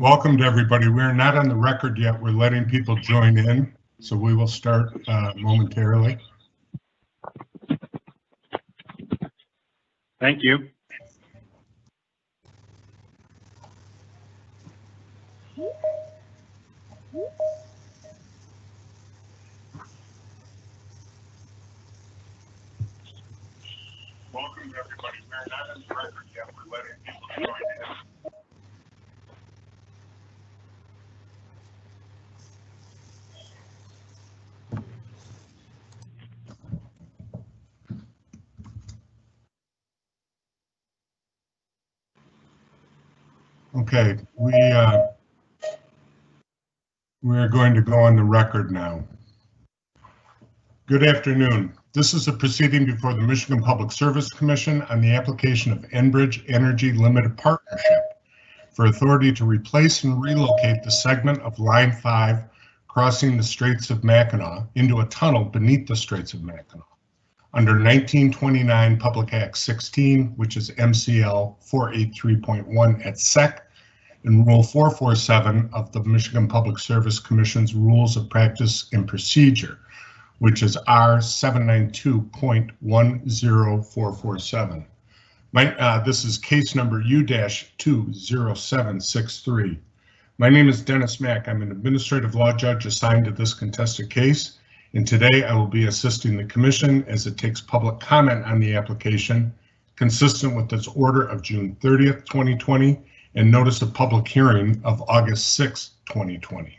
Welcome to everybody. We're not on the record yet. We're letting people join in, so we will start momentarily. Thank you. Welcome to everybody. We're not on the record yet. We're letting people join in. Okay, we are going to go on the record now. Good afternoon. This is a proceeding before the Michigan Public Service Commission on the application of Enbridge Energy Limited Partnership for authority to replace and relocate the segment of Line 5 crossing the Straits of Mackinac into a tunnel beneath the Straits of Mackinac under 1929 Public Act 16, which is MCL 483.1 et sec, and Rule 447 of the Michigan Public Service Commission's Rules of Practice and Procedure, which is R792.10447. This is case number U-20763. My name is Dennis Mack. I'm an administrative law judge assigned to this contested case, and today I will be assisting the commission as it takes public comment on the application, consistent with its order of June 30th, 2020, and notice of public hearing of August 6th, 2020.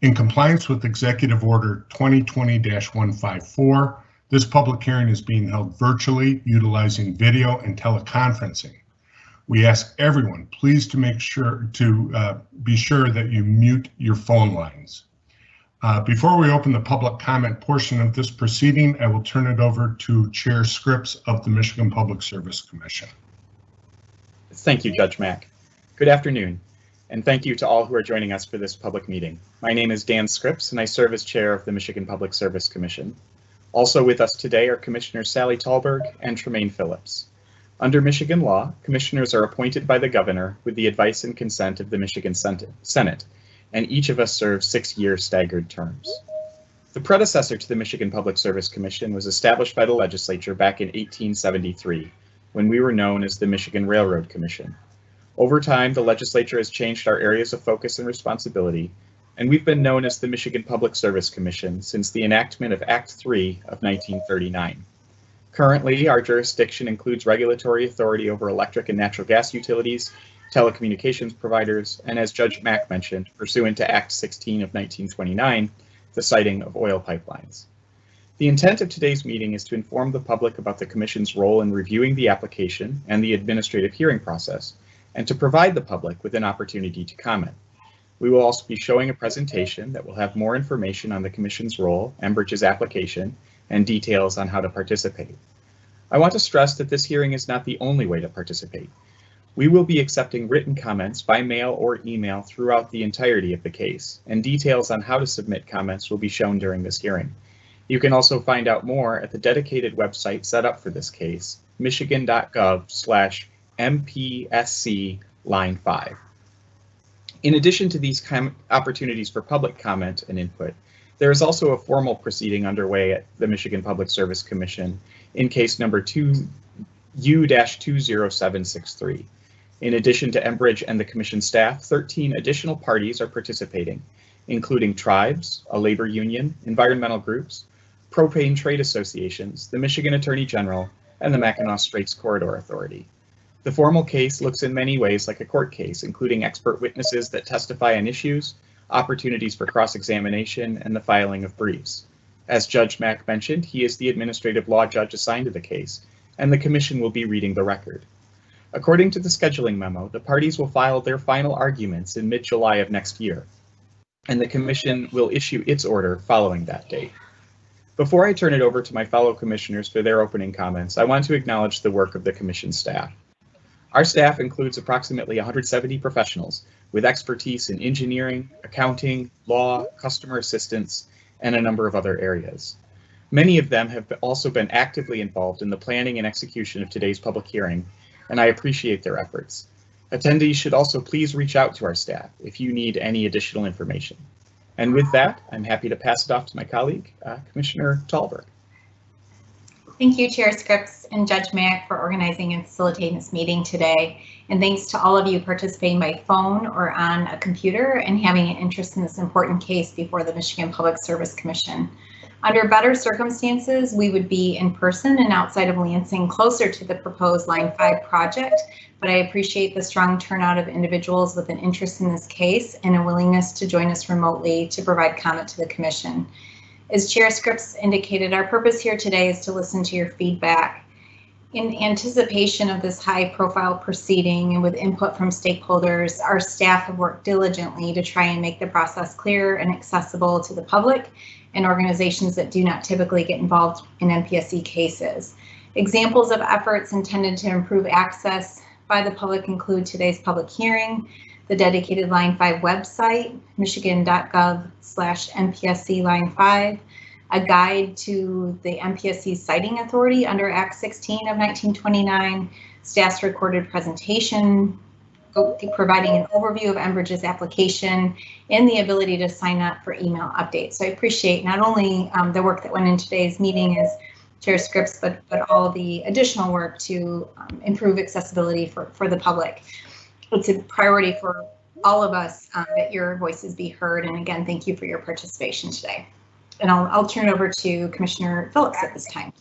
In compliance with Executive Order 2020-154, this public hearing is being held virtually utilizing video and teleconferencing. We ask everyone please to be sure that you mute your phone lines. Before we open the public comment portion of this proceeding, I will turn it over to Chair Scripps of the Michigan Public Service Commission. Thank you, Judge Mack. Good afternoon, and thank you to all who are joining us for this public meeting. My name is Dan Scripps, and I serve as chair of the Michigan Public Service Commission. Also with us today are Commissioners Sally Tallberg and Tremaine Phillips. Under Michigan law, commissioners are appointed by the governor with the advice and consent of the Michigan Senate, and each of us serves 6-year staggered terms. The predecessor to the Michigan Public Service Commission was established by the legislature back in 1873, when we were known as the Michigan Railroad Commission. Over time, the legislature has changed our areas of focus and responsibility, and we've been known as the Michigan Public Service Commission since the enactment of Act 3 of 1939. Currently, our jurisdiction includes regulatory authority over electric and natural gas utilities, telecommunications providers, and as Judge Mack mentioned, pursuant to Act 16 of 1929, the siting of oil pipelines. The intent of today's meeting is to inform the public about the Commission's role in reviewing the application and the administrative hearing process, and to provide the public with an opportunity to comment. We will also be showing a presentation that will have more information on the Commission's role, Enbridge's application, and details on how to participate. I want to stress that this hearing is not the only way to participate. We will be accepting written comments by mail or email throughout the entirety of the case, and details on how to submit comments will be shown during this hearing. You can also find out more at the dedicated website set up for this case, michigan.gov/MPSC Line 5. In addition to these opportunities for public comment and input, there is also a formal proceeding underway at the Michigan Public Service Commission in case number U-20763. In addition to Enbridge and the Commission staff, 13 additional parties are participating, including tribes, a labor union, environmental groups, propane trade associations, the Michigan Attorney General, and the Mackinac Straits Corridor Authority. The formal case looks in many ways like a court case, including expert witnesses that testify on issues, opportunities for cross-examination, and the filing of briefs. As Judge Mack mentioned, he is the administrative law judge assigned to the case, and the Commission will be reading the record. According to the scheduling memo, the parties will file their final arguments in mid-July of next year, and the Commission will issue its order following that date. Before I turn it over to my fellow commissioners for their opening comments, I want to acknowledge the work of the Commission staff. Our staff includes approximately 170 professionals with expertise in engineering, accounting, law, customer assistance, and a number of other areas. Many of them have also been actively involved in the planning and execution of today's public hearing, and I appreciate their efforts. Attendees should also please reach out to our staff if you need any additional information. And with that, I'm happy to pass it off to my colleague, Commissioner Thalberg. Thank you, Chair Scripps and Judge Mack, for organizing and facilitating this meeting today. And thanks to all of you participating by phone or on a computer and having an interest in this important case before the Michigan Public Service Commission. Under better circumstances, we would be in person and outside of Lansing, closer to the proposed Line 5 project, but I appreciate the strong turnout of individuals with an interest in this case and a willingness to join us remotely to provide comment to the Commission. As Chair Scripps indicated, our purpose here today is to listen to your feedback. In anticipation of this high-profile proceeding and with input from stakeholders, our staff have worked diligently to try and make the process clear and accessible to the public and organizations that do not typically get involved in MPSC cases. Examples of efforts intended to improve access by the public include today's public hearing, the dedicated Line 5 website, michigan.gov/MPSC Line 5, a guide to the MPSC Siting Authority under Act 16 of 1929, staff's recorded presentation, providing an overview of Enbridge's application, and the ability to sign up for email updates. So I appreciate not only the work that went in today's meeting as Chair Scripps, but all the additional work to improve accessibility for the public. It's a priority for all of us that your voices be heard. And again, thank you for your participation today. And I'll turn it over to Commissioner Phillips at this time.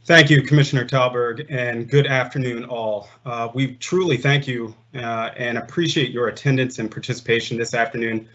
Thank you, Commissioner Thalberg, and good afternoon, all. We truly thank you and appreciate your attendance and participation this afternoon.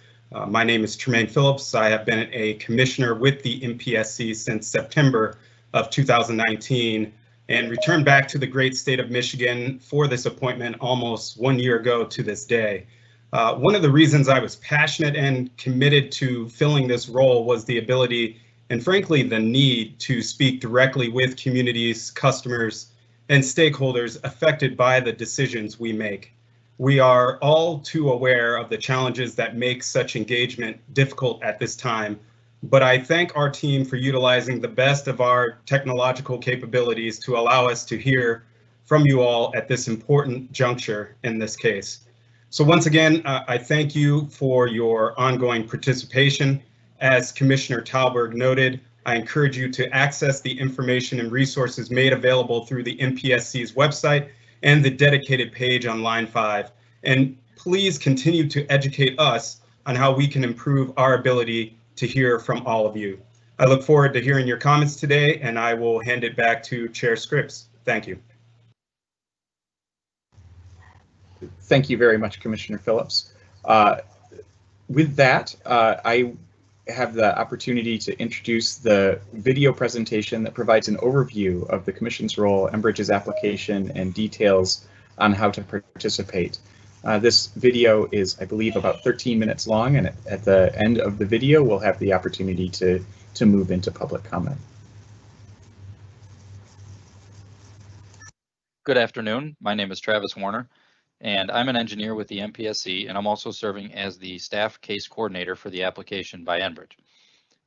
My name is Tremaine Phillips. I have been a commissioner with the MPSC since September of 2019 and returned back to the great state of Michigan for this appointment almost 1 year ago to this day. One of the reasons I was passionate and committed to filling this role was the ability and frankly the need to speak directly with communities, customers, and stakeholders affected by the decisions we make. We are all too aware of the challenges that make such engagement difficult at this time, but I thank our team for utilizing the best of our technological capabilities to allow us to hear from you all at this important juncture in this case. So once again, I thank you for your ongoing participation. As Commissioner Thalberg noted, I encourage you to access the information and resources made available through the MPSC's website and the dedicated page on Line 5. And please continue to educate us on how we can improve our ability to hear from all of you. I look forward to hearing your comments today, and I will hand it back to Chair Scripps. Thank you. Thank you very much, Commissioner Phillips. With that, I have the opportunity to introduce the video presentation that provides an overview of the Commission's role, Enbridge's application, and details on how to participate. This video is, I believe, about 13 minutes long, and at the end of the video, we'll have the opportunity to move into public comment. Good afternoon. My name is Travis Warner, and I'm an engineer with the MPSC, and I'm also serving as the staff case coordinator for the application by Enbridge.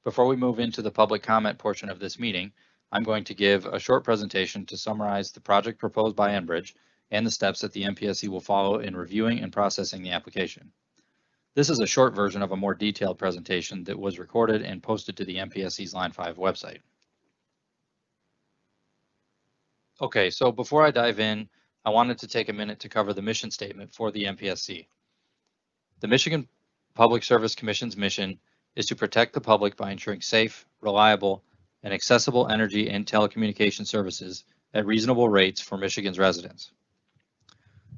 Before we move into the public comment portion of this meeting, I'm going to give a short presentation to summarize the project proposed by Enbridge and the steps that the MPSC will follow in reviewing and processing the application. This is a short version of a more detailed presentation that was recorded and posted to the MPSC's Line 5 website. Okay, so before I dive in, I wanted to take a minute to cover the mission statement for the MPSC. The Michigan Public Service Commission's mission is to protect the public by ensuring safe, reliable, and accessible energy and telecommunication services at reasonable rates for Michigan's residents.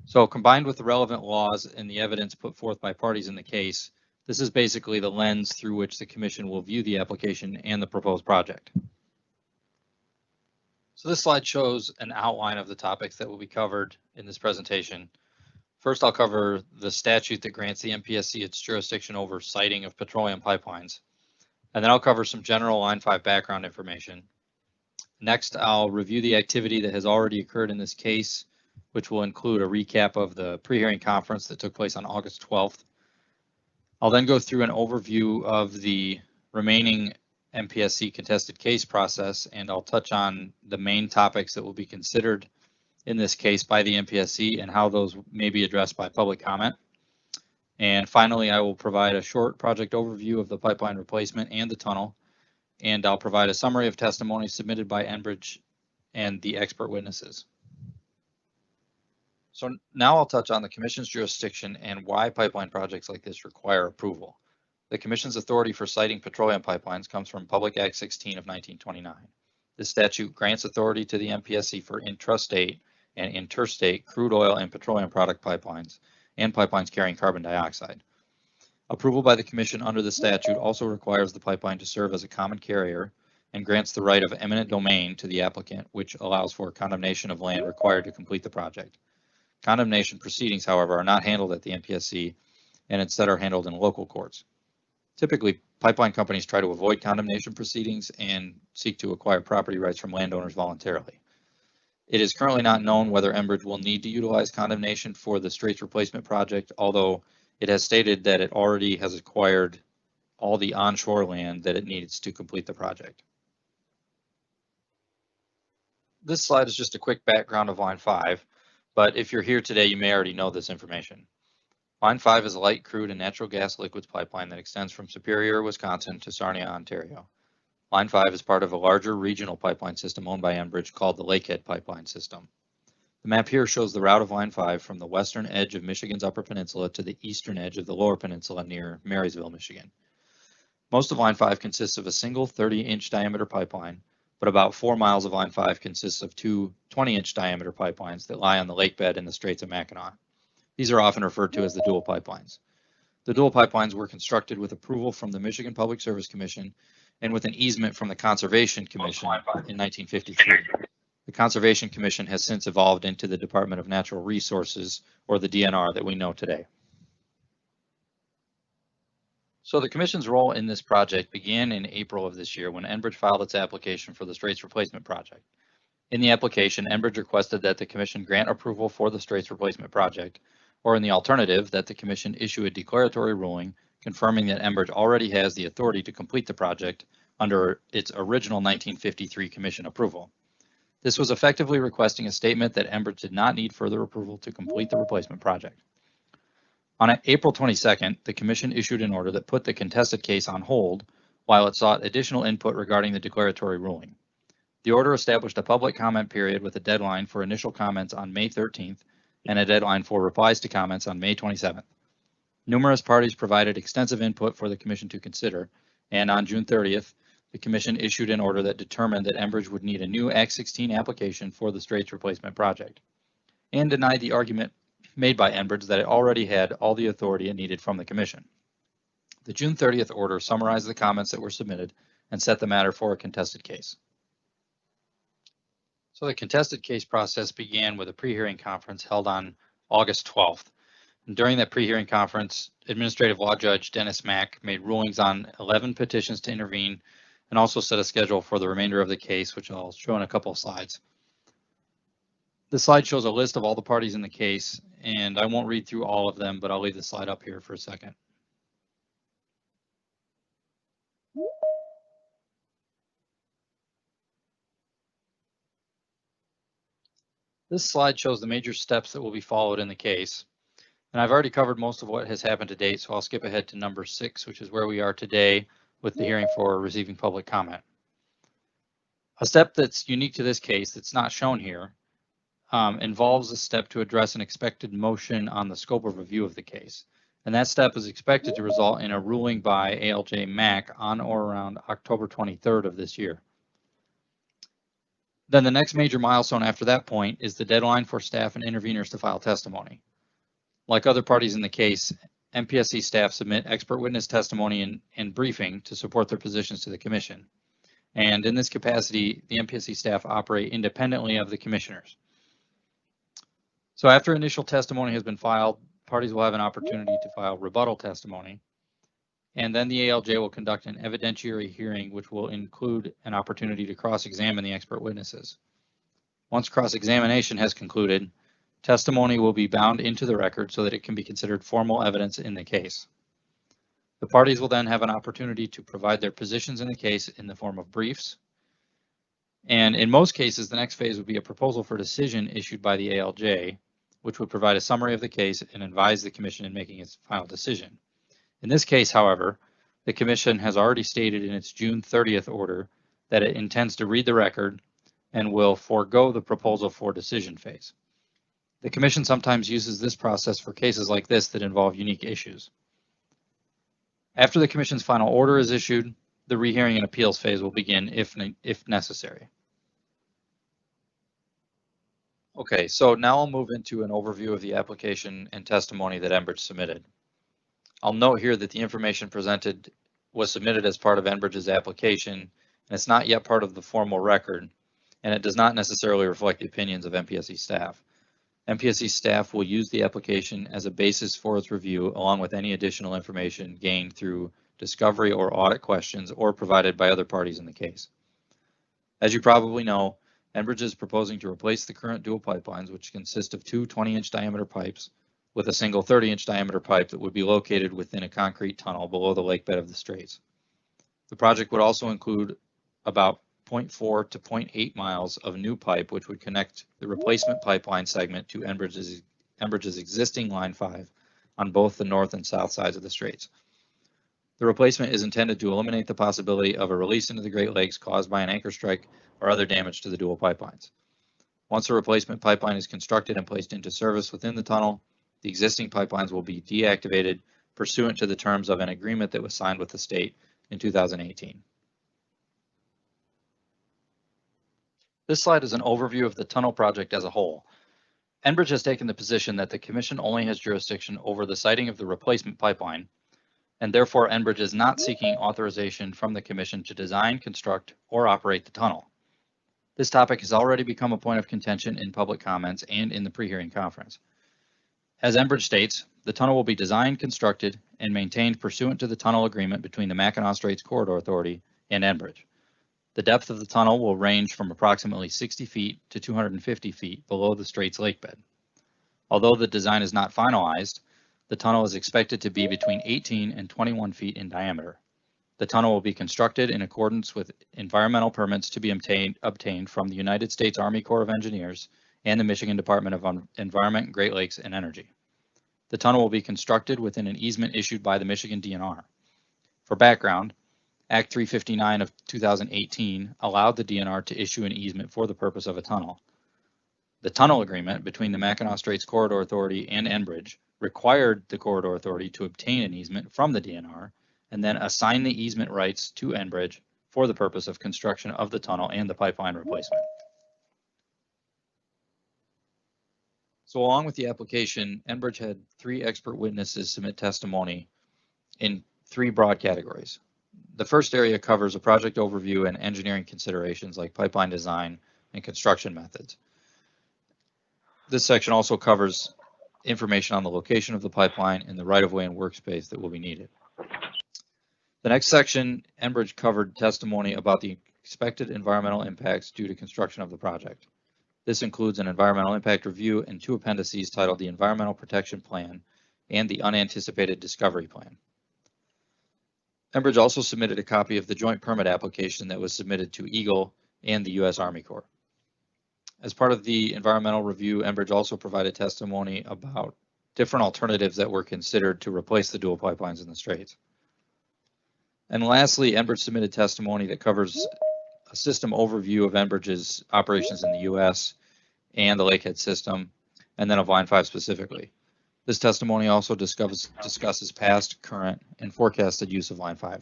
So combined with the relevant laws and the evidence put forth by parties in the case, this is basically the lens through which the Commission will view the application and the proposed project. So this slide shows an outline of the topics that will be covered in this presentation. First, I'll cover the statute that grants the MPSC its jurisdiction over siting of petroleum pipelines. And then I'll cover some general Line 5 background information. Next, I'll review the activity that has already occurred in this case, which will include a recap of the pre-hearing conference that took place on August 12th. I'll then go through an overview of the remaining MPSC contested case process, and I'll touch on the main topics that will be considered in this case by the MPSC and how those may be addressed by public comment. And finally, I will provide a short project overview of the pipeline replacement and the tunnel, and I'll provide a summary of testimony submitted by Enbridge and the expert witnesses. So now I'll touch on the Commission's jurisdiction and why pipeline projects like this require approval. The Commission's authority for siting petroleum pipelines comes from Public Act 16 of 1929. This statute grants authority to the MPSC for intrastate and interstate crude oil and petroleum product pipelines and pipelines carrying carbon dioxide. Approval by the Commission under the statute also requires the pipeline to serve as a common carrier and grants the right of eminent domain to the applicant, which allows for condemnation of land required to complete the project. Condemnation proceedings, however, are not handled at the MPSC and instead are handled in local courts. Typically, pipeline companies try to avoid condemnation proceedings and seek to acquire property rights from landowners voluntarily. It is currently not known whether Enbridge will need to utilize condemnation for the Straits replacement project, although it has stated that it already has acquired all the onshore land that it needs to complete the project. This slide is just a quick background of Line 5, but if you're here today, you may already know this information. Line 5 is a light crude and natural gas liquids pipeline that extends from Superior, Wisconsin to Sarnia, Ontario. Line 5 is part of a larger regional pipeline system owned by Enbridge called the Lakehead Pipeline System. The map here shows the route of Line 5 from the western edge of Michigan's Upper Peninsula to the eastern edge of the Lower Peninsula near Marysville, Michigan. Most of Line 5 consists of a single 30-inch diameter pipeline, but about 4 miles of Line 5 consists of two 20-inch diameter pipelines that lie on the lake bed in the Straits of Mackinac. These are often referred to as the dual pipelines. The dual pipelines were constructed with approval from the Michigan Public Service Commission and with an easement from the Conservation Commission in 1953. The Conservation Commission has since evolved into the Department of Natural Resources, or the DNR, that we know today. So the Commission's role in this project began in April of this year when Enbridge filed its application for the Straits Replacement Project. In the application, Enbridge requested that the Commission grant approval for the Straits Replacement Project, or in the alternative, that the Commission issue a declaratory ruling confirming that Enbridge already has the authority to complete the project under its original 1953 Commission approval. This was effectively requesting a statement that Enbridge did not need further approval to complete the replacement project. On April 22nd, the Commission issued an order that put the contested case on hold while it sought additional input regarding the declaratory ruling. The order established a public comment period with a deadline for initial comments on May 13th and a deadline for replies to comments on May 27th. Numerous parties provided extensive input for the Commission to consider, and on June 30th, the Commission issued an order that determined that Enbridge would need a new Act 16 application for the Straits Replacement Project, and denied the argument made by Enbridge that it already had all the authority it needed from the Commission. The June 30th order summarized the comments that were submitted and set the matter for a contested case. So the contested case process began with a pre-hearing conference held on August 12th. And during that pre-hearing conference, Administrative Law Judge Dennis Mack made rulings on 11 petitions to intervene and also set a schedule for the remainder of the case, which I'll show in a couple of slides. The slide shows a list of all the parties in the case, and I won't read through all of them, but I'll leave the slide up here for a second. This slide shows the major steps that will be followed in the case. And I've already covered most of what has happened to date, so I'll skip ahead to number 6, which is where we are today with the hearing for receiving public comment. A step that's unique to this case that's not shown here involves a step to address an expected motion on the scope of review of the case. And that step is expected to result in a ruling by ALJ Mack on or around October 23rd of this year. Then the next major milestone after that point is the deadline for staff and interveners to file testimony. Like other parties in the case, MPSC staff submit expert witness testimony and briefing to support their positions to the Commission. And in this capacity, the MPSC staff operate independently of the commissioners. So after initial testimony has been filed, parties will have an opportunity to file rebuttal testimony. And then the ALJ will conduct an evidentiary hearing, which will include an opportunity to cross-examine the expert witnesses. Once cross-examination has concluded, testimony will be bound into the record so that it can be considered formal evidence in the case. The parties will then have an opportunity to provide their positions in the case in the form of briefs. And in most cases, the next phase would be a proposal for decision issued by the ALJ, which would provide a summary of the case and advise the commission in making its final decision. In this case, however, the commission has already stated in its June 30th order that it intends to read the record and will forego the proposal for decision phase. The commission sometimes uses this process for cases like this that involve unique issues. After the commission's final order is issued, the rehearing and appeals phase will begin if necessary. Okay, so now I'll move into an overview of the application and testimony that Enbridge submitted. I'll note here that the information presented was submitted as part of Enbridge's application, and it's not yet part of the formal record, and it does not necessarily reflect the opinions of MPSC staff. MPSC staff will use the application as a basis for its review, along with any additional information gained through discovery or audit questions or provided by other parties in the case. As you probably know, Enbridge is proposing to replace the current dual pipelines, which consist of two 20-inch diameter pipes with a single 30-inch diameter pipe that would be located within a concrete tunnel below the lake bed of the Straits. The project would also include about 0.4 to 0.8 miles of new pipe, which would connect the replacement pipeline segment to Enbridge's existing Line 5 on both the north and south sides of the Straits. The replacement is intended to eliminate the possibility of a release into the Great Lakes caused by an anchor strike or other damage to the dual pipelines. Once a replacement pipeline is constructed and placed into service within the tunnel, the existing pipelines will be deactivated pursuant to the terms of an agreement that was signed with the state in 2018. This slide is an overview of the tunnel project as a whole. Enbridge has taken the position that the commission only has jurisdiction over the siting of the replacement pipeline, and therefore Enbridge is not seeking authorization from the commission to design, construct, or operate the tunnel. This topic has already become a point of contention in public comments and in the pre-hearing conference. As Enbridge states, the tunnel will be designed, constructed, and maintained pursuant to the tunnel agreement between the Mackinac Straits Corridor Authority and Enbridge. The depth of the tunnel will range from approximately 60 feet to 250 feet below the Straits lakebed. Although the design is not finalized, the tunnel is expected to be between 18 and 21 feet in diameter. The tunnel will be constructed in accordance with environmental permits to be obtained from the United States Army Corps of Engineers and the Michigan Department of Environment, Great Lakes, and Energy. The tunnel will be constructed within an easement issued by the Michigan DNR. For background, Act 359 of 2018 allowed the DNR to issue an easement for the purpose of a tunnel. The tunnel agreement between the Mackinac Straits Corridor Authority and Enbridge required the Corridor Authority to obtain an easement from the DNR and then assign the easement rights to Enbridge for the purpose of construction of the tunnel and the pipeline replacement. So along with the application, Enbridge had 3 expert witnesses submit testimony in 3 broad categories. The first area covers a project overview and engineering considerations like pipeline design and construction methods. This section also covers information on the location of the pipeline and the right-of-way and workspace that will be needed. The next section, Enbridge covered testimony about the expected environmental impacts due to construction of the project. This includes an environmental impact review and 2 appendices titled the Environmental Protection Plan and the Unanticipated Discovery Plan. Enbridge also submitted a copy of the joint permit application that was submitted to Eagle and the U.S. Army Corps. As part of the environmental review, Enbridge also provided testimony about different alternatives that were considered to replace the dual pipelines in the Straits. And lastly, Enbridge submitted testimony that covers a system overview of Enbridge's operations in the U.S. and the Lakehead system, and then of Line 5 specifically. This testimony also discusses past, current, and forecasted use of Line 5.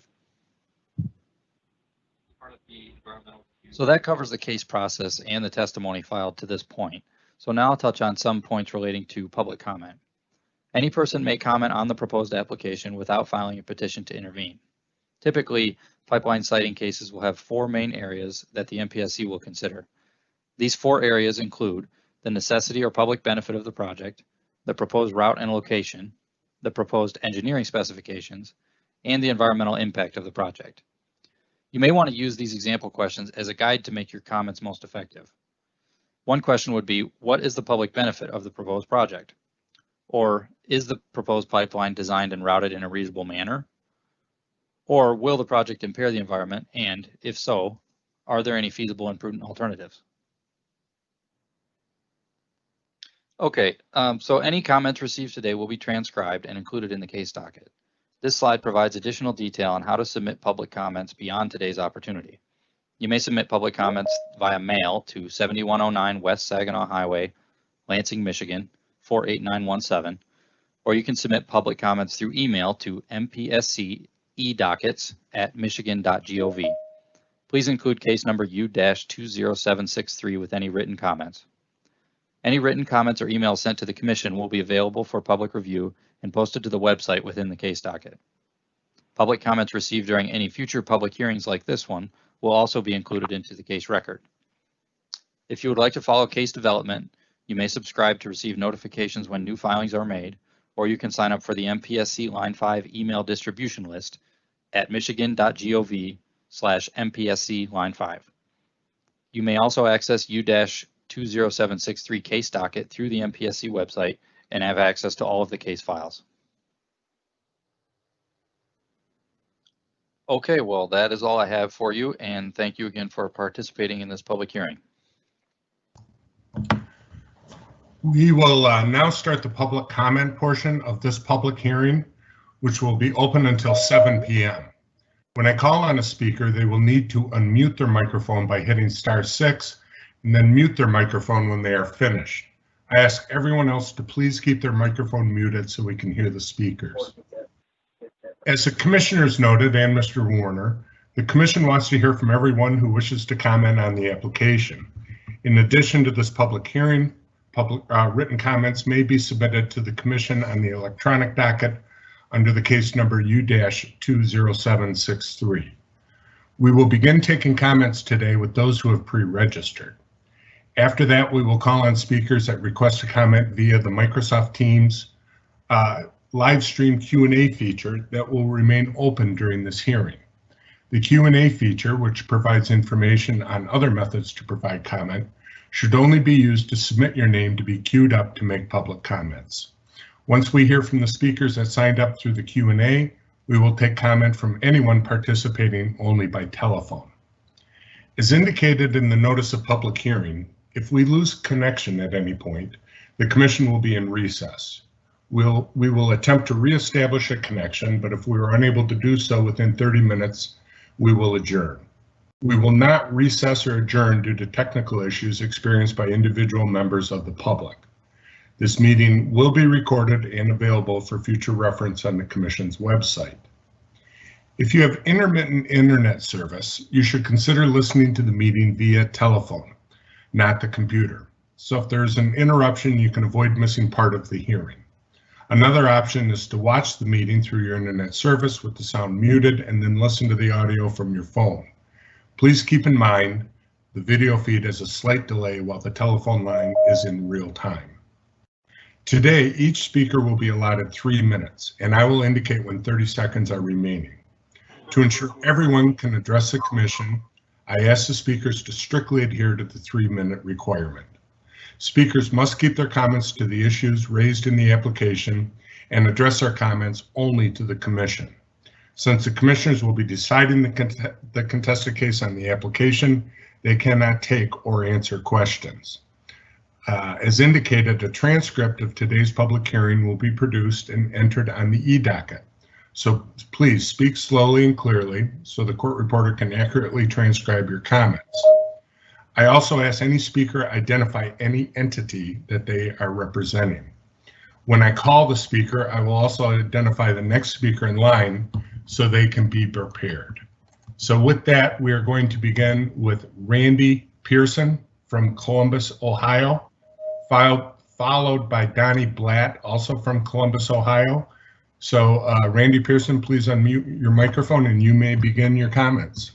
So that covers the case process and the testimony filed to this point. So now I'll touch on some points relating to public comment. Any person may comment on the proposed application without filing a petition to intervene. Typically, pipeline siting cases will have 4 main areas that the MPSC will consider. These 4 areas include the necessity or public benefit of the project, the proposed route and location, the proposed engineering specifications, and the environmental impact of the project. You may want to use these example questions as a guide to make your comments most effective. One question would be, what is the public benefit of the proposed project? Or is the proposed pipeline designed and routed in a reasonable manner? Or will the project impair the environment? And if so, Are there any feasible and prudent alternatives? Okay, so any comments received today will be transcribed and included in the case docket. This slide provides additional detail on how to submit public comments beyond today's opportunity. You may submit public comments via mail to 7109 West Saginaw Highway, Lansing, Michigan, 48917, or you can submit public comments through email to mpscedockets@michigan.gov. Please include case number U-20763 with any written comments. Any written comments or emails sent to the Commission will be available for public review and posted to the website within the case docket. Public comments received during any future public hearings like this one will also be included into the case record. If you would like to follow case development, you may subscribe to receive notifications when new filings are made, or you can sign up for the MPSC Line 5 email distribution list at michigan.gov/MPSC Line 5. You may also access U-20763 case docket through the MPSC website and have access to all of the case files. Okay, well, that is all I have for you, and thank you again for participating in this public hearing. We will now start the public comment portion of this public hearing, which will be open until 7 p.m. When I call on a speaker, they will need to unmute their microphone by hitting *6 and then mute their microphone when they are finished. I ask everyone else to please keep their microphone muted so we can hear the speakers. As the commissioners noted, and Mr. Warner, the commission wants to hear from everyone who wishes to comment on the application. In addition to this public hearing, written comments may be submitted to the commission on the electronic docket under the case number U-20763. We will begin taking comments today with those who have pre-registered. After that, we will call on speakers that request a comment via the Microsoft Teams live stream Q&A feature that will remain open during this hearing. The Q&A feature, which provides information on other methods to provide comment, should only be used to submit your name to be queued up to make public comments. Once we hear from the speakers that signed up through the Q&A, we will take comment from anyone participating only by telephone. As indicated in the notice of public hearing, if we lose connection at any point, the commission will be in recess. We will attempt to reestablish a connection, but if we are unable to do so within 30 minutes, we will adjourn. We will not recess or adjourn due to technical issues experienced by individual members of the public. This meeting will be recorded and available for future reference on the Commission's website. If you have intermittent internet service, you should consider listening to the meeting via telephone, not the computer. So if there's an interruption, you can avoid missing part of the hearing. Another option is to watch the meeting through your internet service with the sound muted and then listen to the audio from your phone. Please keep in mind the video feed has a slight delay while the telephone line is in real time. Today, each speaker will be allotted 3 minutes, and I will indicate when 30 seconds are remaining. To ensure everyone can address the commission, I ask the speakers to strictly adhere to the 3-minute requirement. Speakers must keep their comments to the issues raised in the application and address their comments only to the commission. Since the commissioners will be deciding the contested case on the application, they cannot take or answer questions. As indicated, a transcript of today's public hearing will be produced and entered on the e-docket. So please speak slowly and clearly so the court reporter can accurately transcribe your comments. I also ask any speaker identify any entity that they are representing. When I call the speaker, I will also identify the next speaker in line so they can be prepared. So with that, we are going to begin with Randy Pearson from Columbus, Ohio, followed by Donnie Blatt, also from Columbus, Ohio. So Randy Pearson, please unmute your microphone and you may begin your comments.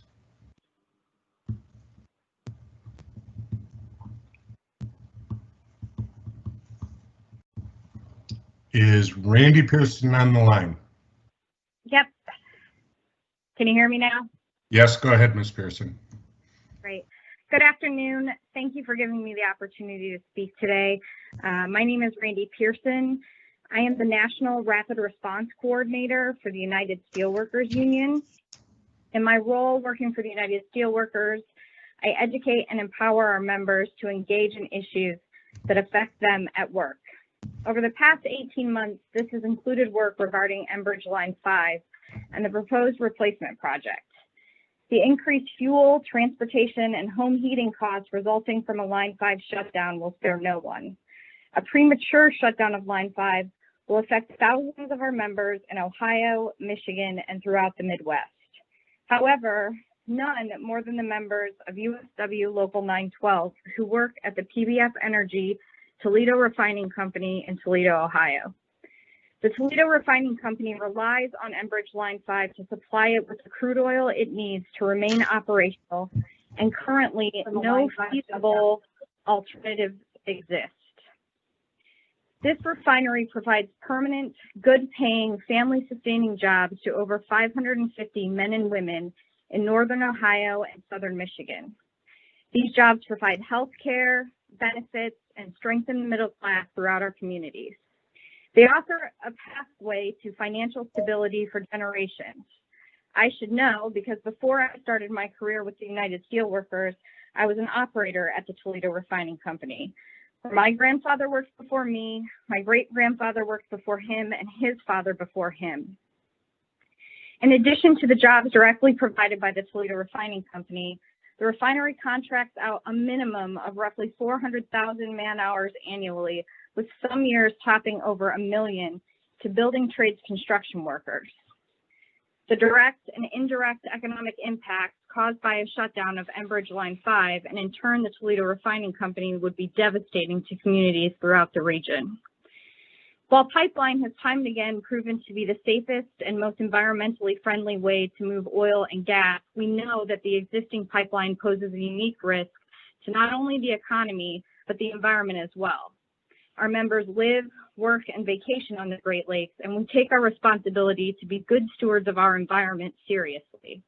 Is Randy Pearson on the line? Yep. Can you hear me now? Yes, go ahead, Ms. Pearson. Great. Good afternoon. Thank you for giving me the opportunity to speak today. My name is Randy Pearson. I am the National Rapid Response Coordinator for the United Steelworkers Union. In my role working for the United Steelworkers, I educate and empower our members to engage in issues that affect them at work. Over the past 18 months, this has included work regarding Enbridge Line 5 and the proposed replacement project. The increased fuel, transportation, and home heating costs resulting from a Line 5 shutdown will spare no one. A premature shutdown of Line 5 will affect thousands of our members in Ohio, Michigan, and throughout the Midwest. However, none more than the members of USW Local 912 who work at the PBF Energy Toledo Refining Company in Toledo, Ohio. The Toledo Refining Company relies on Enbridge Line 5 to supply it with the crude oil it needs to remain operational, and currently no feasible alternatives exist. This refinery provides permanent, good-paying, family-sustaining jobs to over 550 men and women in northern Ohio and southern Michigan. These jobs provide health care, benefits, and strengthen the middle class throughout our communities. They offer a pathway to financial stability for generations. I should know because before I started my career with the United Steelworkers, I was an operator at the Toledo Refining Company. My grandfather worked before me, my great-grandfather worked before him, and his father before him. In addition to the jobs directly provided by the Toledo Refining Company, the refinery contracts out a minimum of roughly 400,000 man-hours annually, with some years topping over 1 million to building trades construction workers. The direct and indirect economic impacts caused by a shutdown of Enbridge Line 5 and in turn the Toledo Refining Company would be devastating to communities throughout the region. While pipeline has time and again proven to be the safest and most environmentally friendly way to move oil and gas, we know that the existing pipeline poses a unique risk to not only the economy, but the environment as well. Our members live, work, and vacation on the Great Lakes, and we take our responsibility to be good stewards of our environment seriously.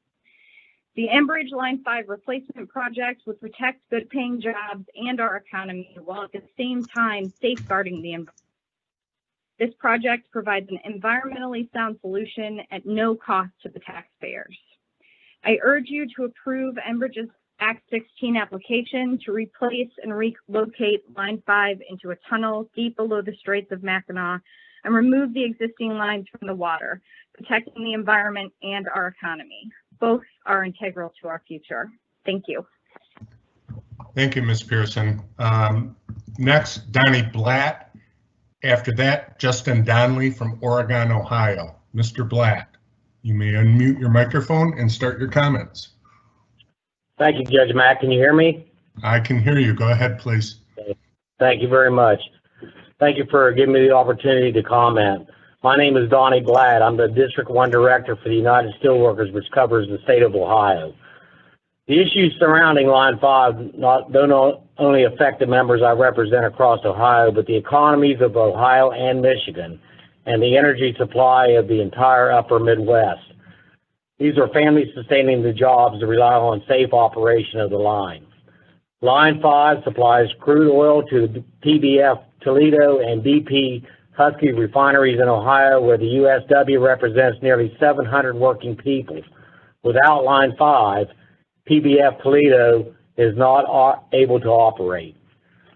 The Enbridge Line 5 replacement project would protect good-paying jobs and our economy while at the same time safeguarding the environment. This project provides an environmentally sound solution at no cost to the taxpayers. I urge you to approve Enbridge's Act 16 application to replace and relocate Line 5 into a tunnel deep below the Straits of Mackinac and remove the existing lines from the water, protecting the environment and our economy. Both are integral to our future. Thank you. Thank you, Ms. Pearson. Next, Donnie Blatt. After that, Justin Donnelly from Oregon, Ohio. Mr. Blatt, you may unmute your microphone and start your comments. Thank you, Judge Mack. Can you hear me? I can hear you. Go ahead, please. Thank you very much. Thank you for giving me the opportunity to comment. My name is Donnie Blatt. I'm the District 1 Director for the United Steelworkers, which covers the state of Ohio. The issues surrounding Line 5 don't only affect the members I represent across Ohio, but the economies of Ohio and Michigan, and the energy supply of the entire upper Midwest. These are families sustaining the jobs that rely on safe operation of the line. Line 5 supplies crude oil to the PBF Toledo and BP Husky refineries in Ohio, where the USW represents nearly 700 working people. Without Line 5, PBF Toledo is not able to operate.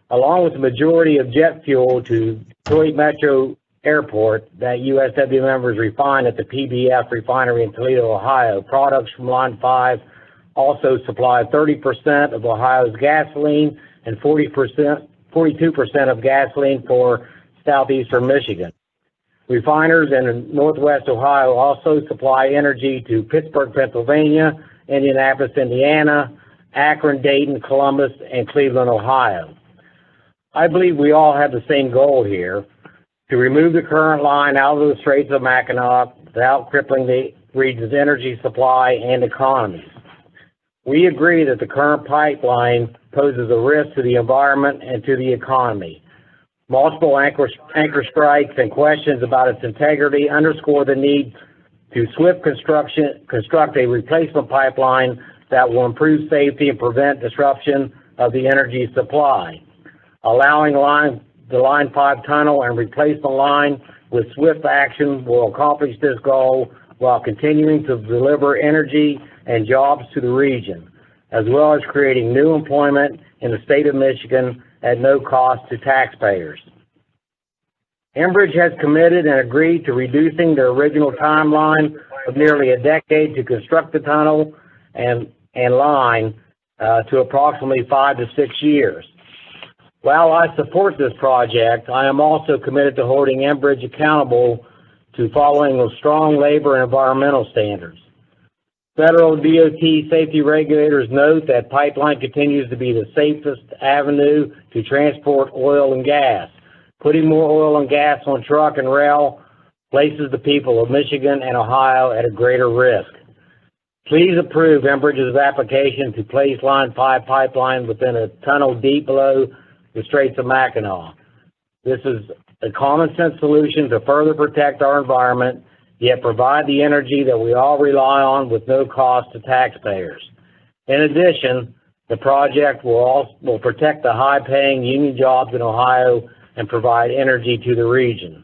Along with the majority of jet fuel to Detroit Metro Airport that USW members refine at the PBF refinery in Toledo, Ohio, products from Line 5 also supply 30% of Ohio's gasoline and 42% of gasoline for southeastern Michigan. Refiners in Northwest Ohio also supply energy to Pittsburgh, Pennsylvania, Indianapolis, Indiana, Akron, Dayton, Columbus, and Cleveland, Ohio. I believe we all have the same goal here, to remove the current line out of the Straits of Mackinac without crippling the region's energy supply and economy. We agree that the current pipeline poses a risk to the environment and to the economy. Multiple anchor strikes and questions about its integrity underscore the need to construct a replacement pipeline that will improve safety and prevent disruption of the energy supply. Allowing the Line 5 tunnel and replacement line with swift action will accomplish this goal while continuing to deliver energy and jobs to the region. as well as creating new employment in the state of Michigan at no cost to taxpayers. Enbridge has committed and agreed to reducing their original timeline of nearly a decade to construct the tunnel and line to approximately 5 to 6 years. While I support this project, I am also committed to holding Enbridge accountable to following those strong labor and environmental standards. Federal DOT safety regulators note that pipeline continues to be the safest avenue to transport oil and gas. Putting more oil and gas on truck and rail places the people of Michigan and Ohio at a greater risk. Please approve Enbridge's application to place Line 5 pipeline within a tunnel deep below the Straits of Mackinac. This is a common sense solution to further protect our environment, yet provide the energy that we all rely on with no cost to taxpayers. In addition, the project will protect the high-paying union jobs in Ohio and provide energy to the region.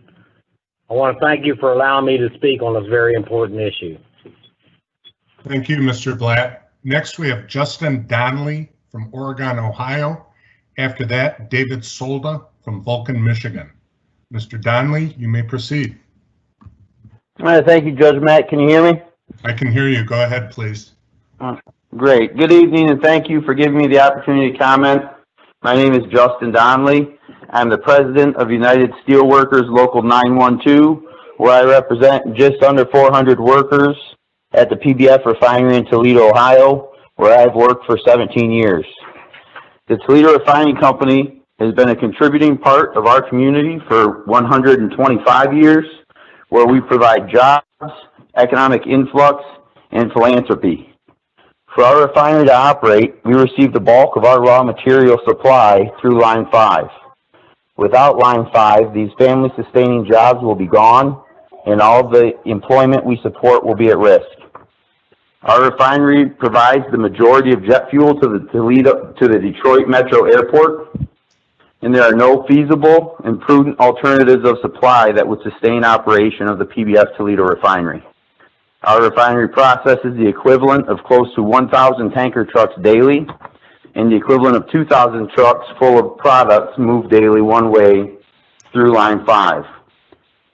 I want to thank you for allowing me to speak on this very important issue. Thank you, Mr. Blatt. Next, we have Justin Donnelly from Oregon, Ohio. After that, David Solda from Vulcan, Michigan. Mr. Donnelly, you may proceed. All right, thank you, Judge Matt. Can you hear me? I can hear you. Go ahead, please. Great. Good evening, and thank you for giving me the opportunity to comment. My name is Justin Donnelly. I'm the president of United Steelworkers Local 912, where I represent just under 400 workers at the PBF refinery in Toledo, Ohio, where I've worked for 17 years. The Toledo Refining Company has been a contributing part of our community for 125 years, where we provide jobs, economic influx, and philanthropy. For our refinery to operate, we receive the bulk of our raw material supply through Line 5. Without Line 5, these family-sustaining jobs will be gone, and all of the employment we support will be at risk. Our refinery provides the majority of jet fuel to the Detroit Metro Airport, and there are no feasible and prudent alternatives of supply that would sustain operation of the PBF Toledo refinery. Our refinery processes the equivalent of close to 1,000 tanker trucks daily, and the equivalent of 2,000 trucks full of products moved daily one way through Line 5.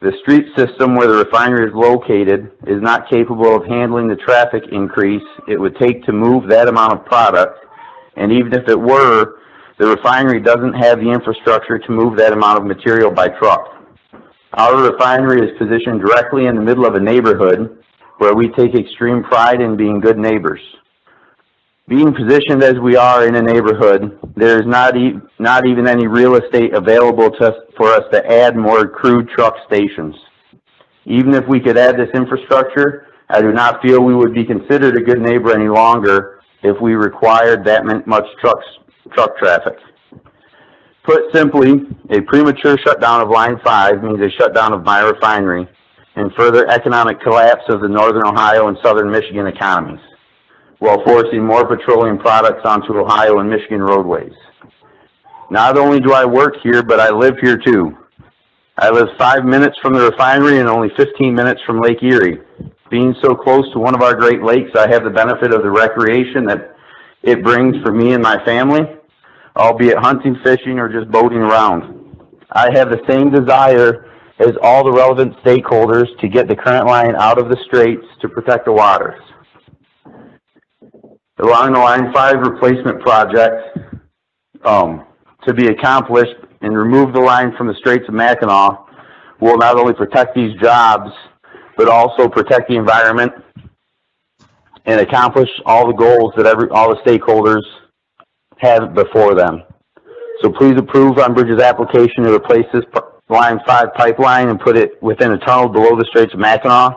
The street system where the refinery is located is not capable of handling the traffic increase it would take to move that amount of product, and even if it were, the refinery doesn't have the infrastructure to move that amount of material by truck. Our refinery is positioned directly in the middle of a neighborhood where we take extreme pride in being good neighbors. Being positioned as we are in a neighborhood, there is not even any real estate available for us to add more crude truck stations. Even if we could add this infrastructure, I do not feel we would be considered a good neighbor any longer if we required that much truck traffic. Put simply, a premature shutdown of Line 5 means a shutdown of my refinery and further economic collapse of the northern Ohio and southern Michigan economies, while forcing more petroleum products onto Ohio and Michigan roadways. Not only do I work here, but I live here too. I live 5 minutes from the refinery and only 15 minutes from Lake Erie. Being so close to one of our Great Lakes, I have the benefit of the recreation that it brings for me and my family, albeit hunting, fishing, or just boating around. I have the same desire as all the relevant stakeholders to get the current line out of the straits to protect the waters. Allowing the Line 5 replacement project to be accomplished and remove the line from the Straits of Mackinac will not only protect these jobs, but also protect the environment and accomplish all the goals that all the stakeholders have before them. So please approve Enbridge's application to replace this Line 5 pipeline and put it within a tunnel below the Straits of Mackinac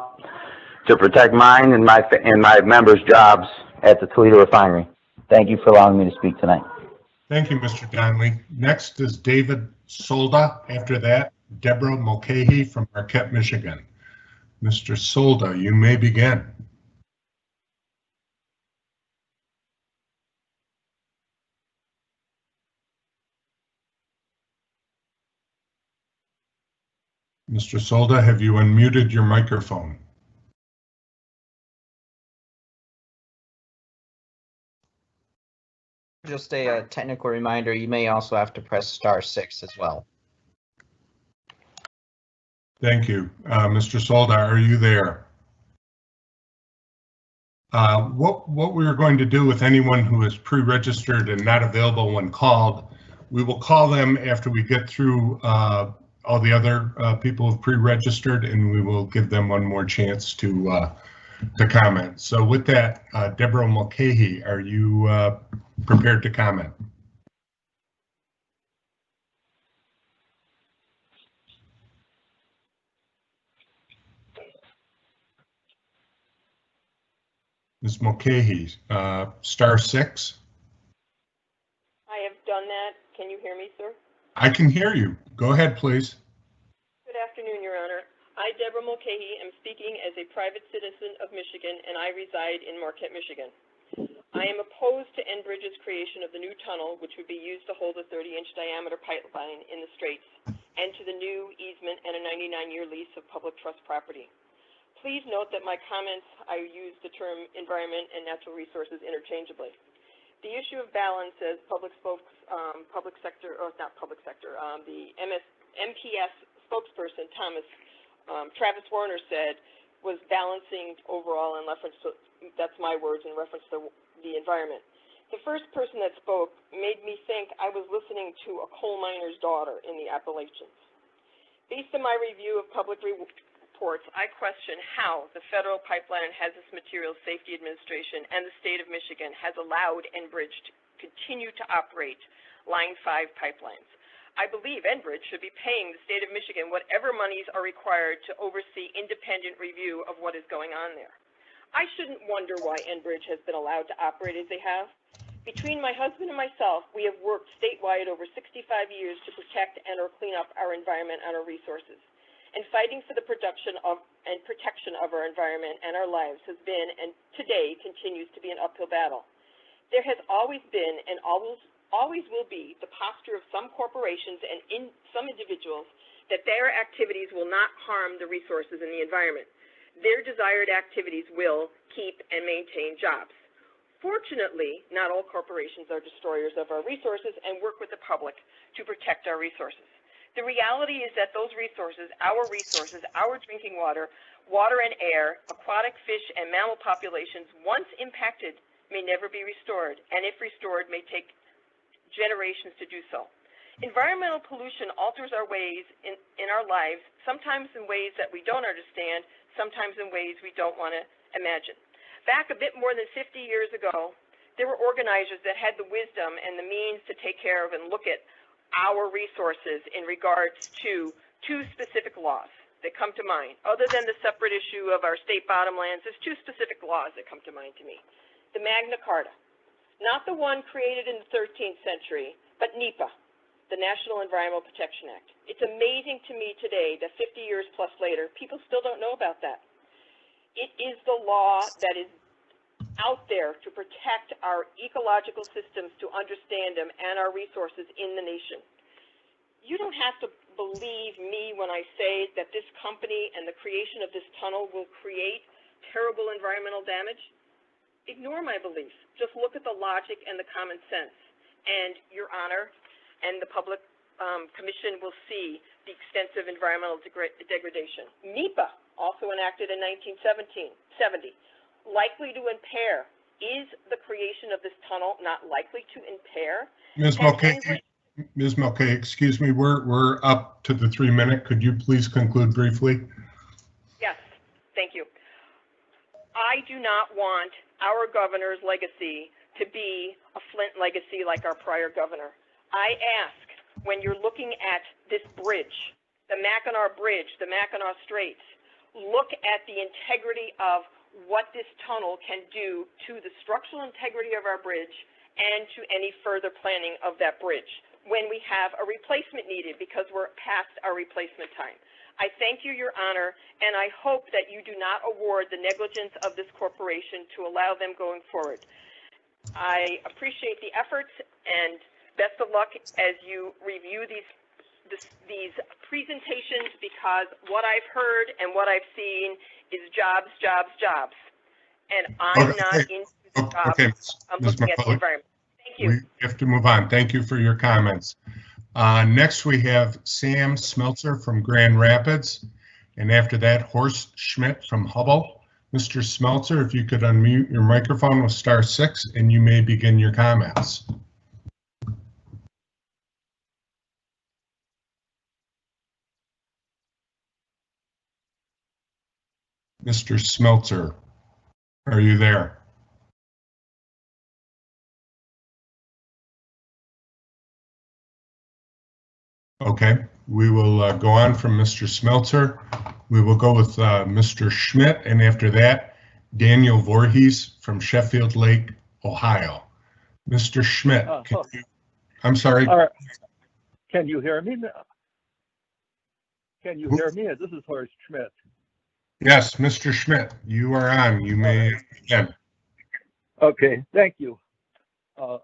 to protect mine and my members' jobs at the Toledo refinery. Thank you for allowing me to speak tonight. Thank you, Mr. Donnelly. Next is David Solda. After that, Deborah Mulcahy from Marquette, Michigan. Mr. Solda, you may begin. Mr. Solda, have you unmuted your microphone? Just a technical reminder, you may also have to press *6 as well. Thank you. Mr. Solda, are you there? What we are going to do with anyone who is pre-registered and not available when called, we will call them after we get through all the other people who've pre-registered, and we will give them one more chance to comment. So with that, Deborah Mulcahy, are you prepared to comment? Ms. Mulcahy, *6. I have done that. Can you hear me, sir? I can hear you. Go ahead, please. Good afternoon, Your Honor. I, Deborah Mulcahy, am speaking as a private citizen of Michigan, and I reside in Marquette, Michigan. I am opposed to Enbridge's creation of the new tunnel, which would be used to hold a 30-inch diameter pipeline in the Straits, and to the new easement and a 99-year lease of public trust property. Please note that my comments, I use the term environment and natural resources interchangeably. The issue of balance, as the MPS spokesperson, Travis Warner said, was balancing overall in reference to, that's my words, in reference to the environment. The first person that spoke made me think I was listening to a coal miner's daughter in the Appalachians. Based on my review of public reports, I question how the Federal Pipeline and Hazardous Materials Safety Administration and the state of Michigan has allowed Enbridge to continue to operate Line 5 pipelines. I believe Enbridge should be paying the state of Michigan whatever monies are required to oversee independent review of what is going on there. I shouldn't wonder why Enbridge has been allowed to operate as they have. Between my husband and myself, we have worked statewide over 65 years to protect and or clean up our environment and our resources. And fighting for the production of and protection of our environment and our lives has been, and today continues to be, an uphill battle. There has always been and always will be the posture of some corporations and in some individuals that their activities will not harm the resources and the environment. Their desired activities will keep and maintain jobs. Fortunately, not all corporations are destroyers of our resources and work with the public to protect our resources. The reality is that those resources, our drinking water, water and air, aquatic fish and mammal populations, once impacted, may never be restored, and if restored, may take generations to do so. Environmental pollution alters our ways in our lives, sometimes in ways that we don't understand, sometimes in ways we don't want to imagine. Back a bit more than 50 years ago, there were organizers that had the wisdom and the means to take care of and look at our resources in regards to two specific laws that come to mind. Other than the separate issue of our state bottomlands, there's two specific laws that come to mind to me. The Magna Carta, not the one created in the 13th century, but NEPA, the National Environmental Protection Act. It's amazing to me today that 50 years plus later, people still don't know about that. It is the law that is out there to protect our ecological systems, to understand them, and our resources in the nation. You don't have to believe me when I say that this company and the creation of this tunnel will create terrible environmental damage. Ignore my beliefs. Just look at the logic and the common sense, and Your Honor and the Public Commission will see the extensive environmental degradation. NEPA, also enacted in 1970, likely to impair. Is the creation of this tunnel not likely to impair? Ms. Mulcahy, excuse me, we're up to the 3-minute. Could you please conclude briefly? Yes, thank you. I do not want our governor's legacy to be a Flint legacy like our prior governor. I ask, when you're looking at this bridge, the Mackinac Bridge, the Mackinac Straits, look at the integrity of what this tunnel can do to the structural integrity of our bridge and to any further planning of that bridge when we have a replacement needed, because we're past our replacement time. I thank you, Your Honor, and I hope that you do not award the negligence of this corporation to allow them going forward. I appreciate the efforts and best of luck as you review these presentations, because what I've heard and what I've seen is jobs, jobs, jobs. And I'm not into the jobs. I'm looking at the environment. Thank you. We have to move on. Thank you for your comments. Next, we have Sam Smeltzer from Grand Rapids, and after that, Horst Schmidt from Hubble. Mr. Smeltzer, if you could unmute your microphone with *6, and you may begin your comments. Mr. Smeltzer, are you there? Okay, we will go on from Mr. Smeltzer. We will go with Mr. Schmidt, and after that, Daniel Voorhees from Sheffield Lake, Ohio. Mr. Schmidt, I'm sorry. All right. Can you hear me? Can you hear me? This is Horst Schmidt. Yes, Mr. Schmidt, you are on. You may begin. Okay, thank you.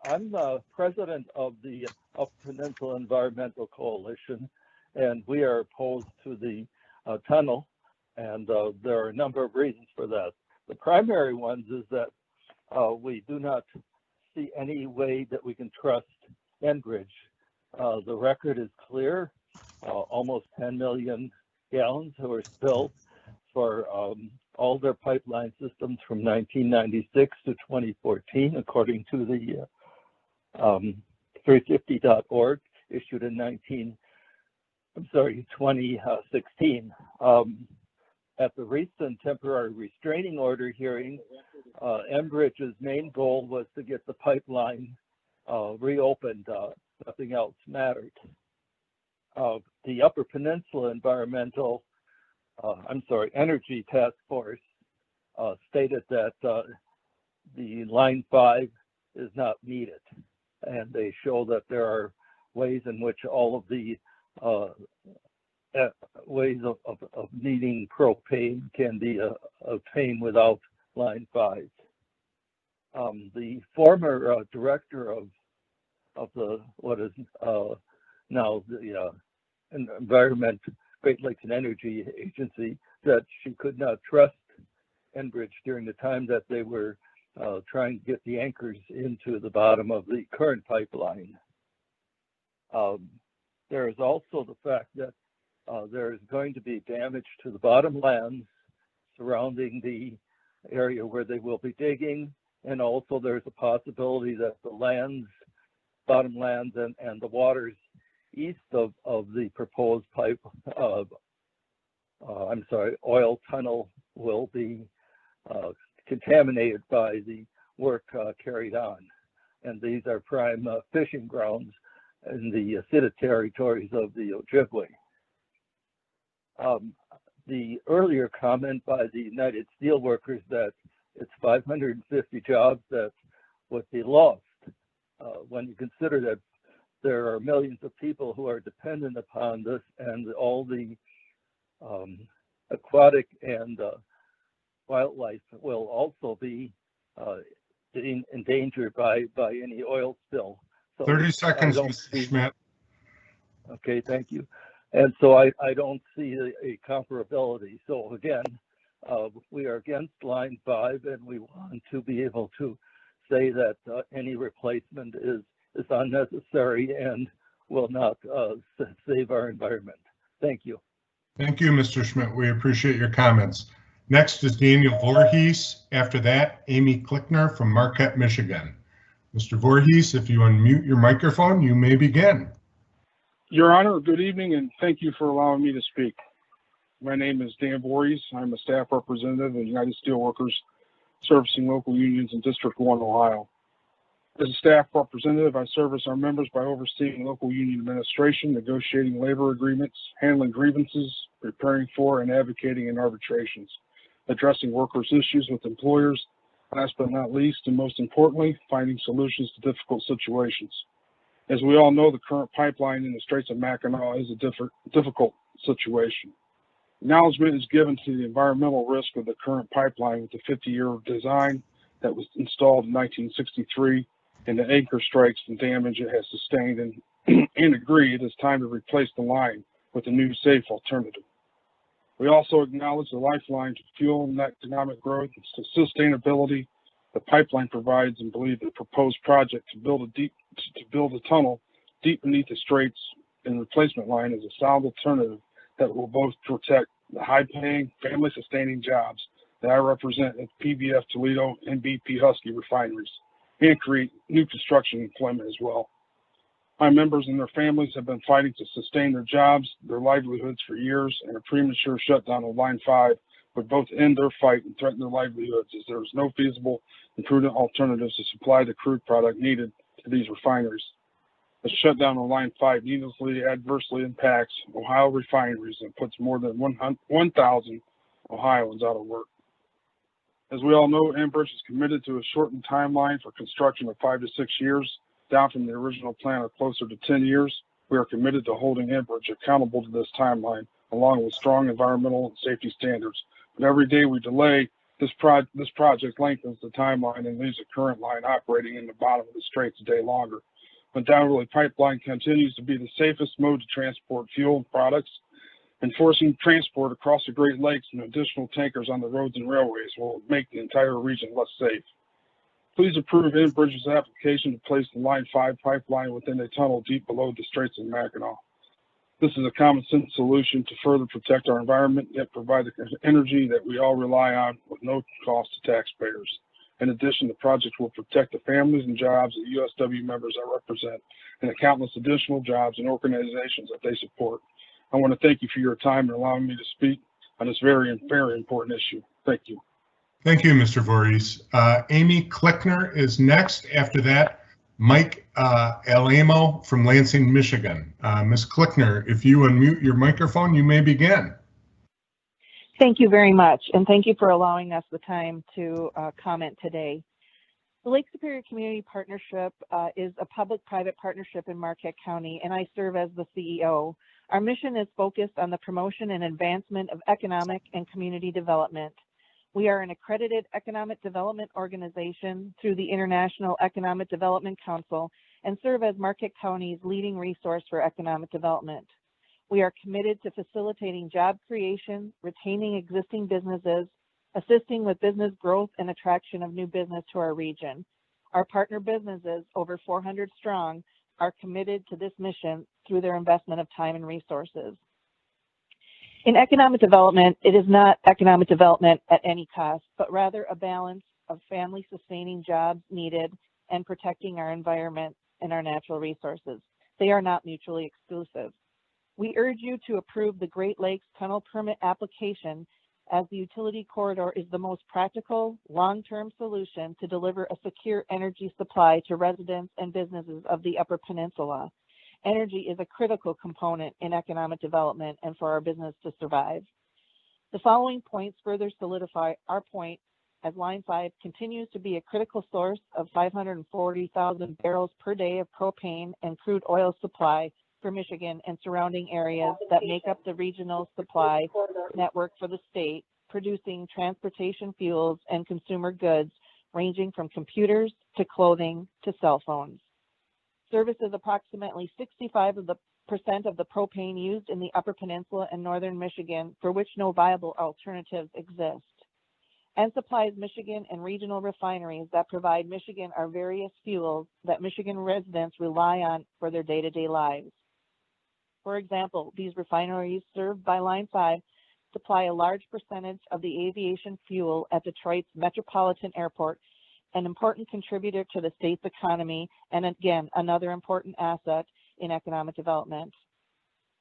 I'm president of the Upper Peninsula Environmental Coalition, and we are opposed to the tunnel, and there are a number of reasons for that. The primary ones is that we do not see any way that we can trust Enbridge. The record is clear. Almost 10 million gallons were spilled for all their pipeline systems from 1996 to 2014, according to the 350.org issued in 2016. At the recent temporary restraining order hearing, Enbridge's main goal was to get the pipeline reopened. Nothing else mattered. The Upper Peninsula Energy Task Force stated that the Line 5 is not needed, and they show that there are ways in which all of the ways of needing propane can be obtained without Line 5. The former director of the what is now the Environment, Great Lakes and Energy Agency, that she could not trust Enbridge during the time that they were trying to get the anchors into the bottom of the current pipeline. There is also the fact that there is going to be damage to the bottom lands surrounding the area where they will be digging, and also there's a possibility that the bottom lands and the waters east of the proposed oil tunnel will be contaminated by the work carried on. And these are prime fishing grounds in the ceded territories of the Ojibwe. The earlier comment by the United Steelworkers that it's 550 jobs that would be lost. When you consider that there are millions of people who are dependent upon this, and all the aquatic and wildlife will also be endangered by any oil spill. So 30 seconds, Mr. Schmidt. Okay, thank you. And so I don't see a comparability. So again, we are against Line 5, and we want to be able to say that any replacement is unnecessary and will not save our environment. Thank you. Thank you, Mr. Schmidt. We appreciate your comments. Next is Daniel Voorhees. After that, Amy Klickner from Marquette, Michigan. Mr. Voorhees, if you unmute your microphone, you may begin. Your Honor, good evening, and thank you for allowing me to speak. My name is Dan Voorhees. I'm a staff representative of the United Steelworkers servicing local unions in District 1, Ohio. As a staff representative, I service our members by overseeing local union administration, negotiating labor agreements, handling grievances, preparing for and advocating in arbitrations, addressing workers' issues with employers, last but not least, and most importantly, finding solutions to difficult situations. As we all know, the current pipeline in the Straits of Mackinac is a difficult situation. Acknowledgement is given to the environmental risk of the current pipeline with the 50-year design that was installed in 1963 and the anchor strikes and damage it has sustained, and agree it is time to replace the line with a new safe alternative. We also acknowledge the lifeline to fuel and economic growth and sustainability The pipeline provides and believe the proposed project to build a tunnel deep beneath the straits and replacement line is a sound alternative that will both protect the high-paying, family-sustaining jobs that I represent at PBF Toledo and BP Husky refineries, and create new construction employment as well. My members and their families have been fighting to sustain their jobs, their livelihoods for years, and a premature shutdown of Line 5 would both end their fight and threaten their livelihoods, as there is no feasible and prudent alternatives to supply the crude product needed to these refineries. The shutdown of Line 5 needlessly adversely impacts Ohio refineries and puts more than 1,000 Ohioans out of work. As we all know, Enbridge is committed to a shortened timeline for construction of 5 to 6 years, down from the original plan of closer to 10 years. We are committed to holding Enbridge accountable to this timeline, along with strong environmental and safety standards. But every day we delay, this project lengthens the timeline and leaves the current line operating in the bottom of the straits a day longer. Undoubtedly, pipeline continues to be the safest mode to transport fuel and products. Enforcing transport across the Great Lakes and additional tankers on the roads and railways will make the entire region less safe. Please approve Enbridge's application to place the Line 5 pipeline within a tunnel deep below the Straits of Mackinac. This is a common sense solution to further protect our environment, yet provide the energy that we all rely on with no cost to taxpayers. In addition, the project will protect the families and jobs of USW members I represent and the countless additional jobs and organizations that they support. I want to thank you for your time and allowing me to speak on this very, very important issue. Thank you. Thank you, Mr. Voorhees. Amy Klickner is next. After that, Mike Alamo from Lansing, Michigan. Ms. Klickner, if you unmute your microphone, you may begin. Thank you very much, and thank you for allowing us the time to comment today. The Lake Superior Community Partnership is a public-private partnership in Marquette County, and I serve as the CEO. Our mission is focused on the promotion and advancement of economic and community development. We are an accredited economic development organization through the International Economic Development Council and serve as Marquette County's leading resource for economic development. We are committed to facilitating job creation, retaining existing businesses, assisting with business growth and attraction of new business to our region. Our partner businesses, over 400 strong, are committed to this mission through their investment of time and resources. In economic development, it is not economic development at any cost, but rather a balance of family-sustaining jobs needed and protecting our environment and our natural resources. They are not mutually exclusive. We urge you to approve the Great Lakes Tunnel Permit application, as the utility corridor is the most practical, long-term solution to deliver a secure energy supply to residents and businesses of the Upper Peninsula. Energy is a critical component in economic development and for our business to survive. The following points further solidify our point, as Line 5 continues to be a critical source of 540,000 barrels per day of propane and crude oil supply for Michigan and surrounding areas that make up the regional supply network for the state, producing transportation fuels and consumer goods ranging from computers to clothing to cell phones. Services approximately 65% of the propane used in the Upper Peninsula and Northern Michigan, for which no viable alternatives exist, and supplies Michigan and regional refineries that provide Michigan our various fuels that Michigan residents rely on for their day-to-day lives. For example, these refineries served by Line 5 supply a large percentage of the aviation fuel at Detroit's Metropolitan Airport, an important contributor to the state's economy, and again, another important asset in economic development.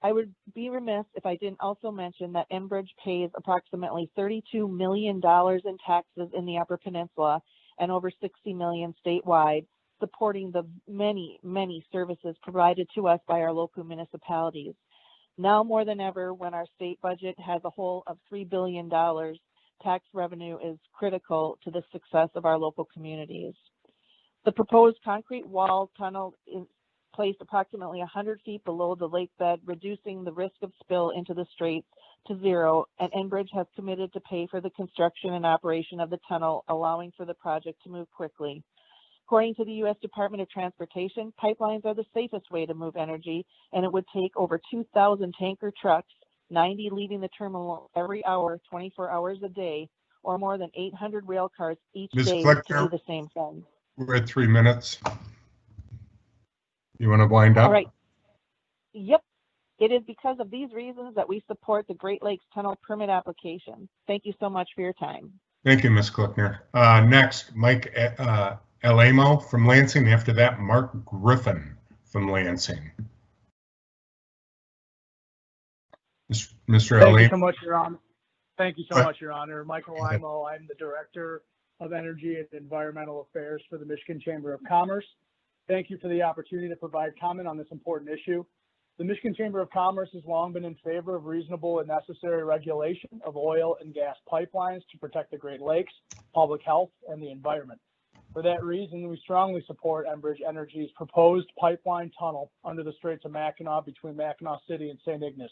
I would be remiss if I didn't also mention that Enbridge pays approximately $32 million in taxes in the Upper Peninsula and over $60 million statewide, supporting the many, many services provided to us by our local municipalities. Now more than ever, when our state budget has a hole of $3 billion, tax revenue is critical to the success of our local communities. The proposed concrete wall tunnel is placed approximately 100 feet below the lake bed, reducing the risk of spill into the straits to zero, and Enbridge has committed to pay for the construction and operation of the tunnel, allowing for the project to move quickly. According to the U.S. Department of Transportation, pipelines are the safest way to move energy, and it would take over 2,000 tanker trucks, 90 leaving the terminal every hour, 24 hours a day, or more than 800 rail cars each Ms. day Fleckner, to do the same thing. we're at 3 minutes. You want to wind up? All right. Yep. It is because of these reasons that we support the Great Lakes Tunnel permit application. Thank you so much for your time. Thank you, Ms. Kleckner. Next, Mike Alamo from Lansing. After that, Mark Griffin from Lansing. Mr. Alamo. Thank you so much, Your Honor. Thank you so much, Your Honor. Michael Alamo, I'm the Director of Energy and Environmental Affairs for the Michigan Chamber of Commerce. Thank you for the opportunity to provide comment on this important issue. The Michigan Chamber of Commerce has long been in favor of reasonable and necessary regulation of oil and gas pipelines to protect the Great Lakes, public health, and the environment. For that reason, we strongly support Enbridge Energy's proposed pipeline tunnel under the Straits of Mackinac between Mackinac City and St. Ignace,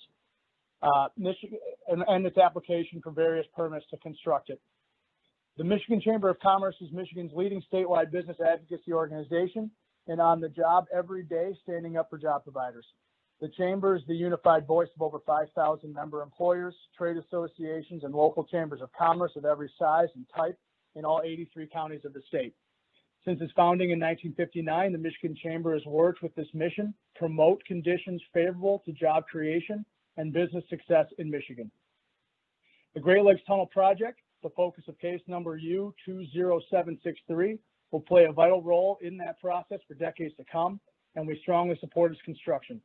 and its application for various permits to construct it. The Michigan Chamber of Commerce is Michigan's leading statewide business advocacy organization and on the job every day standing up for job providers. The Chamber is the unified voice of over 5,000 member employers, trade associations, and local chambers of commerce of every size and type in all 83 counties of the state. Since its founding in 1959, the Michigan Chamber has worked with this mission, promote conditions favorable to job creation and business success in Michigan. The Great Lakes Tunnel Project, the focus of case number U-20763, will play a vital role in that process for decades to come, and we strongly support its construction.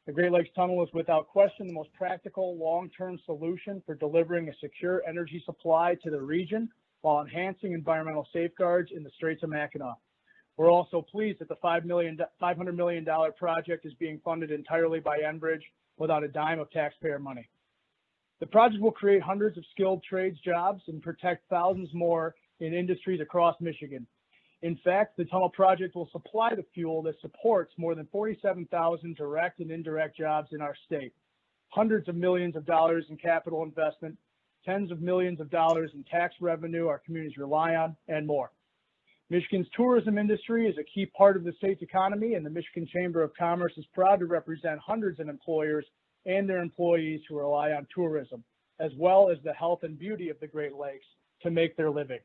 The Great Lakes Tunnel is without question the most practical long-term solution for delivering a secure energy supply to the region while enhancing environmental safeguards in the Straits of Mackinac. We're also pleased that the $500 million project is being funded entirely by Enbridge without a dime of taxpayer money. The project will create hundreds of skilled trades jobs and protect thousands more in industries across Michigan. In fact, the tunnel project will supply the fuel that supports more than 47,000 direct and indirect jobs in our state, hundreds of millions of dollars in capital investment, tens of millions of dollars in tax revenue our communities rely on, and more. Michigan's tourism industry is a key part of the state's economy, and the Michigan Chamber of Commerce is proud to represent hundreds of employers and their employees who rely on tourism, as well as the health and beauty of the Great Lakes to make their living.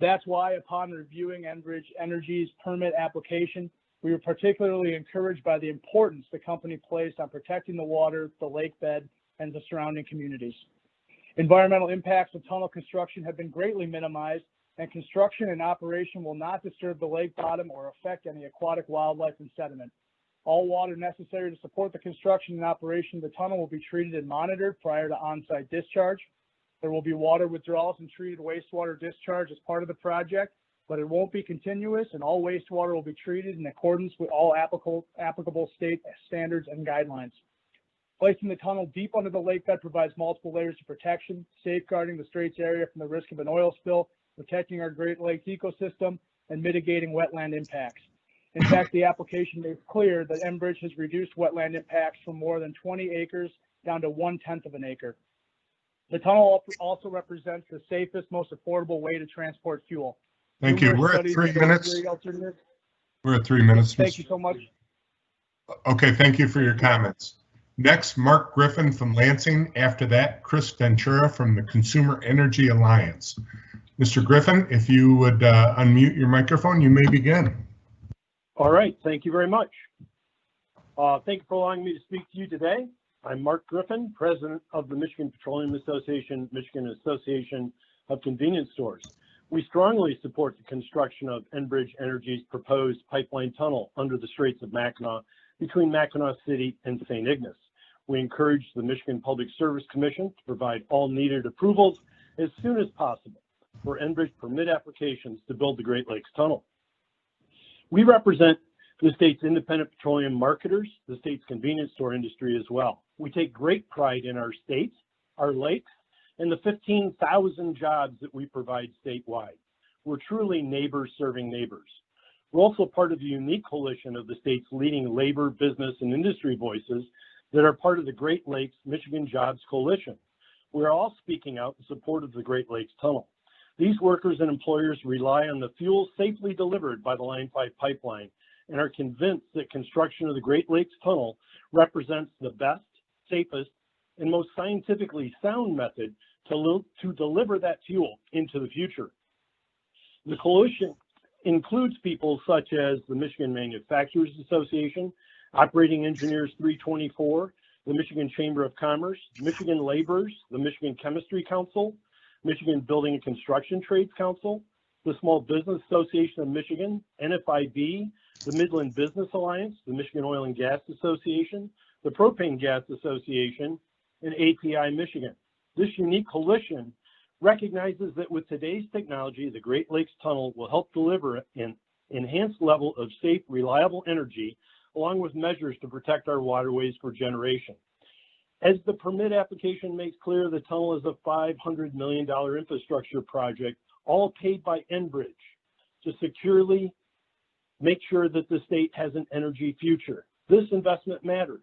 That's why, upon reviewing Enbridge Energy's permit application, we were particularly encouraged by the importance the company placed on protecting the water, the lake bed, and the surrounding communities. Environmental impacts of tunnel construction have been greatly minimized, and construction and operation will not disturb the lake bottom or affect any aquatic wildlife and sediment. All water necessary to support the construction and operation of the tunnel will be treated and monitored prior to on-site discharge. There will be water withdrawals and treated wastewater discharge as part of the project, but it won't be continuous, and all wastewater will be treated in accordance with all applicable state standards and guidelines. Placing the tunnel deep under the lake bed provides multiple layers of protection, safeguarding the Straits area from the risk of an oil spill, protecting our Great Lakes ecosystem, and mitigating wetland impacts. In fact, the application makes clear that Enbridge has reduced wetland impacts from more than 20 acres down to 1/10 of an acre. The tunnel also represents the safest, most affordable way to transport fuel. Thank you. We're at 3 minutes. We're at 3 minutes. Thank you so much. Okay, thank you for your comments. Next, Mark Griffin from Lansing. After that, Chris Ventura from the Consumer Energy Alliance. Mr. Griffin, if you would unmute your microphone, you may begin. All right, thank you very much. Thank you for allowing me to speak to you today. I'm Mark Griffin, president of the Michigan Petroleum Association, Michigan Association of Convenience Stores. We strongly support the construction of Enbridge Energy's proposed pipeline tunnel under the Straits of Mackinac between Mackinac City and St. Ignace. We encourage the Michigan Public Service Commission to provide all needed approvals as soon as possible for Enbridge permit applications to build the Great Lakes Tunnel. We represent the state's independent petroleum marketers, the state's convenience store industry as well. We take great pride in our state, our lakes, and the 15,000 jobs that we provide statewide. We're truly neighbors serving neighbors. We're also part of the unique coalition of the state's leading labor, business, and industry voices that are part of the Great Lakes Michigan Jobs Coalition. We're all speaking out in support of the Great Lakes Tunnel. These workers and employers rely on the fuel safely delivered by the Line 5 pipeline and are convinced that construction of the Great Lakes Tunnel represents the best, safest, and most scientifically sound method to deliver that fuel into the future. The coalition includes people such as the Michigan Manufacturers Association, Operating Engineers 324, the Michigan Chamber of Commerce, Michigan Laborers, the Michigan Chemistry Council, Michigan Building and Construction Trades Council, the Small Business Association of Michigan, NFIB, the Midland Business Alliance, the Michigan Oil and Gas Association, the Propane Gas Association, and API Michigan. This unique coalition recognizes that with today's technology, the Great Lakes Tunnel will help deliver an enhanced level of safe, reliable energy, along with measures to protect our waterways for generations. As the permit application makes clear, the tunnel is a $500 million infrastructure project, all paid by Enbridge, to securely make sure that the state has an energy future. This investment matters.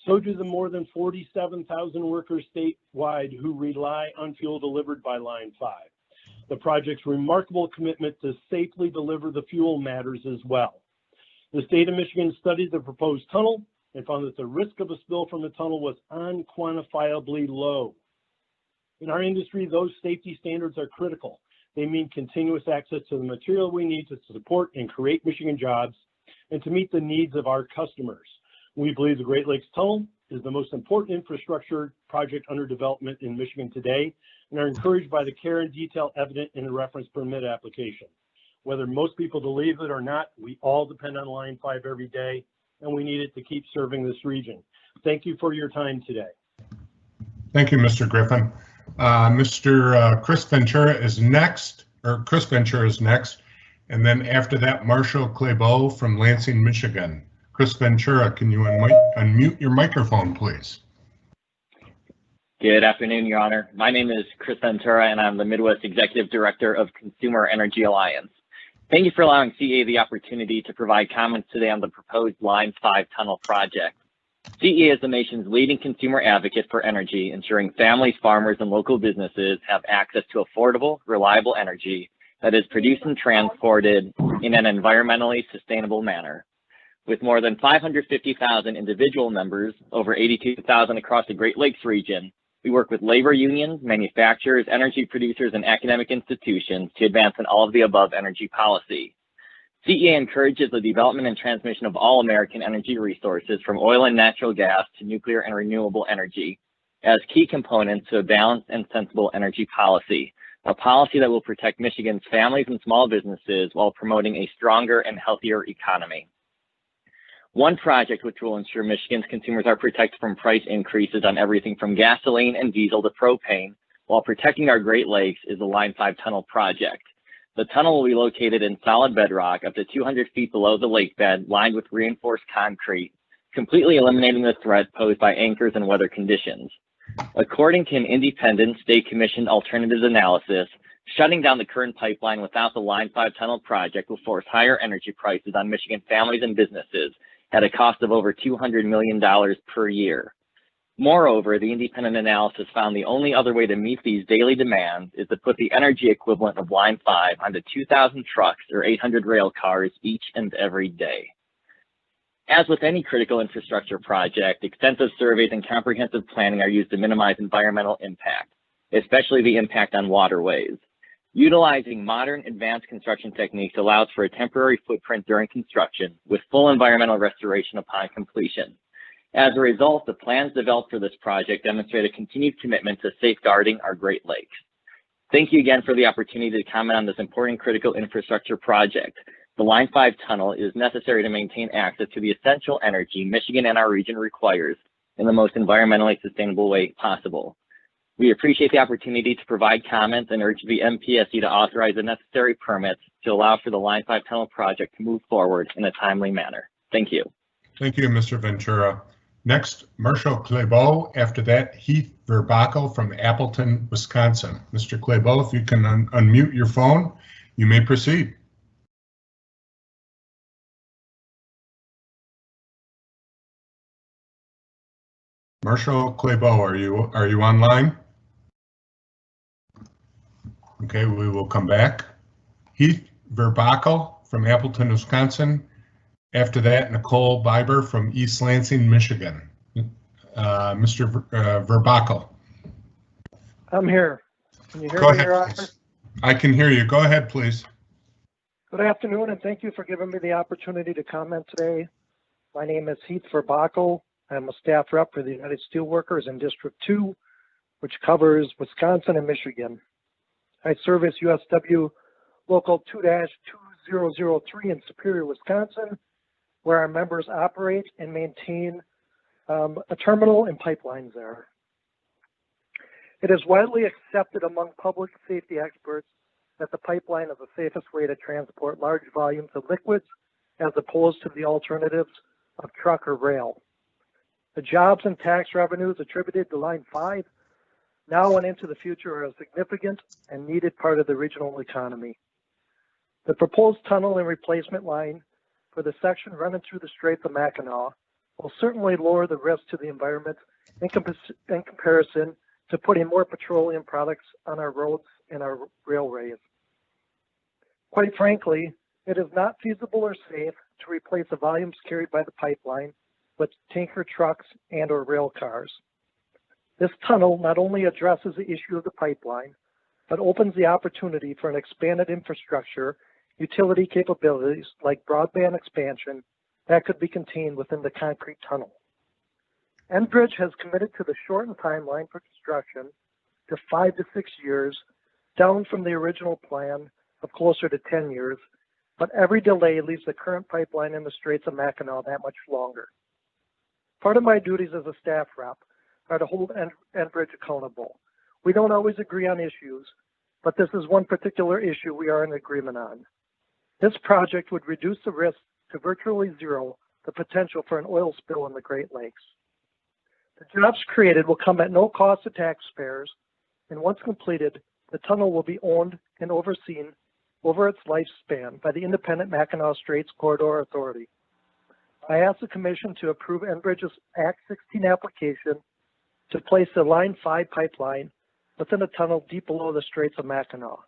So do the more than 47,000 workers statewide who rely on fuel delivered by Line 5. The project's remarkable commitment to safely deliver the fuel matters as well. The state of Michigan studied the proposed tunnel and found that the risk of a spill from the tunnel was unquantifiably low. In our industry, those safety standards are critical. They mean continuous access to the material we need to support and create Michigan jobs and to meet the needs of our customers. We believe the Great Lakes Tunnel is the most important infrastructure project under development in Michigan today and are encouraged by the care and detail evident in the reference permit application. Whether most people believe it or not, we all depend on Line 5 every day, and we need it to keep serving this region. Thank you for your time today. Thank you, Mr. Griffin. Mr. Chris Ventura is next, and then after that, Marshall Clabeau from Lansing, Michigan. Chris Ventura, can you unmute your microphone, please? Good afternoon, Your Honor. My name is Chris Ventura, and I'm the Midwest Executive Director of Consumer Energy Alliance. Thank you for allowing CEA the opportunity to provide comments today on the proposed Line 5 tunnel project. CEA is the nation's leading consumer advocate for energy, ensuring families, farmers, and local businesses have access to affordable, reliable energy that is produced and transported in an environmentally sustainable manner. With more than 550,000 individual members, over 82,000 across the Great Lakes region, we work with labor unions, manufacturers, energy producers, and academic institutions to advance an all-of-the-above energy policy. CEA encourages the development and transmission of all American energy resources, from oil and natural gas to nuclear and renewable energy, as key components to a balanced and sensible energy policy, a policy that will protect Michigan's families and small businesses while promoting a stronger and healthier economy. One project which will ensure Michigan's consumers are protected from price increases on everything from gasoline and diesel to propane, while protecting our Great Lakes, is the Line 5 tunnel project. The tunnel will be located in solid bedrock up to 200 feet below the lake bed, lined with reinforced concrete, completely eliminating the threat posed by anchors and weather conditions. According to an independent state-commissioned alternatives analysis, shutting down the current pipeline without the Line 5 tunnel project will force higher energy prices on Michigan families and businesses at a cost of over $200 million per year. Moreover, the independent analysis found the only other way to meet these daily demands is to put the energy equivalent of Line 5 onto 2,000 trucks or 800 rail cars each and every day. As with any critical infrastructure project, extensive surveys and comprehensive planning are used to minimize environmental impact, especially the impact on waterways. Utilizing modern advanced construction techniques allows for a temporary footprint during construction with full environmental restoration upon completion. As a result, the plans developed for this project demonstrate a continued commitment to safeguarding our Great Lakes. Thank you again for the opportunity to comment on this important critical infrastructure project. The Line 5 tunnel is necessary to maintain access to the essential energy Michigan and our region requires in the most environmentally sustainable way possible. We appreciate the opportunity to provide comments and urge the MPSC to authorize the necessary permits to allow for the Line 5 tunnel project to move forward in a timely manner. Thank you. Thank you, Mr. Ventura. Next, Marshall Clabeau. After that, Heath Verbaco from Appleton, Wisconsin. Mr. Clabeau, if you can unmute your phone, you may proceed. Marshall Clabeau, are you online? Okay, we will come back. Heath Verbaco from Appleton, Wisconsin. After that, Nicole Biber from East Lansing, Michigan. Mr. Verbaco. I'm here. Can you hear Go me, ahead, Your Honor? please. I can hear you. Go ahead, please. Good afternoon, and thank you for giving me the opportunity to comment today. My name is Heath Verbaco. I'm a staff rep for the United Steelworkers in District 2, which covers Wisconsin and Michigan. I service USW Local 2-2003 in Superior, Wisconsin, where our members operate and maintain a terminal and pipelines there. It is widely accepted among public safety experts that the pipeline is the safest way to transport large volumes of liquids as opposed to the alternatives of truck or rail. The jobs and tax revenues attributed to Line 5 now and into the future are a significant and needed part of the regional economy. The proposed tunnel and replacement line for the section running through the Straits of Mackinac will certainly lower the risk to the environment in comparison to putting more petroleum products on our roads and our railways. Quite frankly, it is not feasible or safe to replace the volumes carried by the pipeline with tanker trucks and or rail cars. This tunnel not only addresses the issue of the pipeline, but opens the opportunity for an expanded infrastructure utility capabilities like broadband expansion that could be contained within the concrete tunnel. Enbridge has committed to the shortened timeline for construction to 5 to 6 years, down from the original plan of closer to 10 years, but every delay leaves the current pipeline in the Straits of Mackinac that much longer. Part of my duties as a staff rep are to hold Enbridge accountable. We don't always agree on issues, but this is one particular issue we are in agreement on. This project would reduce the risk to virtually zero the potential for an oil spill in the Great Lakes. The jobs created will come at no cost to taxpayers, and once completed, the tunnel will be owned and overseen over its lifespan by the independent Mackinac Straits Corridor Authority. I ask the Commission to approve Enbridge's Act 16 application to place the Line 5 pipeline within a tunnel deep below the Straits of Mackinac.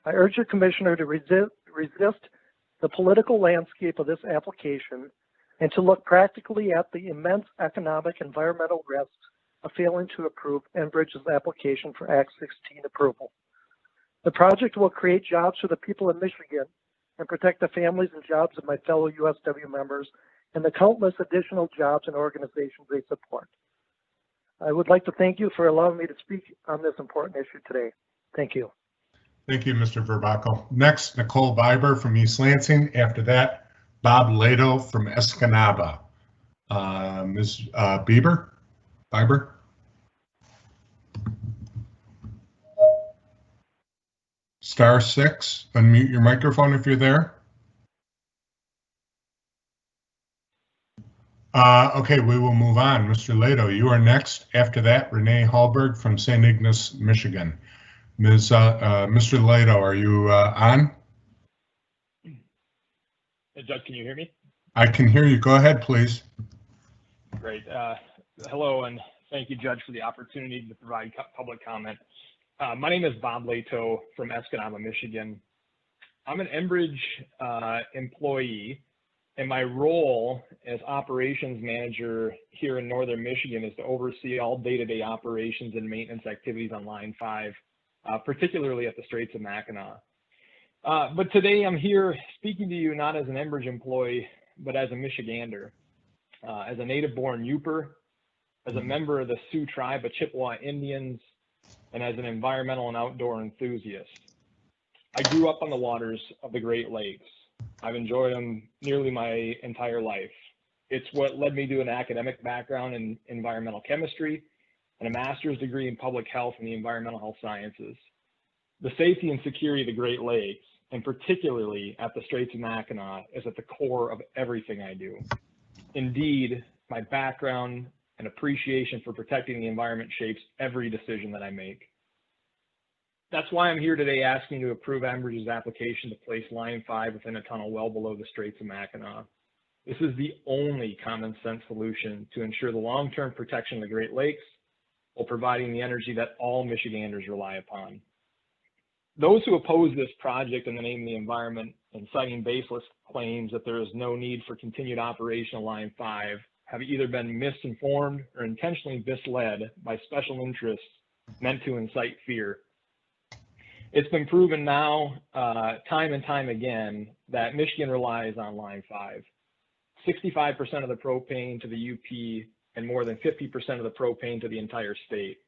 I urge the Commissioner to resist the political landscape of this application and to look practically at the immense economic and environmental risks of failing to approve Enbridge's application for Act 16 approval. The project will create jobs for the people of Michigan and protect the families and jobs of my fellow USW members and the countless additional jobs and organizations they support. I would like to thank you for allowing me to speak on this important issue today. Thank you. Thank you, Mr. Verbaco. Next, Nicole Biber from East Lansing. After that, Bob Lato from Escanaba. Ms. Biber? *6, unmute your microphone if you're there. Okay, we will move on. Mr. Lato, you are next. After that, Renee Hallberg from St. Ignace, Michigan. Mr. Lato, are you on? Hey, Judge, can you hear me? I can hear you. Go ahead, please. Great. Hello, and thank you, Judge, for the opportunity to provide public comment. My name is Bob Lato from Escanaba, Michigan. I'm an Enbridge employee, and my role as operations manager here in northern Michigan is to oversee all day-to-day operations and maintenance activities on Line 5, particularly at the Straits of Mackinac. But today I'm here speaking to you not as an Enbridge employee, but as a Michigander, as a native-born Yooper, as a member of the Sioux tribe of Chippewa Indians, and as an environmental and outdoor enthusiast. I grew up on the waters of the Great Lakes. I've enjoyed them nearly my entire life. It's what led me to an academic background in environmental chemistry and a master's degree in public health and the environmental health sciences. The safety and security of the Great Lakes, and particularly at the Straits of Mackinac, is at the core of everything I do. Indeed, my background and appreciation for protecting the environment shapes every decision that I make. That's why I'm here today asking you to approve Enbridge's application to place Line 5 within a tunnel well below the Straits of Mackinac. This is the only common sense solution to ensure the long-term protection of the Great Lakes while providing the energy that all Michiganders rely upon. Those who oppose this project in the name of the environment and citing baseless claims that there is no need for continued operation of Line 5 have either been misinformed or intentionally misled by special interests meant to incite fear. It's been proven now, time and time again, that Michigan relies on Line 5. 65% of the propane to the UP and more than 50% of the propane to the entire state.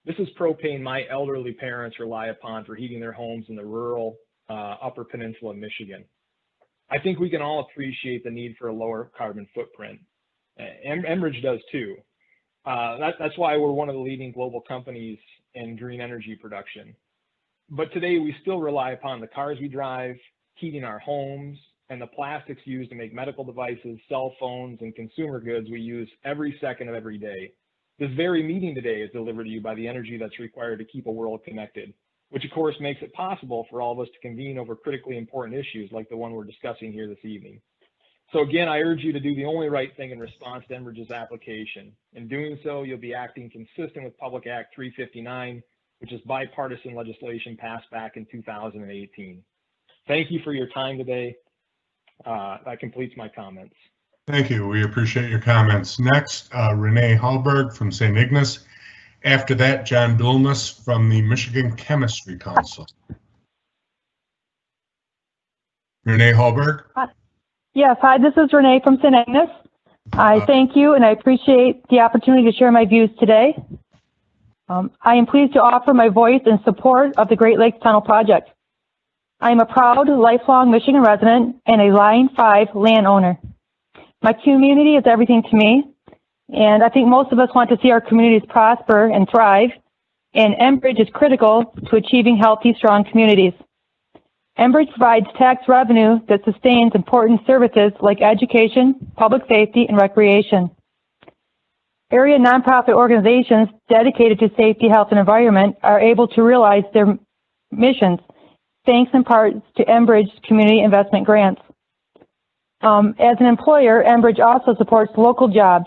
This is propane my elderly parents rely upon for heating their homes in the rural Upper Peninsula of Michigan. I think we can all appreciate the need for a lower carbon footprint. Enbridge does too. That's why we're one of the leading global companies in green energy production. But today we still rely upon the cars we drive, heating our homes, and the plastics used to make medical devices, cell phones, and consumer goods we use every second of every day. This very meeting today is delivered to you by the energy that's required to keep a world connected, which of course makes it possible for all of us to convene over critically important issues like the one we're discussing here this evening. So again, I urge you to do the only right thing in response to Enbridge's application. In doing so, you'll be acting consistent with Public Act 359, which is bipartisan legislation passed back in 2018. Thank you for your time today. That completes my comments. Thank you. We appreciate your comments. Next, Renee Hallberg from St. Ignace. After that, John Dulmus from the Michigan Chemistry Council. Renee Hallberg. Yes, hi, this is Renee from St. Ignace. I thank you and I appreciate the opportunity to share my views today. I am pleased to offer my voice in support of the Great Lakes Tunnel project. I am a proud, lifelong Michigan resident and a Line 5 landowner. My community is everything to me, and I think most of us want to see our communities prosper and thrive, and Enbridge is critical to achieving healthy, strong communities. Enbridge provides tax revenue that sustains important services like education, public safety, and recreation. Area nonprofit organizations dedicated to safety, health, and environment are able to realize their missions, thanks in part to Enbridge's community investment grants. As an employer, Enbridge also supports local jobs.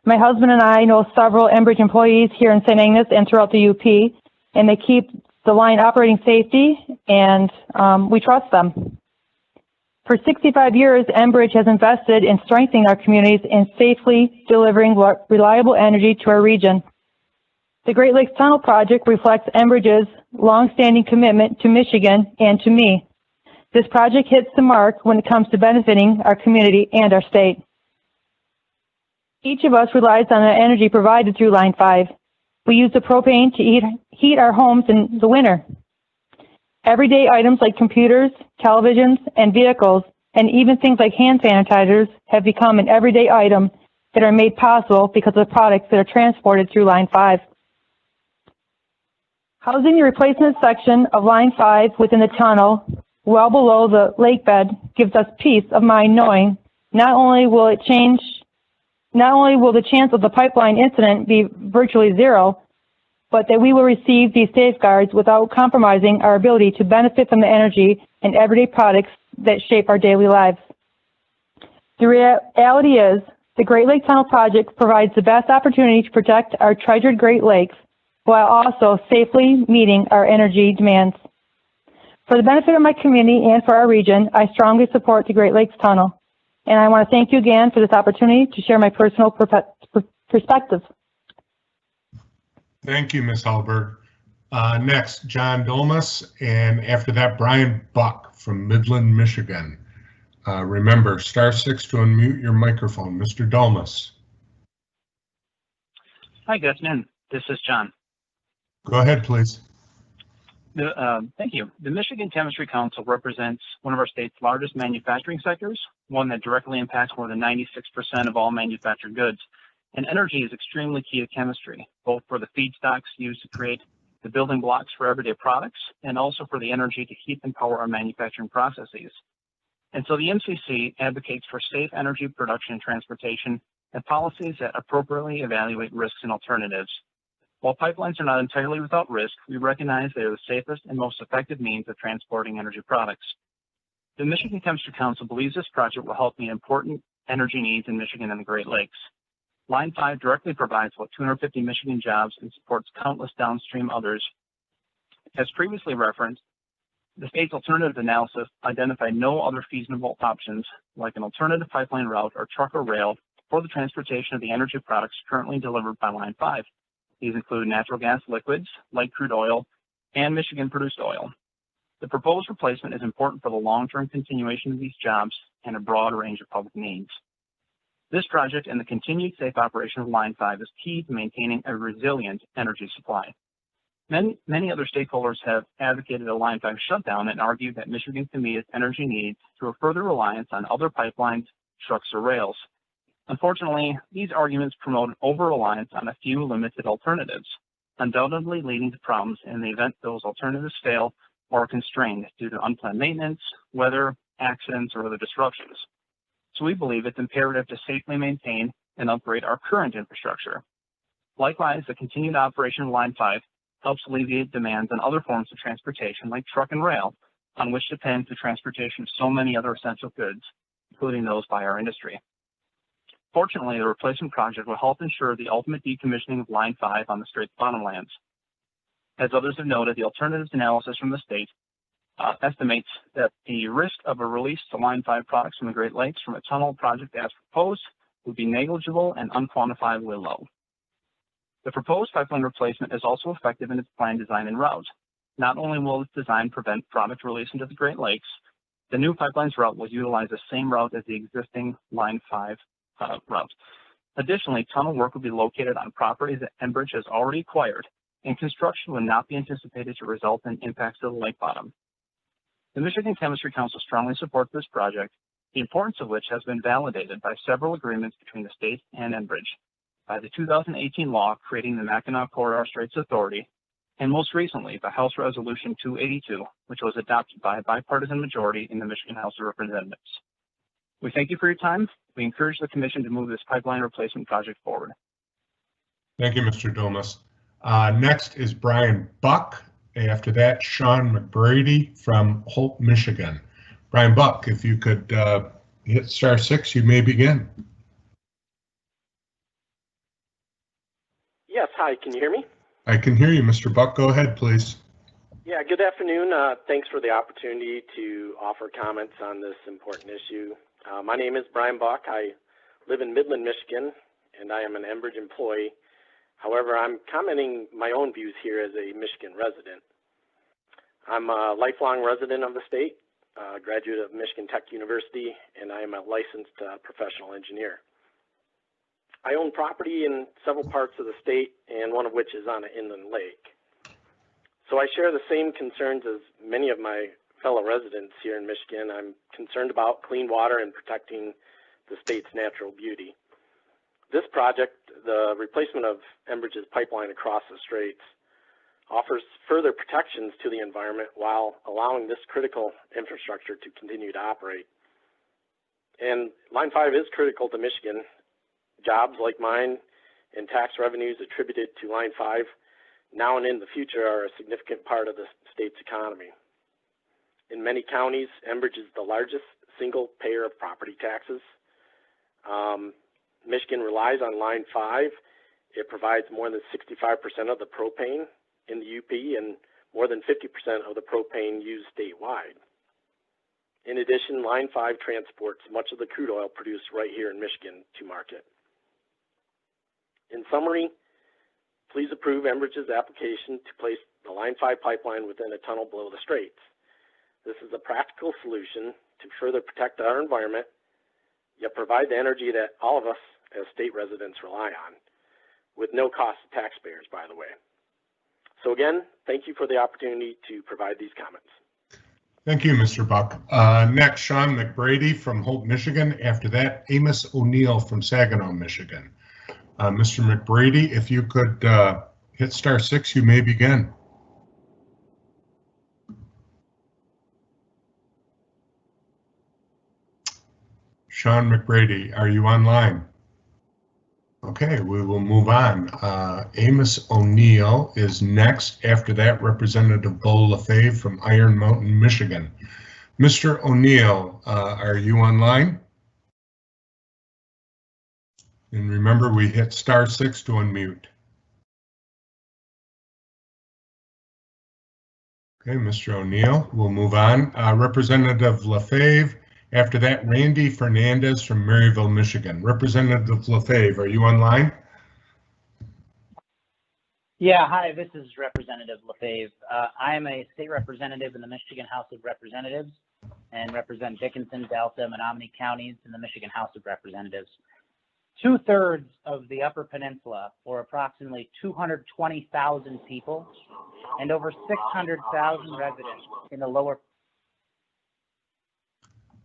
My husband and I know several Enbridge employees here in St. Ignace and throughout the UP, and they keep the line operating safety, and we trust them. For 65 years, Enbridge has invested in strengthening our communities and safely delivering reliable energy to our region. The Great Lakes Tunnel project reflects Enbridge's longstanding commitment to Michigan and to me. This project hits the mark when it comes to benefiting our community and our state. Each of us relies on the energy provided through Line 5. We use the propane to heat our homes in the winter. Everyday items like computers, televisions, and vehicles, and even things like hand sanitizers have become an everyday item that are made possible because of the products that are transported through Line 5. Housing the replacement section of Line 5 within the tunnel, well below the lake bed, gives us peace of mind knowing not only will the chance of the pipeline incident be virtually zero, but that we will receive these safeguards without compromising our ability to benefit from the energy and everyday products that shape our daily lives. The reality is, the Great Lakes Tunnel project provides the best opportunity to protect our treasured Great Lakes while also safely meeting our energy demands. For the benefit of my community and for our region, I strongly support the Great Lakes Tunnel. And I want to thank you again for this opportunity to share my personal perspective. Thank you, Ms. Hallberg. Next, John Dulmus, and after that, Brian Buck from Midland, Michigan. Remember, *6 to unmute your microphone. Mr. Dulmus. Hi, good afternoon. This is John. Go ahead, please. Thank you. The Michigan Chemistry Council represents one of our state's largest manufacturing sectors, one that directly impacts more than 96% of all manufactured goods. And energy is extremely key to chemistry, both for the feedstocks used to create the building blocks for everyday products, and also for the energy to heat and power our manufacturing processes. And so the MCC advocates for safe energy production and transportation and policies that appropriately evaluate risks and alternatives. While pipelines are not entirely without risk, we recognize they are the safest and most effective means of transporting energy products. The Michigan Chemistry Council believes this project will help meet important energy needs in Michigan and the Great Lakes. Line 5 directly provides about 250 Michigan jobs and supports countless downstream others. As previously referenced, the state's alternative analysis identified no other feasible options like an alternative pipeline route or truck or rail for the transportation of the energy products currently delivered by Line 5. These include natural gas liquids, light crude oil, and Michigan-produced oil. The proposed replacement is important for the long-term continuation of these jobs and a broad range of public needs. This project and the continued safe operation of Line 5 is key to maintaining a resilient energy supply. Many other stakeholders have advocated a Line 5 shutdown and argued that Michigan can meet its energy needs through a further reliance on other pipelines, trucks, or rails. Unfortunately, these arguments promote an over-reliance on a few limited alternatives, undoubtedly leading to problems in the event those alternatives fail or are constrained due to unplanned maintenance, weather, accidents, or other disruptions. So we believe it's imperative to safely maintain and upgrade our current infrastructure. Likewise, the continued operation of Line 5 helps alleviate demands on other forms of transportation like truck and rail, on which depends the transportation of so many other essential goods, including those by our industry. Fortunately, the replacement project will help ensure the ultimate decommissioning of Line 5 on the Straits bottomlands. As others have noted, the alternatives analysis from the state estimates that the risk of a release to Line 5 products from the Great Lakes from a tunnel project as proposed would be negligible and unquantifiably low. The proposed pipeline replacement is also effective in its plan, design, and route. Not only will its design prevent product release into the Great Lakes, the new pipeline's route will utilize the same route as the existing Line 5 route. Additionally, tunnel work will be located on properties that Enbridge has already acquired, and construction will not be anticipated to result in impacts to the lake bottom. The Michigan Chemistry Council strongly supports this project, the importance of which has been validated by several agreements between the state and Enbridge, by the 2018 law creating the Mackinac Corridor Straits Authority, and most recently by House Resolution 282, which was adopted by a bipartisan majority in the Michigan House of Representatives. We thank you for your time. We encourage the Commission to move this pipeline replacement project forward. Thank you, Mr. Domas. Next is Brian Buck. After that, Sean McBrady from Holt, Michigan. Brian Buck, if you could hit *6, you may begin. Yes, hi, can you hear me? I can hear you, Mr. Buck. Go ahead, please. Yeah, good afternoon. Thanks for the opportunity to offer comments on this important issue. My name is Brian Buck. I live in Midland, Michigan, and I am an Enbridge employee. However, I'm commenting my own views here as a Michigan resident. I'm a lifelong resident of the state, graduate of Michigan Tech University, and I am a licensed professional engineer. I own property in several parts of the state, and one of which is on an inland lake. So I share the same concerns as many of my fellow residents here in Michigan. I'm concerned about clean water and protecting the state's natural beauty. This project, the replacement of Enbridge's pipeline across the Straits, offers further protections to the environment while allowing this critical infrastructure to continue to operate. And Line 5 is critical to Michigan. Jobs like mine and tax revenues attributed to Line 5 now and in the future are a significant part of the state's economy. In many counties, Enbridge is the largest single payer of property taxes. Michigan relies on Line 5. It provides more than 65% of the propane in the UP and more than 50% of the propane used statewide. In addition, Line 5 transports much of the crude oil produced right here in Michigan to market. In summary, please approve Enbridge's application to place the Line 5 pipeline within a tunnel below the Straits. This is a practical solution to further protect our environment, yet provide the energy that all of us as state residents rely on, with no cost to taxpayers, by the way. So again, thank you for the opportunity to provide these comments. Thank you, Mr. Buck. Next, Sean McBrady from Holt, Michigan. After that, Amos O'Neill from Saginaw, Michigan. Mr. McBrady, if you could hit *6, you may begin. Sean McBrady, are you online? Okay, we will move on. Amos O'Neill is next. After that, Representative Bo LaFave from Iron Mountain, Michigan. Mr. O'Neill, are you online? And remember, we hit *6 to unmute. Okay, Mr. O'Neill, we'll move on. Representative LaFave. After that, Randy Fernandez from Maryville, Michigan. Representative LaFave, are you online? Yeah, hi, this is Representative LaFave. I am a state representative in the Michigan House of Representatives and represent Dickinson, Delta, Menominee counties in the Michigan House of Representatives. 2/3 of the Upper Peninsula, or approximately 220,000 people, and over 600,000 residents in the lower.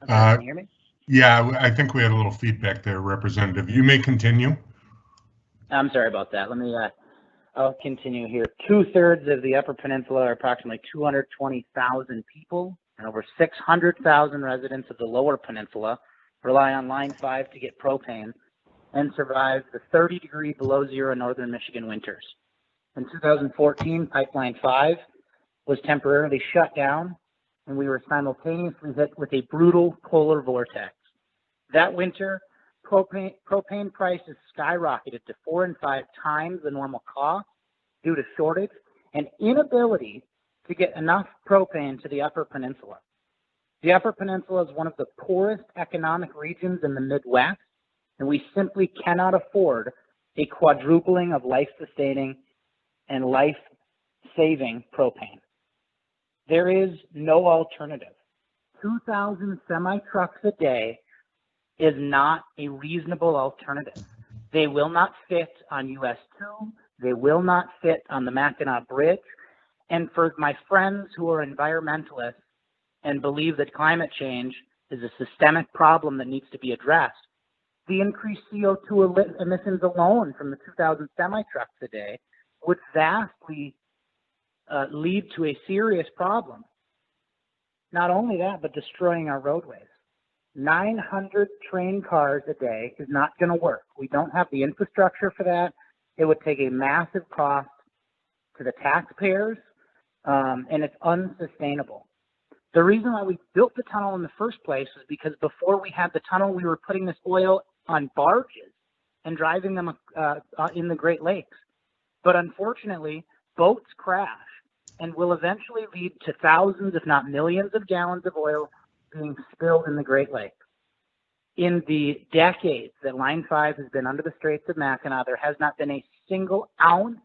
Can you hear me? Yeah, I think we had a little feedback there, Representative. You may continue. I'm sorry about that. I'll continue here. 2/3 of the Upper Peninsula, or approximately 220,000 people, and over 600,000 residents of the Lower Peninsula rely on Line 5 to get propane and survive the 30-degree below zero northern Michigan winters. In 2014, Pipeline 5 was temporarily shut down, and we were simultaneously hit with a brutal polar vortex. That winter, propane prices skyrocketed to 4 and 5 times the normal cost due to shortage and inability to get enough propane to the Upper Peninsula. The Upper Peninsula is one of the poorest economic regions in the Midwest, and we simply cannot afford a quadrupling of life-sustaining and life-saving propane. There is no alternative. 2,000 semi-trucks a day is not a reasonable alternative. They will not fit on US 2. They will not fit on the Mackinac Bridge. And for my friends who are environmentalists and believe that climate change is a systemic problem that needs to be addressed, the increased CO2 emissions alone from the 2,000 semi-trucks a day would vastly lead to a serious problem. Not only that, but destroying our roadways. 900 train cars a day is not going to work. We don't have the infrastructure for that. It would take a massive cost to the taxpayers, and it's unsustainable. The reason why we built the tunnel in the first place was because before we had the tunnel, we were putting this oil on barges and driving them in the Great Lakes. But unfortunately, boats crash and will eventually lead to thousands, if not millions, of gallons of oil being spilled in the Great Lakes. In the decades that Line 5 has been under the Straits of Mackinac, there has not been a single ounce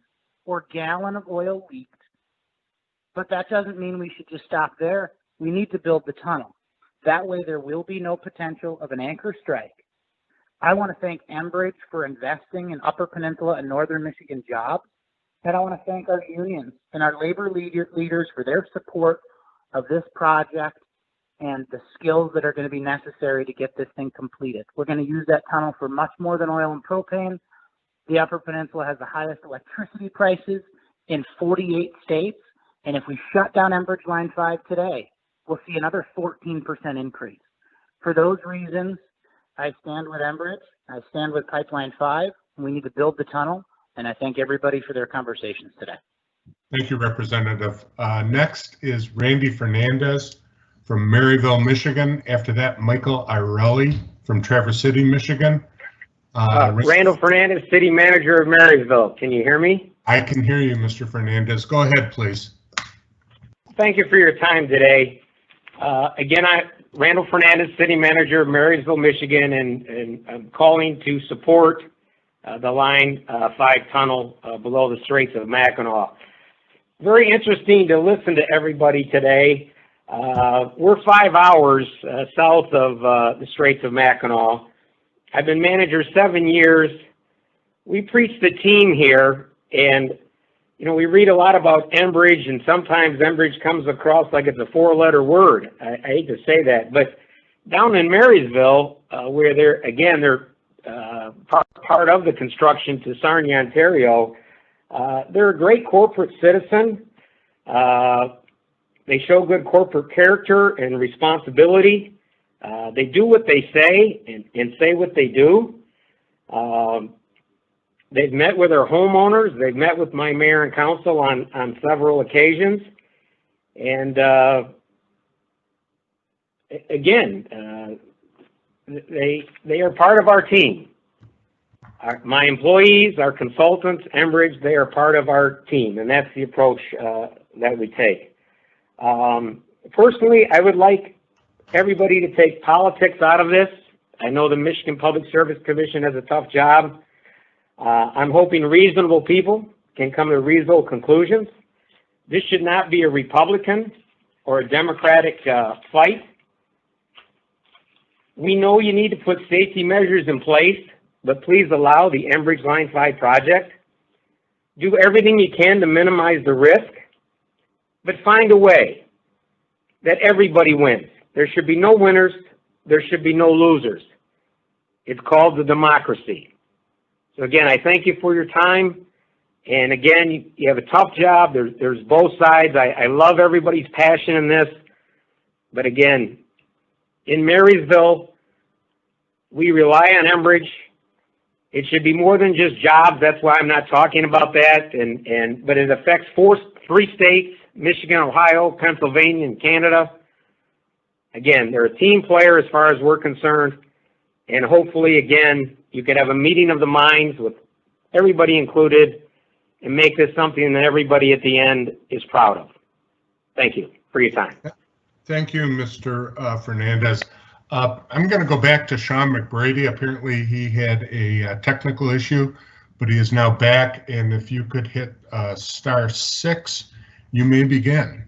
or gallon of oil leaked. But that doesn't mean we should just stop there. We need to build the tunnel. That way there will be no potential of an anchor strike. I want to thank Enbridge for investing in Upper Peninsula and Northern Michigan jobs. And I want to thank our unions and our labor leaders for their support of this project and the skills that are going to be necessary to get this thing completed. We're going to use that tunnel for much more than oil and propane. The Upper Peninsula has the highest electricity prices in 48 states. And if we shut down Enbridge Line 5 today, we'll see another 14% increase. For those reasons, I stand with Enbridge, I stand with Pipeline 5, and we need to build the tunnel, and I thank everybody for their conversations today. Thank you, Representative. Next is Randy Fernandez from Maryville, Michigan. After that, Michael Irelli from Traverse City, Michigan. Randall Fernandez, City Manager of Marysville. Can you hear me? I can hear you, Mr. Fernandez. Go ahead, please. Thank you for your time today. Again, Randall Fernandez, City Manager of Marysville, Michigan, and I'm calling to support the Line 5 tunnel below the Straits of Mackinac. Very interesting to listen to everybody today. We're 5 hours south of the Straits of Mackinac. I've been manager 7 years. We preach the team here, and you know, we read a lot about Enbridge, and sometimes Enbridge comes across like it's a 4-letter word. I hate to say that, but down in Marysville, where they're part of the construction to Sarnia, Ontario, they're a great corporate citizen. They show good corporate character and responsibility. They do what they say and say what they do. They've met with our homeowners. They've met with my mayor and council on several occasions. And again, they are part of our team. My employees, our consultants, Enbridge, they are part of our team, and that's the approach that we take. Personally, I would like everybody to take politics out of this. I know the Michigan Public Service Commission has a tough job. I'm hoping reasonable people can come to reasonable conclusions. This should not be a Republican or a Democratic fight. We know you need to put safety measures in place, but please allow the Enbridge Line 5 project. Do everything you can to minimize the risk, but find a way that everybody wins. There should be no winners, there should be no losers. It's called the democracy. So again, I thank you for your time. And again, you have a tough job. There's both sides. I love everybody's passion in this. But again, in Marysville, we rely on Enbridge. It should be more than just jobs. That's why I'm not talking about that. But it affects three states, Michigan, Ohio, Pennsylvania, and Canada. Again, they're a team player as far as we're concerned. And hopefully, again, you could have a meeting of the minds with everybody included and make this something that everybody at the end is proud of. Thank you for your time. Thank you, Mr. Fernandez. I'm going to go back to Sean McBrady. Apparently he had a technical issue, but he is now back. And if you could hit *6, you may begin.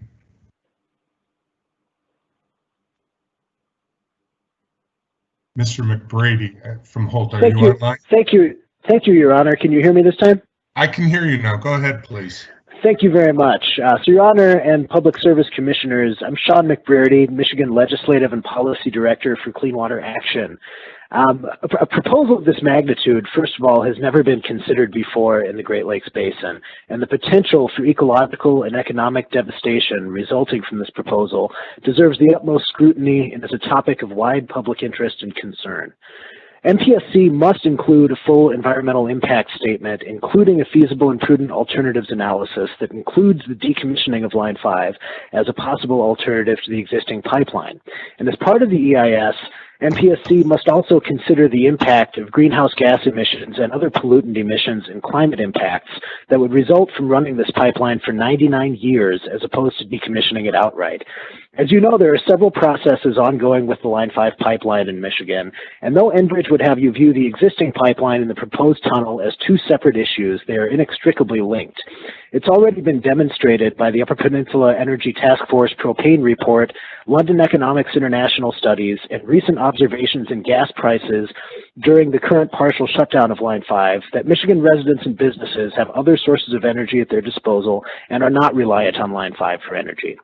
Mr. McBrady from Holt, are you online? Thank you, Your Honor. Can you hear me this time? I can hear you now. Go ahead, please. Thank you very much. So, Your Honor and Public Service Commissioners, I'm Sean McBrady, Michigan Legislative and Policy Director for Clean Water Action. A proposal of this magnitude, first of all, has never been considered before in the Great Lakes Basin, and the potential for ecological and economic devastation resulting from this proposal deserves the utmost scrutiny and is a topic of wide public interest and concern. MPSC must include a full environmental impact statement, including a feasible and prudent alternatives analysis that includes the decommissioning of Line 5 as a possible alternative to the existing pipeline. And as part of the EIS, MPSC must also consider the impact of greenhouse gas emissions and other pollutant emissions and climate impacts that would result from running this pipeline for 99 years as opposed to decommissioning it outright. As you know, there are several processes ongoing with the Line 5 pipeline in Michigan, and though Enbridge would have you view the existing pipeline and the proposed tunnel as two separate issues, they are inextricably linked. It's already been demonstrated by the Upper Peninsula Energy Task Force propane report, London Economics International studies, and recent observations in gas prices during the current partial shutdown of Line 5 that Michigan residents and businesses have other sources of energy at their disposal and are not reliant on Line 5 for energy.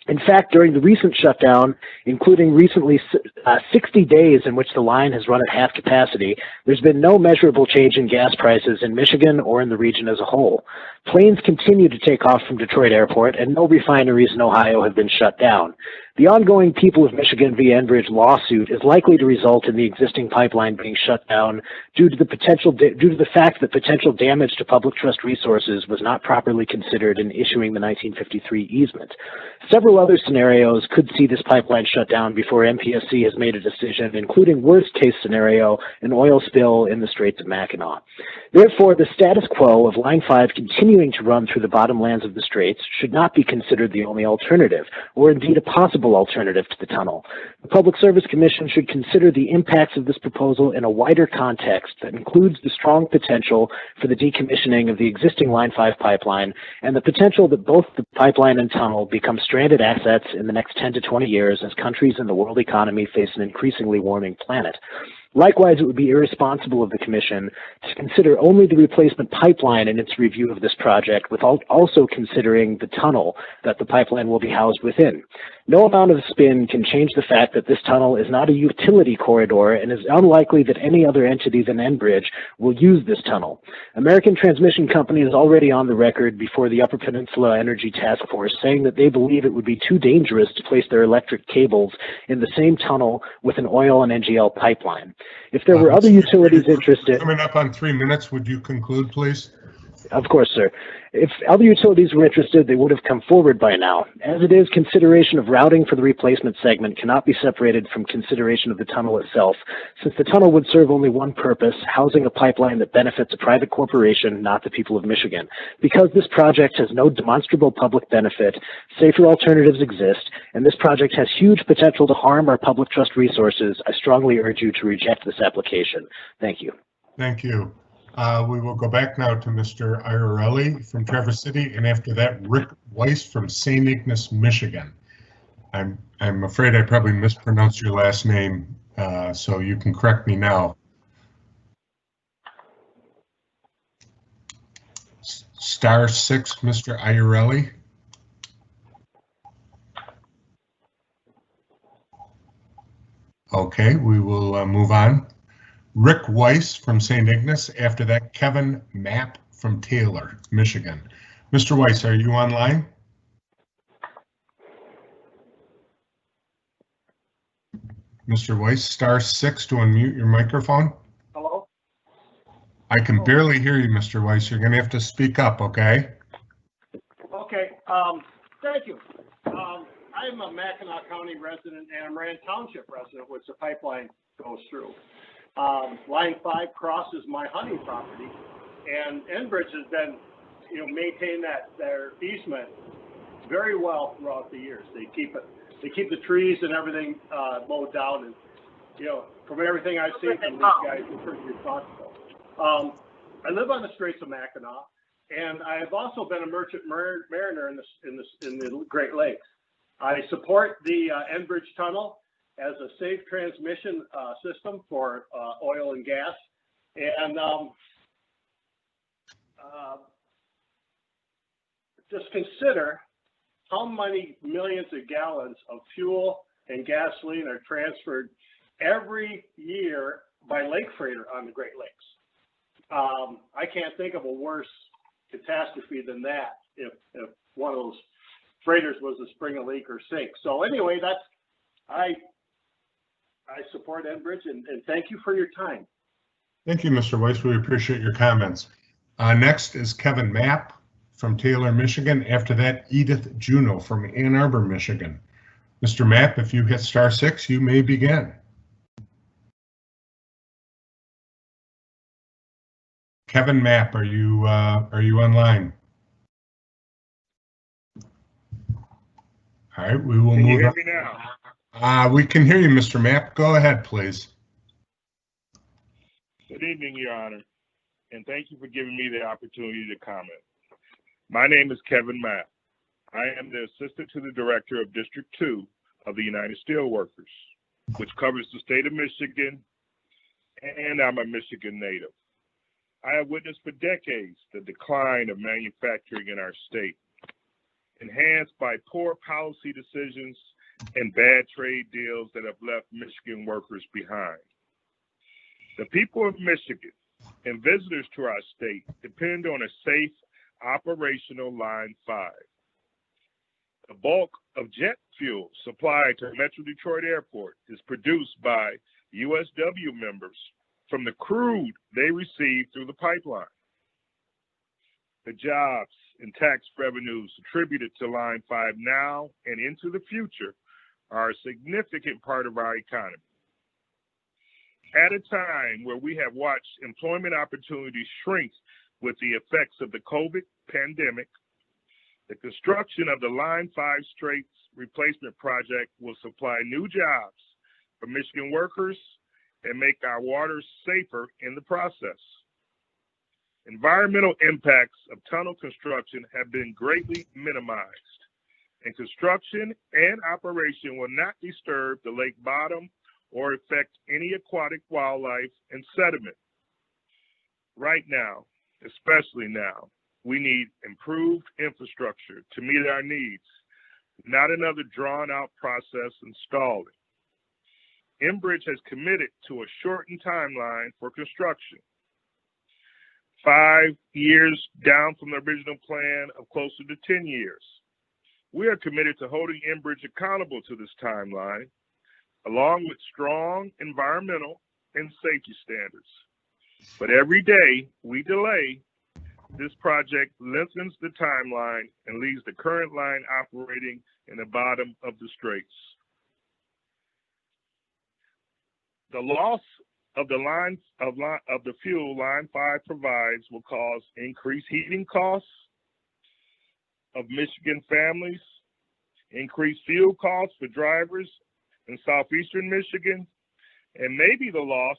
In fact, during the recent shutdown, including recently 60 days in which the line has run at half capacity, there's been no measurable change in gas prices in Michigan or in the region as a whole. Planes continue to take off from Detroit Airport, and no refineries in Ohio have been shut down. The ongoing People of Michigan v. Enbridge lawsuit is likely to result in the existing pipeline being shut down due to the fact that potential damage to public trust resources was not properly considered in issuing the 1953 easement. Several other scenarios could see this pipeline shut down before MPSC has made a decision, including worst-case scenario, an oil spill in the Straits of Mackinac. Therefore, the status quo of Line 5 continuing to run through the bottomlands of the Straits should not be considered the only alternative, or indeed a possible alternative to the tunnel. The Public Service Commission should consider the impacts of this proposal in a wider context that includes the strong potential for the decommissioning of the existing Line 5 pipeline and the potential that both the pipeline and tunnel become stranded assets in the next 10 to 20 years as countries in the world economy face an increasingly warming planet. Likewise, it would be irresponsible of the Commission to consider only the replacement pipeline in its review of this project without also considering the tunnel that the pipeline will be housed within. No amount of spin can change the fact that this tunnel is not a utility corridor and is unlikely that any other entity than Enbridge will use this tunnel. American Transmission Company is already on the record before the Upper Peninsula Energy Task Force saying that they believe it would be too dangerous to place their electric cables in the same tunnel with an oil and NGL pipeline. If there were other utilities interested... Coming up on 3 minutes, would you conclude, please? Of course, sir. If other utilities were interested, they would have come forward by now. As it is, consideration of routing for the replacement segment cannot be separated from consideration of the tunnel itself, since the tunnel would serve only one purpose, housing a pipeline that benefits a private corporation, not the people of Michigan. Because this project has no demonstrable public benefit, safer alternatives exist, and this project has huge potential to harm our public trust resources, I strongly urge you to reject this application. Thank you. Thank you. We will go back now to Mr. Iarelli from Traverse City, and after that, Rick Weiss from St. Ignace, Michigan. I'm afraid I probably mispronounced your last name, so you can correct me now. Star 6, Mr. Iarelli. Okay, we will move on. Rick Weiss from St. Ignace. After that, Kevin Mapp from Taylor, Michigan. Mr. Weiss, are you online? Mr. Weiss, star 6 to unmute your microphone. Hello? I can barely hear you, Mr. Weiss. You're going to have to speak up, okay? Okay, thank you. I'm a Mackinac County resident and a Moran Township resident, which the pipeline goes through. Line 5 crosses my hunting property, and Enbridge has been, maintain their easement very well throughout the years. They keep the trees and everything mowed down, and from everything I've seen from these guys, they're pretty responsible. I live on the Straits of Mackinac, and I have also been a merchant mariner in the Great Lakes. I support the Enbridge Tunnel as a safe transmission system for oil and gas, and just consider how many millions of gallons of fuel and gasoline are transferred every year by lake freighter on the Great Lakes. I can't think of a worse catastrophe than that if one of those freighters was to spring a leak or sink. So anyway, I support Enbridge, and thank you for your time. Thank you, Mr. Weiss. We appreciate your comments. Next is Kevin Mapp from Taylor, Michigan. After that, Edith Juno from Ann Arbor, Michigan. Mr. Mapp, if you hit star 6, you may begin. Kevin Mapp, are you online? All right, we will Can move you hear on. me now? We can hear you, Mr. Mapp. Go ahead, please. Good evening, Your Honor, and thank you for giving me the opportunity to comment. My name is Kevin Mapp. I am the Assistant to the Director of District 2 of the United Steelworkers, which covers the state of Michigan, and I'm a Michigan native. I have witnessed for decades the decline of manufacturing in our state, enhanced by poor policy decisions and bad trade deals that have left Michigan workers behind. The people of Michigan and visitors to our state depend on a safe, operational Line 5. The bulk of jet fuel supplied to Metro Detroit Airport is produced by USW members from the crude they receive through the pipeline. The jobs and tax revenues attributed to Line 5 now and into the future are a significant part of our economy. At a time where we have watched employment opportunities shrink with the effects of the COVID pandemic, the construction of the Line 5 Straits replacement project will supply new jobs for Michigan workers and make our waters safer in the process. Environmental impacts of tunnel construction have been greatly minimized, and construction and operation will not disturb the lake bottom or affect any aquatic wildlife and sediment. Right now, especially now, we need improved infrastructure to meet our needs, not another drawn-out process and stalling. Enbridge has committed to a shortened timeline for construction. 5 years down from the original plan of closer to 10 years. We are committed to holding Enbridge accountable to this timeline, along with strong environmental and safety standards. But every day we delay, this project lengthens the timeline and leaves the current line operating in the bottom of the straits. The loss of the fuel Line 5 provides will cause increased heating costs of Michigan families, increased fuel costs for drivers in southeastern Michigan, and maybe the loss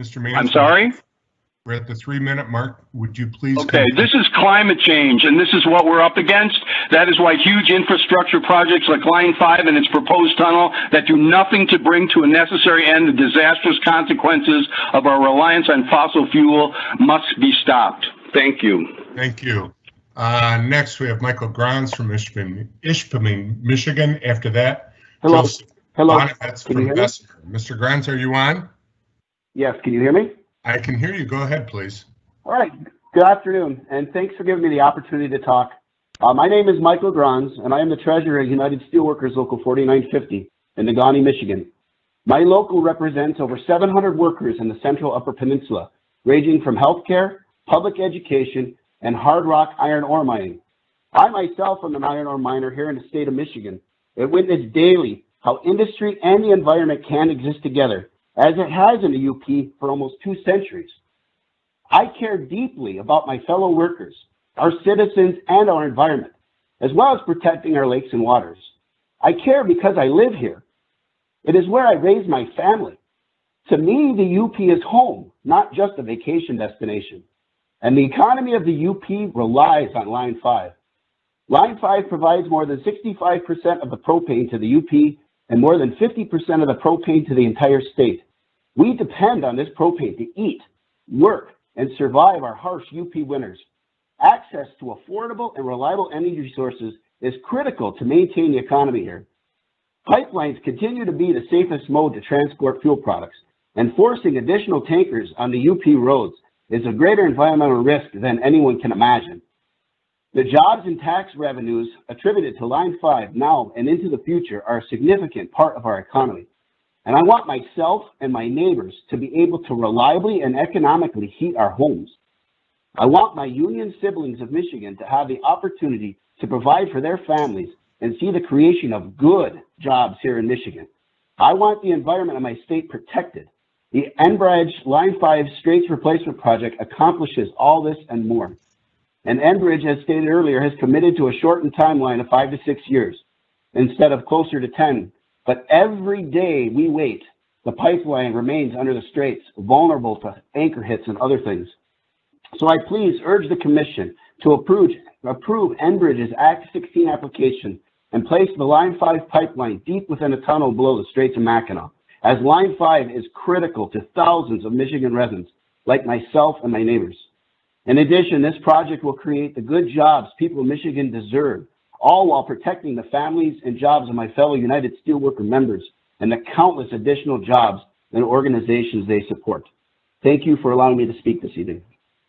Mr. Mansfield. I'm sorry? We're at the 3-minute mark. Would you please? Okay, this is climate change, and this is what we're up against. That is why huge infrastructure projects like Line 5 and its proposed tunnel that do nothing to bring to a necessary end the disastrous consequences of our reliance on fossil fuel must be stopped. Thank you. Thank you. Next, we have Michael Grans from Ishpeming, Michigan. After that, hello. Joseph Hello. Bonifaz Can from you hear me? Bessemer. Mr. Grans, are you on? Yes. Can you hear me? I can hear you. Go ahead, please. All right. Good afternoon, and thanks for giving me the opportunity to talk. My name is Michael Grans, and I am the treasurer of United Steelworkers Local 4950 in Negaunee, Michigan. My local represents over 700 workers in the Central Upper Peninsula, ranging from healthcare, public education, and hard rock iron ore mining. I myself am an iron ore miner here in the state of Michigan and witness daily how industry and the environment can exist together, as it has in the UP for almost 2 centuries. I care deeply about my fellow workers, our citizens, and our environment, as well as protecting our lakes and waters. I care because I live here. It is where I raise my family. To me, the UP is home, not just a vacation destination. And the economy of the UP relies on Line 5. Line 5 provides more than 65% of the propane to the UP and more than 50% of the propane to the entire state. We depend on this propane to eat, work, and survive our harsh UP winters. Access to affordable and reliable energy sources is critical to maintain the economy here. Pipelines continue to be the safest mode to transport fuel products, and forcing additional tankers on the UP roads is a greater environmental risk than anyone can imagine. The jobs and tax revenues attributed to Line 5 now and into the future are a significant part of our economy. And I want myself and my neighbors to be able to reliably and economically heat our homes. I want my union siblings of Michigan to have the opportunity to provide for their families and see the creation of good jobs here in Michigan. I want the environment of my state protected. The Enbridge Line 5 Straits Replacement Project accomplishes all this and more. And Enbridge, as stated earlier, has committed to a shortened timeline of 5 to 6 years instead of closer to 10. But every day we wait, the pipeline remains under the straits, vulnerable to anchor hits and other things. So I please urge the Commission to approve Enbridge's Act 16 application and place the Line 5 pipeline deep within a tunnel below the Straits of Mackinac, as Line 5 is critical to thousands of Michigan residents like myself and my neighbors. In addition, this project will create the good jobs people of Michigan deserve, all while protecting the families and jobs of my fellow United Steelworker members and the countless additional jobs and organizations they support. Thank you for allowing me to speak this evening.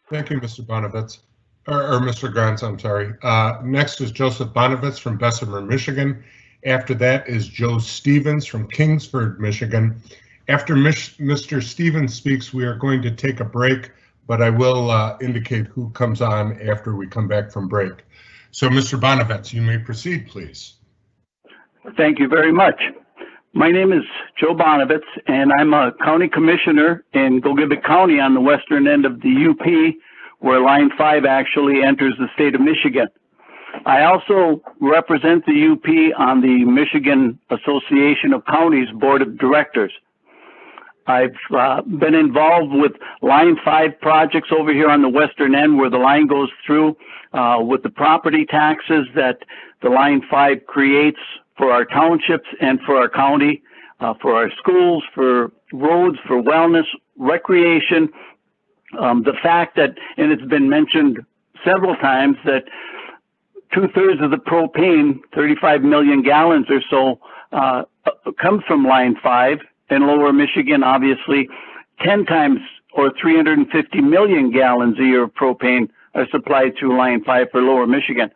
Thank you, Mr. Bonifaz, or Mr. Grans, I'm sorry. Next is Joseph Bonifaz from Bessemer, Michigan. After that is Joe Stevens from Kingsford, Michigan. After Mr. Stevens speaks, we are going to take a break, but I will indicate who comes on after we come back from break. So, Mr. Bonifaz, you may proceed, please. Thank you very much. My name is Joe Bonifaz, and I'm a county commissioner in Gogebic County on the western end of the UP, where Line 5 actually enters the state of Michigan. I also represent the UP on the Michigan Association of Counties Board of Directors. I've been involved with Line 5 projects over here on the western end where the line goes through with the property taxes that the Line 5 creates for our townships and for our county, for our schools, for roads, for wellness, recreation. The fact that, and it's been mentioned several times, that 2/3 of the propane, 35 million gallons or so, comes from Line 5. In Lower Michigan, obviously, 10 times or 350 million gallons a year of propane are supplied through Line 5 for Lower Michigan.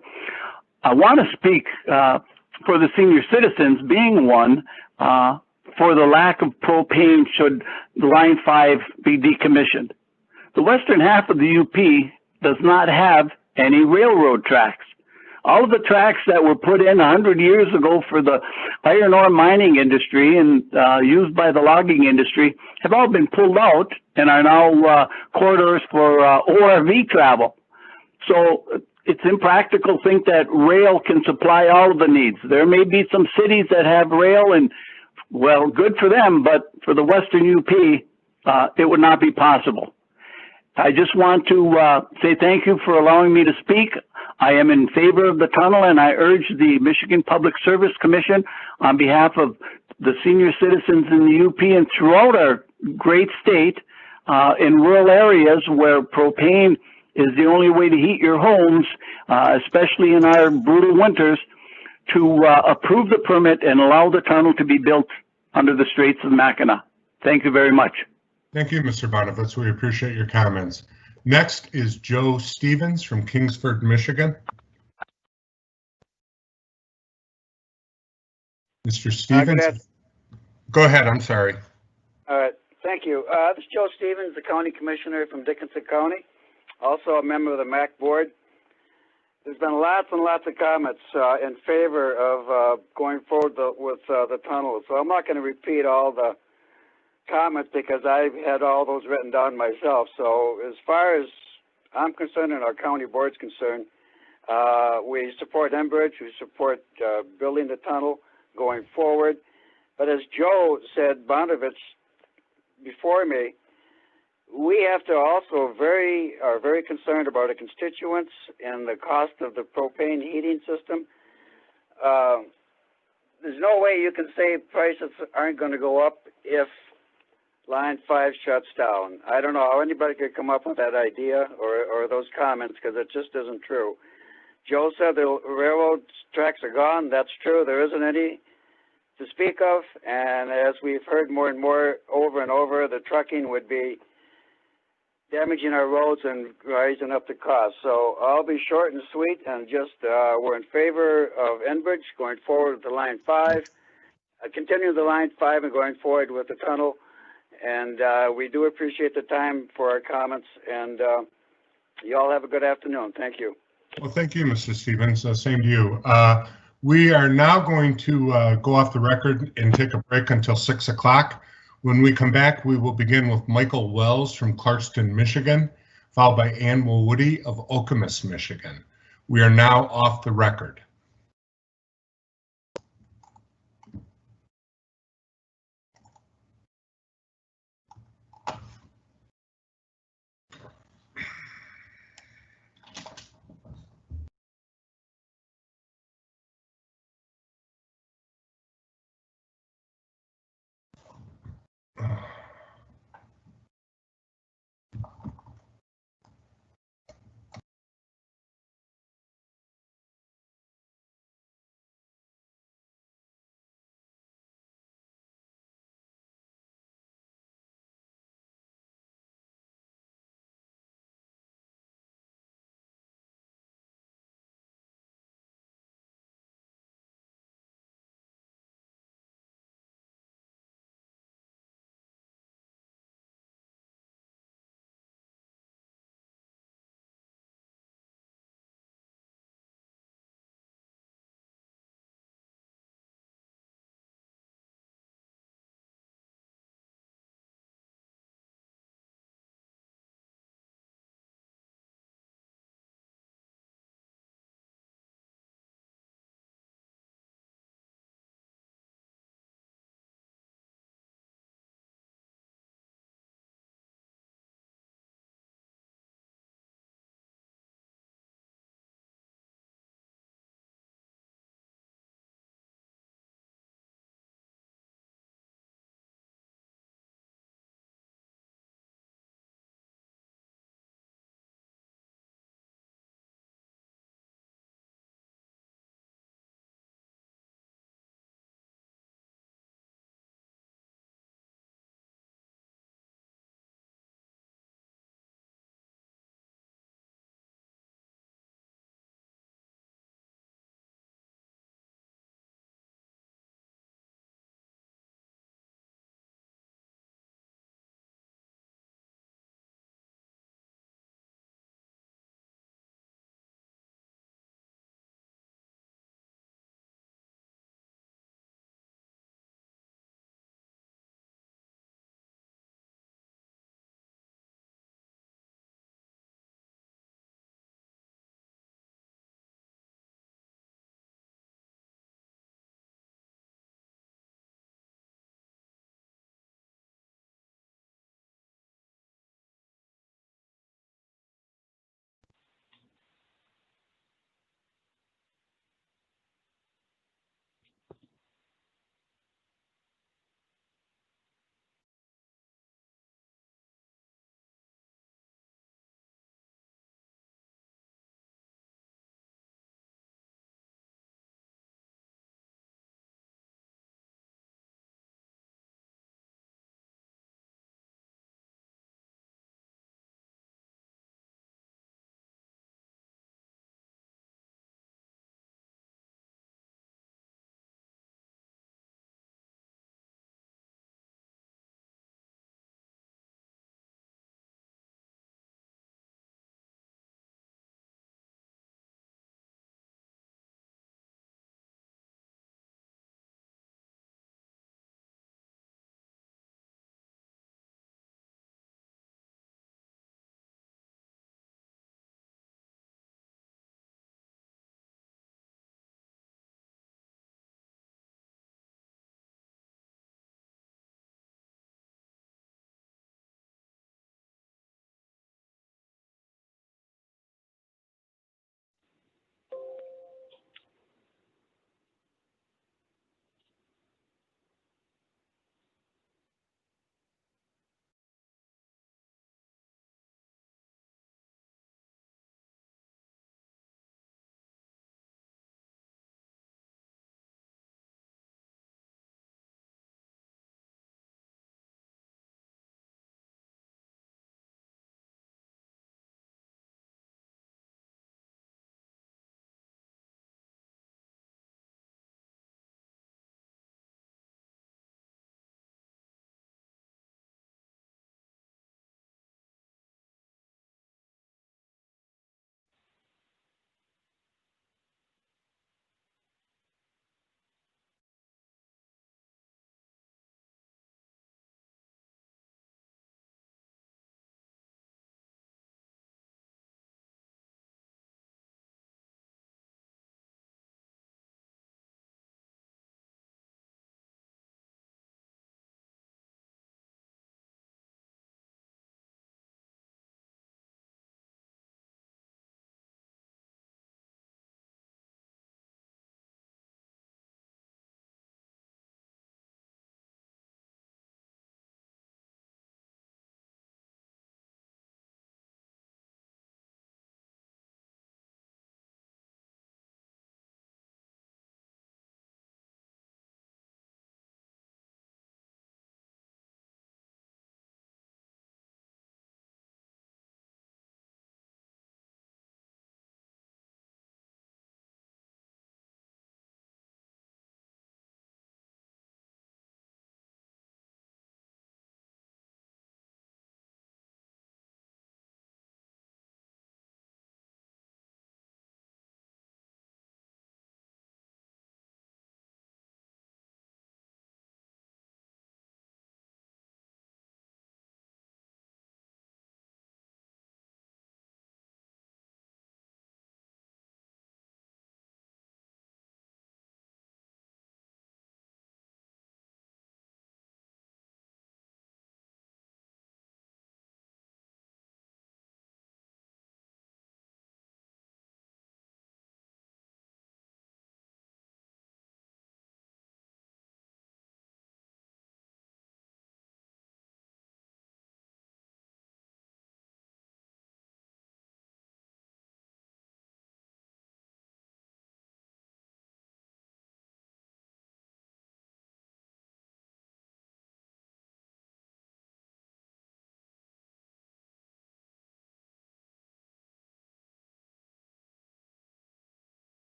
I want to speak for the senior citizens, being one, for the lack of propane should Line 5 be decommissioned. The western half of the UP does not have any railroad tracks. All of the tracks that were put in 100 years ago for the iron ore mining industry and used by the logging industry have all been pulled out and are now corridors for ORV travel. So it's impractical to think that rail can supply all of the needs. There may be some cities that have rail, and well, good for them, but for the western UP, it would not be possible. I just want to say thank you for allowing me to speak. I am in favor of the tunnel, and I urge the Michigan Public Service Commission on behalf of the senior citizens in the UP and throughout our great state in rural areas where propane is the only way to heat your homes, especially in our brutal winters, to approve the permit and allow the tunnel to be built under the Straits of Mackinac. Thank you very much. Thank you, Mr. Bonifaz. We appreciate your comments. Next is Joe Stevens from Kingsford, Michigan. Mr. Stevens, go ahead. I'm sorry. All right. Thank you. This is Joe Stevens, the County Commissioner from Dickinson County, also a member of the MAC Board. There's been lots and lots of comments in favor of going forward with the tunnel, so I'm not going to repeat all the comments because I've had all those written down myself. So as far as I'm concerned and our county board's concerned, we support Enbridge, we support building the tunnel going forward. But as Joe said, Bonavich, before me, we have to also are very concerned about our constituents and the cost of the propane heating system. There's no way you can say prices aren't going to go up if Line 5 shuts down. I don't know how anybody could come up with that idea or those comments, because it just isn't true. Joe said the railroad tracks are gone. That's true. There isn't any to speak of. And as we've heard more and more over and over, the trucking would be damaging our roads and rising up the cost. So I'll be short and sweet and just we're in favor of Enbridge going forward with the Line 5, continue the Line 5 and going forward with the tunnel. And we do appreciate the time for our comments, and you all have a good afternoon. Thank you. Well, thank you, Mr. Stevens. Same to you. We are now going to go off the record and take a break until 6 o'clock. When we come back, we will begin with Michael Wells from Clarkston, Michigan, followed by Ann Woody of Okemos, Michigan. We are now off the record.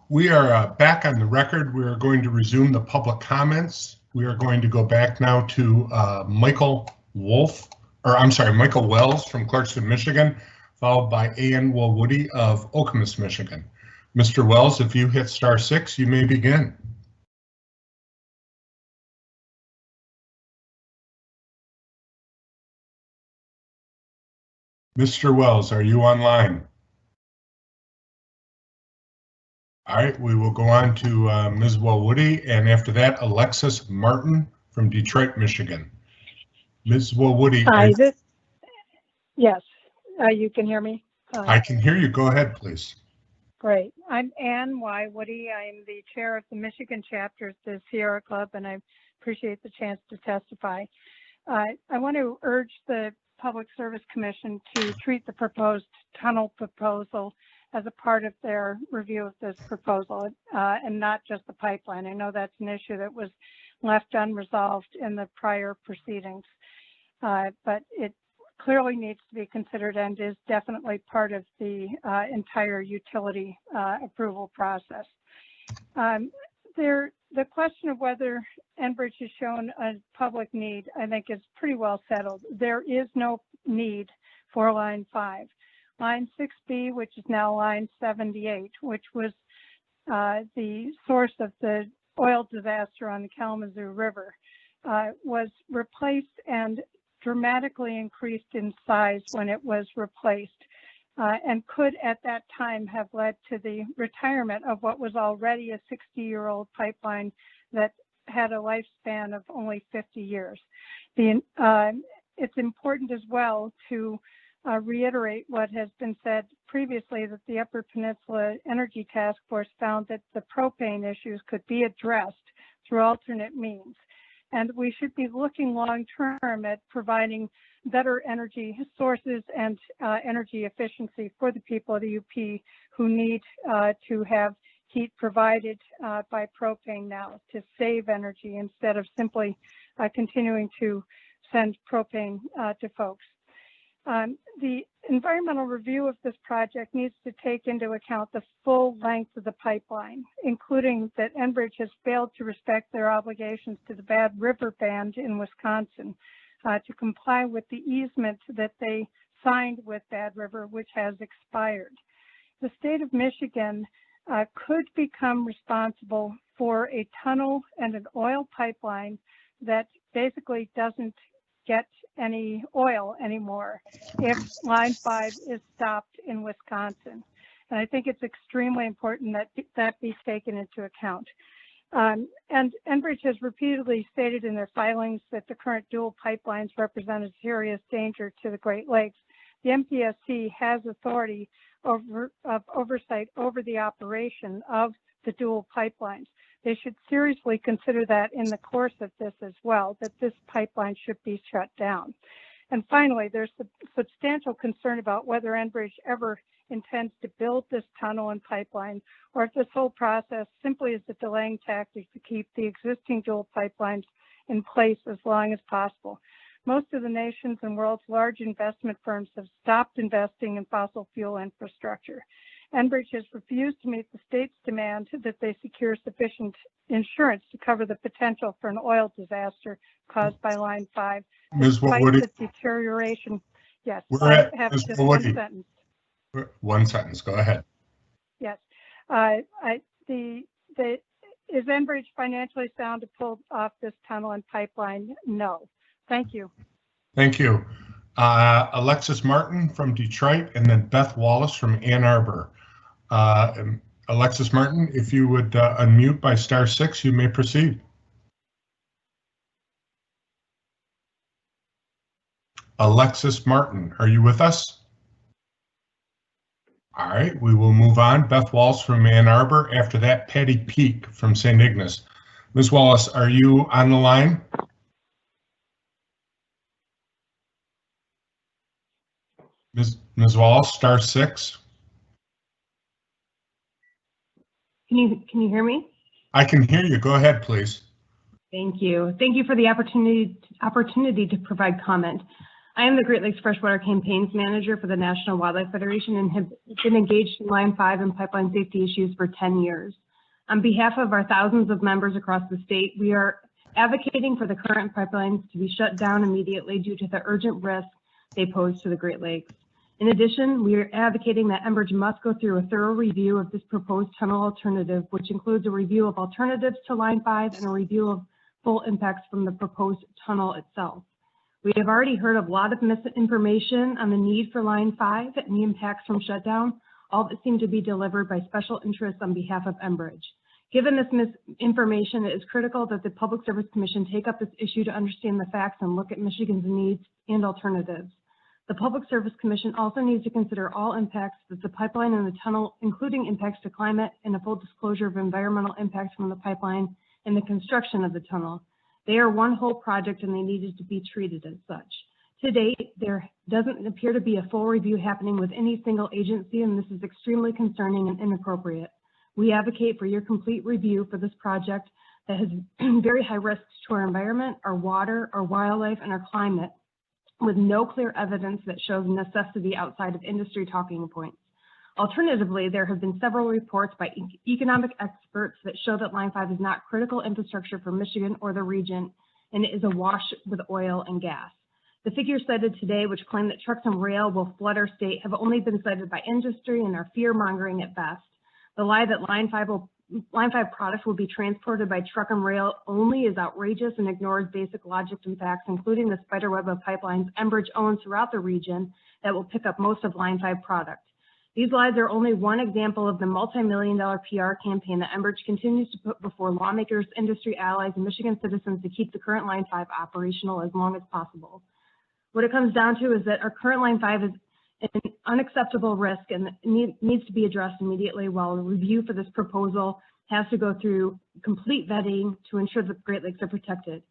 We are back on the record. We are going to resume the public comments. We are going to go back now to Michael Wells from Clarkston, Michigan, followed by Ann Woody of Okemos, Michigan. Mr. Wells, if you hit *6, you may begin. Mr. Wells, are you online? All right, we will go on to Ms. Woody, and after that, Alexis Martin from Detroit, Michigan. Ms. Woody. Hi, yes, you can hear me? I can hear you. Go ahead, please. Great. I'm Ann Y. Woody. I'm the chair of the Michigan chapter of the Sierra Club, and I appreciate the chance to testify. I want to urge the Public Service Commission to treat the proposed tunnel proposal as a part of their review of this proposal, and not just the pipeline. I know that's an issue that was left unresolved in the prior proceedings, but it clearly needs to be considered and is definitely part of the entire utility approval process. The question of whether Enbridge has shown a public need, I think, is pretty well settled. There is no need for Line 5. Line 6B, which is now Line 78, which was the source of the oil disaster on the Kalamazoo River, was replaced and dramatically increased in size when it was replaced, and could at that time have led to the retirement of what was already a 60-year-old pipeline that had a lifespan of only 50 years. It's important as well to reiterate what has been said previously, that the Upper Peninsula Energy Task Force found that the propane issues could be addressed through alternate means. And we should be looking long-term at providing better energy sources and energy efficiency for the people of the UP who need to have heat provided by propane now, to save energy instead of simply continuing to send propane to folks. The environmental review of this project needs to take into account the full length of the pipeline, including that Enbridge has failed to respect their obligations to the Bad River Band in Wisconsin to comply with the easement that they signed with Bad River, which has expired. The state of Michigan could become responsible for a tunnel and an oil pipeline that basically doesn't get any oil anymore if Line 5 is stopped in Wisconsin. And I think it's extremely important that that be taken into account. And Enbridge has repeatedly stated in their filings that the current dual pipelines represent a serious danger to the Great Lakes. The MPSC has authority of oversight over the operation of the dual pipelines. They should seriously consider that in the course of this as well, that this pipeline should be shut down. And finally, there's substantial concern about whether Enbridge ever intends to build this tunnel and pipeline, or if this whole process simply is a delaying tactic to keep the existing dual pipelines in place as long as possible. Most of the nation's and world's large investment firms have stopped investing in fossil fuel infrastructure. Enbridge has refused to meet the state's demand that they secure sufficient insurance to cover the potential for an oil disaster caused by Line 5. Ms. Woody, the deterioration. Yes, I have Ms. just Woody, one sentence. One sentence, go ahead. Yes. Is Enbridge financially sound to pull off this tunnel and pipeline? No. Thank you. Thank you. Alexis Martin from Detroit, and then Beth Wallace from Ann Arbor. Alexis Martin, if you would unmute by *6, you may proceed. Alexis Martin, are you with us? All right, we will move on. Beth Wallace from Ann Arbor. After that, Patty Peak from St. Ignace. Ms. Wallace, are you on the line? Ms. Wallace, *6. Can you hear me? I can hear you. Go ahead, please. Thank you. Thank you for the opportunity to provide comment. I am the Great Lakes Freshwater Campaigns Manager for the National Wildlife Federation and have been engaged in Line 5 and pipeline safety issues for 10 years. On behalf of our thousands of members across the state, we are advocating for the current pipelines to be shut down immediately due to the urgent risk they pose to the Great Lakes. In addition, we are advocating that Enbridge must go through a thorough review of this proposed tunnel alternative, which includes a review of alternatives to Line 5 and a review of full impacts from the proposed tunnel itself. We have already heard of a lot of misinformation on the need for Line 5 and the impacts from shutdown, all that seem to be delivered by special interests on behalf of Enbridge. Given this misinformation, it is critical that the Public Service Commission take up this issue to understand the facts and look at Michigan's needs and alternatives. The Public Service Commission also needs to consider all impacts that the pipeline and the tunnel, including impacts to climate and a full disclosure of environmental impacts from the pipeline and the construction of the tunnel. They are one whole project and they needed to be treated as such. To date, there doesn't appear to be a full review happening with any single agency, and this is extremely concerning and inappropriate. We advocate for your complete review for this project that has very high risks to our environment, our water, our wildlife, and our climate, with no clear evidence that shows necessity outside of industry talking points. Alternatively, there have been several reports by economic experts that show that Line 5 is not critical infrastructure for Michigan or the region, and it is awash with oil and gas. The figures cited today, which claim that trucks and rail will flood our state, have only been cited by industry and are fear-mongering at best. The lie that Line 5 products will be transported by truck and rail only is outrageous and ignores basic logic and facts, including the spiderweb of pipelines Enbridge owns throughout the region that will pick up most of Line 5 product. These lies are only one example of the multi-million-dollar PR campaign that Enbridge continues to put before lawmakers, industry allies, and Michigan citizens to keep the current Line 5 operational as long as possible. What it comes down to is that our current Line 5 is an unacceptable risk and needs to be addressed immediately, while a review for this proposal has to go through complete vetting to ensure that the Great Lakes are protected.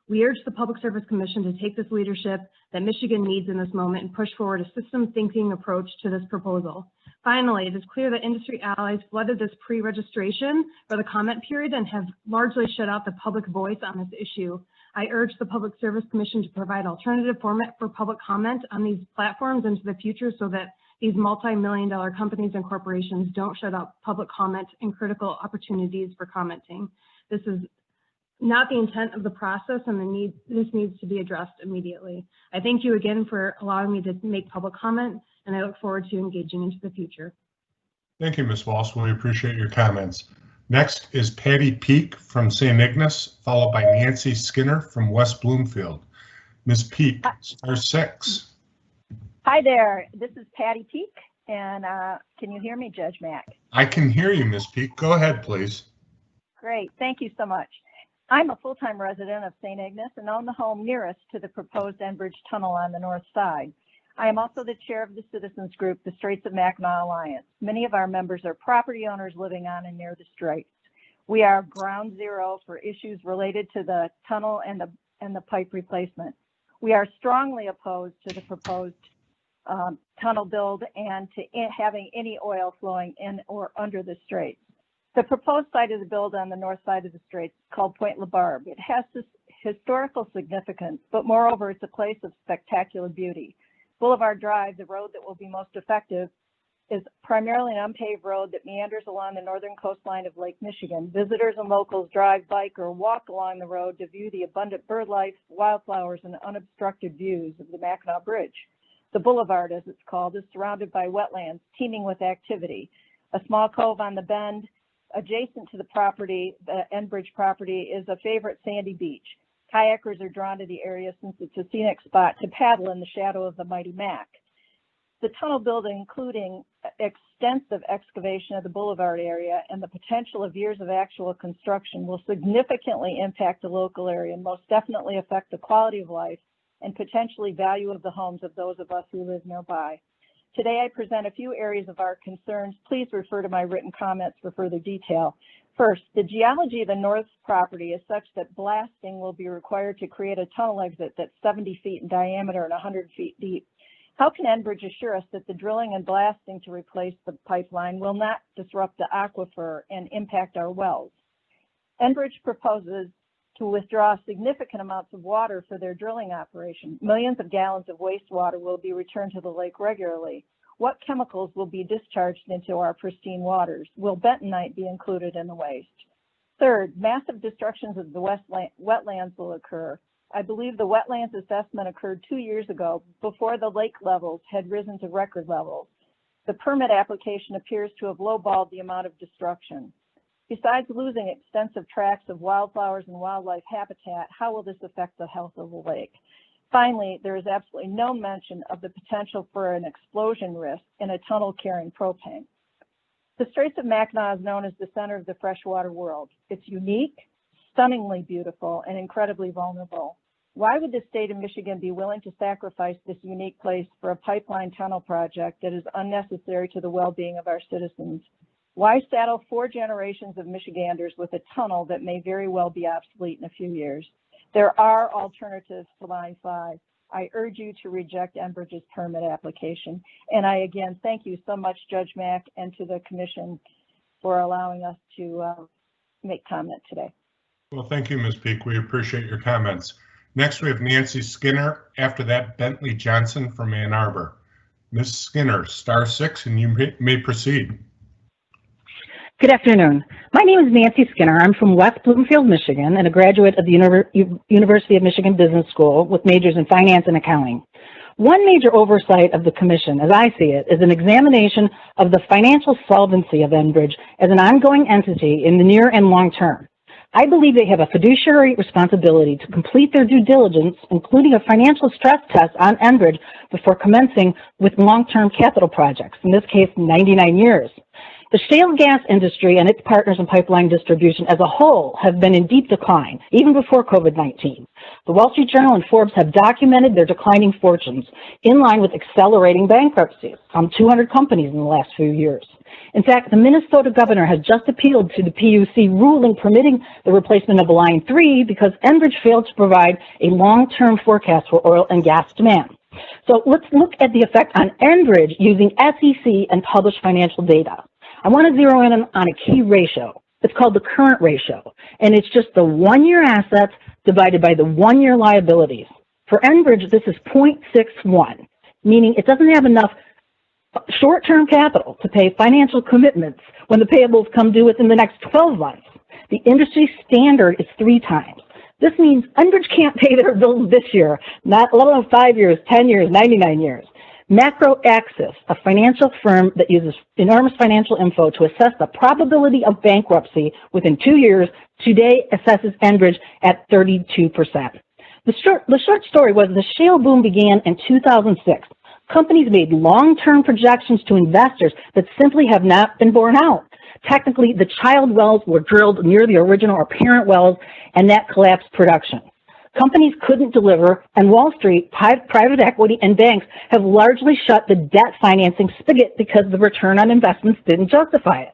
We urge the Public Service Commission to take this leadership that Michigan needs in this moment and push forward a system thinking approach to this proposal. Finally, it is clear that industry allies flooded this pre-registration for the comment period and have largely shut out the public voice on this issue. I urge the Public Service Commission to provide alternative format for public comment on these platforms into the future so that these multi-million-dollar companies and corporations don't shut out public comment and critical opportunities for commenting. This is not the intent of the process, and this needs to be addressed immediately. I thank you again for allowing me to make public comment, and I look forward to engaging into the future. Thank you, Ms. Walsh. We appreciate your comments. Next is Patty Peak from St. Ignace, followed by Nancy Skinner from West Bloomfield. Ms. Peak, *6. Hi there, this is Patty Peak, and can you hear me, Judge Mack? I can hear you, Ms. Peak. Go ahead, please. Great, thank you so much. I'm a full-time resident of St. Ignace and own the home nearest to the proposed Enbridge Tunnel on the north side. I am also the chair of the citizens group, the Straits of Mackinac Alliance. Many of our members are property owners living on and near the Straits. We are ground zero for issues related to the tunnel and the pipe replacement. We are strongly opposed to the proposed tunnel build and to having any oil flowing in or under the Straits. The proposed site of the build on the north side of the Straits is called Point La Barbe. It has this historical significance, but moreover, it's a place of spectacular beauty. Boulevard Drive, the road that will be most effective, is primarily an unpaved road that meanders along the northern coastline of Lake Michigan. Visitors and locals drive, bike, or walk along the road to view the abundant bird life, wildflowers, and unobstructed views of the Mackinac Bridge. The boulevard, as it's called, is surrounded by wetlands teeming with activity. A small cove on the bend adjacent to the property, the Enbridge property, is a favorite sandy beach. Kayakers are drawn to the area since it's a scenic spot to paddle in the shadow of the mighty Mac. The tunnel building, including extensive excavation of the boulevard area and the potential of years of actual construction, will significantly impact the local area and most definitely affect the quality of life and potentially value of the homes of those of us who live nearby. Today, I present a few areas of our concerns. Please refer to my written comments for further detail. First, the geology of the north property is such that blasting will be required to create a tunnel exit that's 70 feet in diameter and 100 feet deep. How can Enbridge assure us that the drilling and blasting to replace the pipeline will not disrupt the aquifer and impact our wells? Enbridge proposes to withdraw significant amounts of water for their drilling operation. Millions of gallons of wastewater will be returned to the lake regularly. What chemicals will be discharged into our pristine waters? Will bentonite be included in the waste? Third, massive destructions of the wetlands will occur. I believe the wetlands assessment occurred 2 years ago before the lake levels had risen to record levels. The permit application appears to have lowballed the amount of destruction. Besides losing extensive tracts of wildflowers and wildlife habitat, how will this affect the health of the lake? Finally, there is absolutely no mention of the potential for an explosion risk in a tunnel carrying propane. The Straits of Mackinac is known as the center of the freshwater world. It's unique, stunningly beautiful, and incredibly vulnerable. Why would the state of Michigan be willing to sacrifice this unique place for a pipeline tunnel project that is unnecessary to the well-being of our citizens? Why saddle 4 generations of Michiganders with a tunnel that may very well be obsolete in a few years? There are alternatives to Line 5. I urge you to reject Enbridge's permit application. And I again thank you so much, Judge Mack, and to the Commission for allowing us to make comment today. Well, thank you, Ms. Peak. We appreciate your comments. Next, we have Nancy Skinner. After that, Bentley Johnson from Ann Arbor. Ms. Skinner, *6, and you may proceed. Good afternoon. My name is Nancy Skinner. I'm from West Bloomfield, Michigan, and a graduate of the University of Michigan Business School with majors in finance and accounting. One major oversight of the Commission, as I see it, is an examination of the financial solvency of Enbridge as an ongoing entity in the near and long term. I believe they have a fiduciary responsibility to complete their due diligence, including a financial stress test on Enbridge before commencing with long-term capital projects, in this case, 99 years. The shale gas industry and its partners in pipeline distribution as a whole have been in deep decline, even before COVID-19. The Wall Street Journal and Forbes have documented their declining fortunes in line with accelerating bankruptcies, some 200 companies in the last few years. In fact, the Minnesota governor has just appealed to the PUC ruling permitting the replacement of Line 3 because Enbridge failed to provide a long-term forecast for oil and gas demand. So let's look at the effect on Enbridge using SEC and published financial data. I want to zero in on a key ratio. It's called the current ratio, and it's just the 1-year assets divided by the 1-year liabilities. For Enbridge, this is 0.61, meaning it doesn't have enough short-term capital to pay financial commitments when the payables come due within the next 12 months. The industry standard is 3 times. This means Enbridge can't pay their bills this year, let alone 5 years, 10 years, 99 years. MacroAxis, a financial firm that uses enormous financial info to assess the probability of bankruptcy within 2 years, today assesses Enbridge at 32%. The short story was the shale boom began in 2006. Companies made long-term projections to investors that simply have not been borne out. Technically, the child wells were drilled near the original or parent wells, and that collapsed production. Companies couldn't deliver, and Wall Street, private equity, and banks have largely shut the debt financing spigot because the return on investments didn't justify it.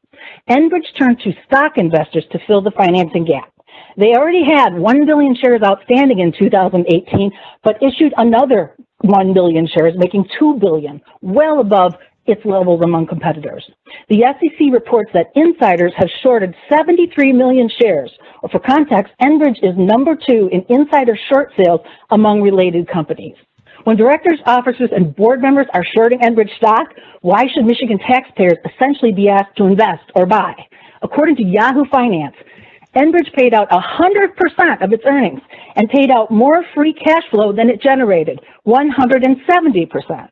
Enbridge turned to stock investors to fill the financing gap. They already had 1 billion shares outstanding in 2018, but issued another 1 billion shares, making 2 billion, well above its levels among competitors. The SEC reports that insiders have shorted 73 million shares, or for context, Enbridge is number 2 in insider short sales among related companies. When directors, officers, and board members are shorting Enbridge stock, why should Michigan taxpayers essentially be asked to invest or buy? According to Yahoo Finance, Enbridge paid out 100% of its earnings and paid out more free cash flow than it generated, 170%.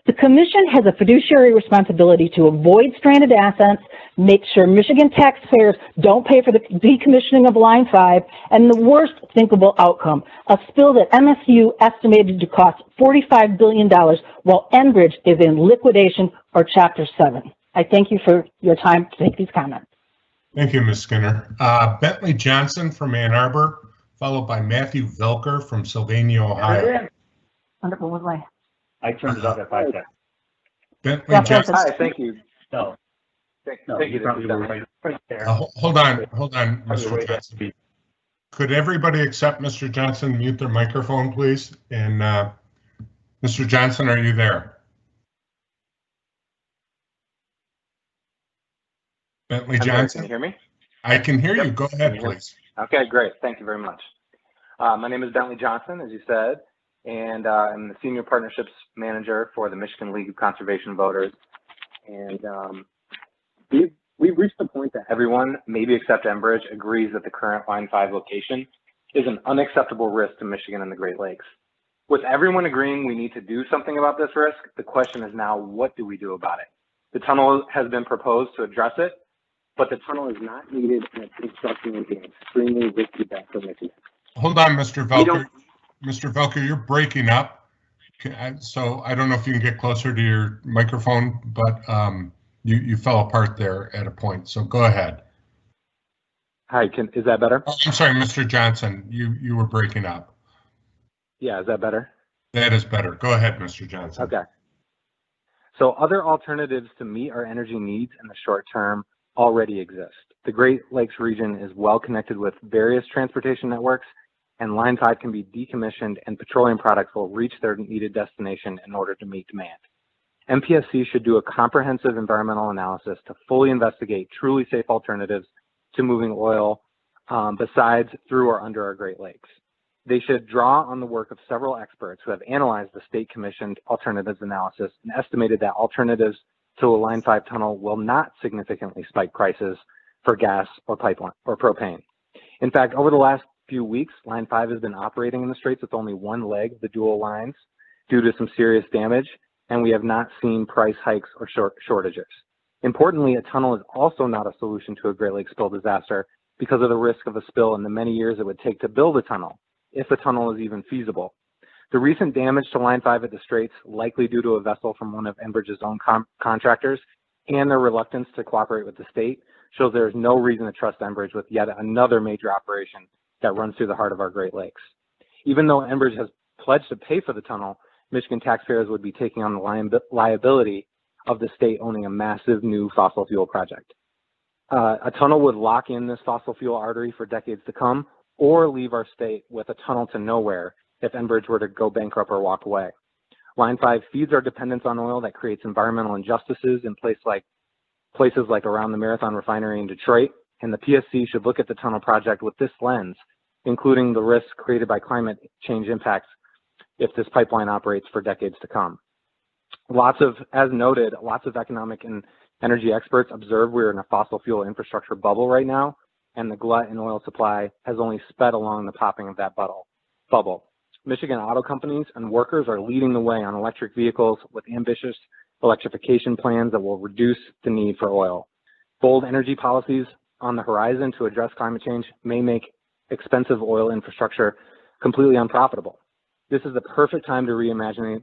The Commission has a fiduciary responsibility to avoid stranded assets, make sure Michigan taxpayers don't pay for the decommissioning of Line 5, and the worst thinkable outcome, a spill that MSU estimated to cost $45 billion while Enbridge is in liquidation or Chapter 7. I thank you for your time to take these comments. Thank you, Ms. Skinner. Bentley Johnson from Ann Arbor, followed by Matthew Velker from Sylvania, Ohio. Wonderful, was I? I turned it up at 5 seconds. Bentley Yes, Johnson. Hi, thank you. No. Thank No, you. you This probably is were Bentley. right there. Hold on, Mr. Johnson. Could everybody except Mr. Johnson mute their microphone, please? And Mr. Johnson, are you there? Bentley I'm sorry, Johnson? can you hear me? I can hear Yep. you. Go Can ahead, you hear me? please. Okay, great. Thank you very much. My name is Bentley Johnson, as you said, and I'm the Senior Partnerships Manager for the Michigan League of Conservation Voters. And we've reached the point that everyone, maybe except Enbridge, agrees that the current Line 5 location is an unacceptable risk to Michigan and the Great Lakes. With everyone agreeing we need to do something about this risk, the question is now, what do we do about it? The tunnel has been proposed to address it, but the tunnel is not needed and its construction would be an extremely risky bet for Michigan. Hold on, Mr. Velker. Mr. Velker, you're breaking up. So I don't know if you can get closer to your microphone, but you fell apart there at a point. So go ahead. Hi, is that better? Oh, I'm sorry, Mr. Johnson, you were breaking up. Yeah, is that better? That is better. Go ahead, Mr. Johnson. Okay. So other alternatives to meet our energy needs in the short term already exist. The Great Lakes region is well connected with various transportation networks, and Line 5 can be decommissioned and petroleum products will reach their needed destination in order to meet demand. MPSC should do a comprehensive environmental analysis to fully investigate truly safe alternatives to moving oil besides through or under our Great Lakes. They should draw on the work of several experts who have analyzed the state-commissioned alternatives analysis and estimated that alternatives to a Line 5 tunnel will not significantly spike prices for gas or pipeline or propane. In fact, over the last few weeks, Line 5 has been operating in the Straits with only one leg, the dual lines, due to some serious damage, and we have not seen price hikes or shortages. Importantly, a tunnel is also not a solution to a Great Lakes spill disaster because of the risk of a spill and the many years it would take to build a tunnel, if a tunnel is even feasible. The recent damage to Line 5 at the Straits, likely due to a vessel from one of Enbridge's own contractors, and their reluctance to cooperate with the state, shows there is no reason to trust Enbridge with yet another major operation that runs through the heart of our Great Lakes. Even though Enbridge has pledged to pay for the tunnel, Michigan taxpayers would be taking on the liability of the state owning a massive new fossil fuel project. A tunnel would lock in this fossil fuel artery for decades to come, or leave our state with a tunnel to nowhere if Enbridge were to go bankrupt or walk away. Line 5 feeds our dependence on oil that creates environmental injustices in places like around the Marathon Refinery in Detroit, and the PSC should look at the tunnel project with this lens, including the risks created by climate change impacts if this pipeline operates for decades to come. As noted, lots of economic and energy experts observe we're in a fossil fuel infrastructure bubble right now, and the glut in oil supply has only sped along the popping of that bubble. Michigan auto companies and workers are leading the way on electric vehicles with ambitious electrification plans that will reduce the need for oil. Bold energy policies on the horizon to address climate change may make expensive oil infrastructure completely unprofitable. This is the perfect time to reimagine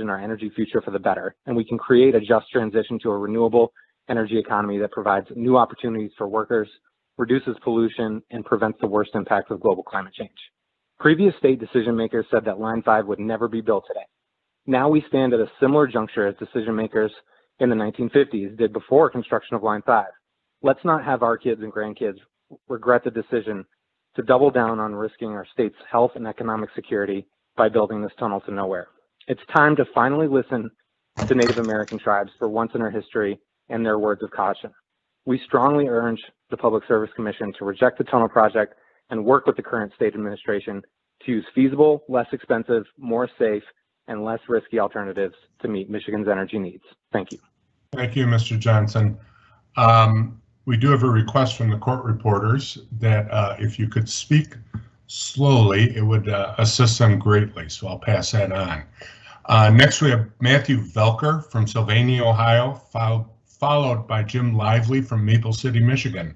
our energy future for the better, and we can create a just transition to a renewable energy economy that provides new opportunities for workers, reduces pollution, and prevents the worst impacts of global climate change. Previous state decision makers said that Line 5 would never be built today. Now we stand at a similar juncture as decision makers in the 1950s did before construction of Line 5. Let's not have our kids and grandkids regret the decision to double down on risking our state's health and economic security by building this tunnel to nowhere. It's time to finally listen to Native American tribes for once in our history and their words of caution. We strongly urge the Public Service Commission to reject the tunnel project and work with the current state administration to use feasible, less expensive, more safe, and less risky alternatives to meet Michigan's energy needs. Thank you. Thank you, Mr. Johnson. We do have a request from the court reporters that if you could speak slowly, it would assist them greatly, so I'll pass that on. Next, we have Matthew Velker from Sylvania, Ohio, followed by Jim Lively from Maple City, Michigan.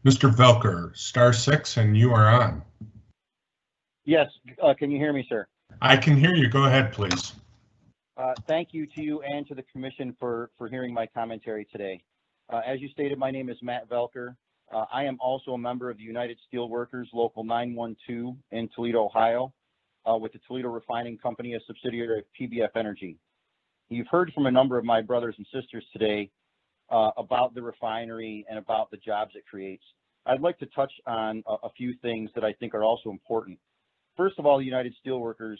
Mr. Velker, *6, and you are on. Yes, can you hear me, sir? I can hear you. Go ahead, please. Thank you to you and to the commission for hearing my commentary today. As you stated, my name is Matt Velker. I am also a member of the United Steelworkers Local 912 in Toledo, Ohio, with the Toledo Refining Company, a subsidiary of PBF Energy. You've heard from a number of my brothers and sisters today about the refinery and about the jobs it creates. I'd like to touch on a few things that I think are also important. First of all, the United Steelworkers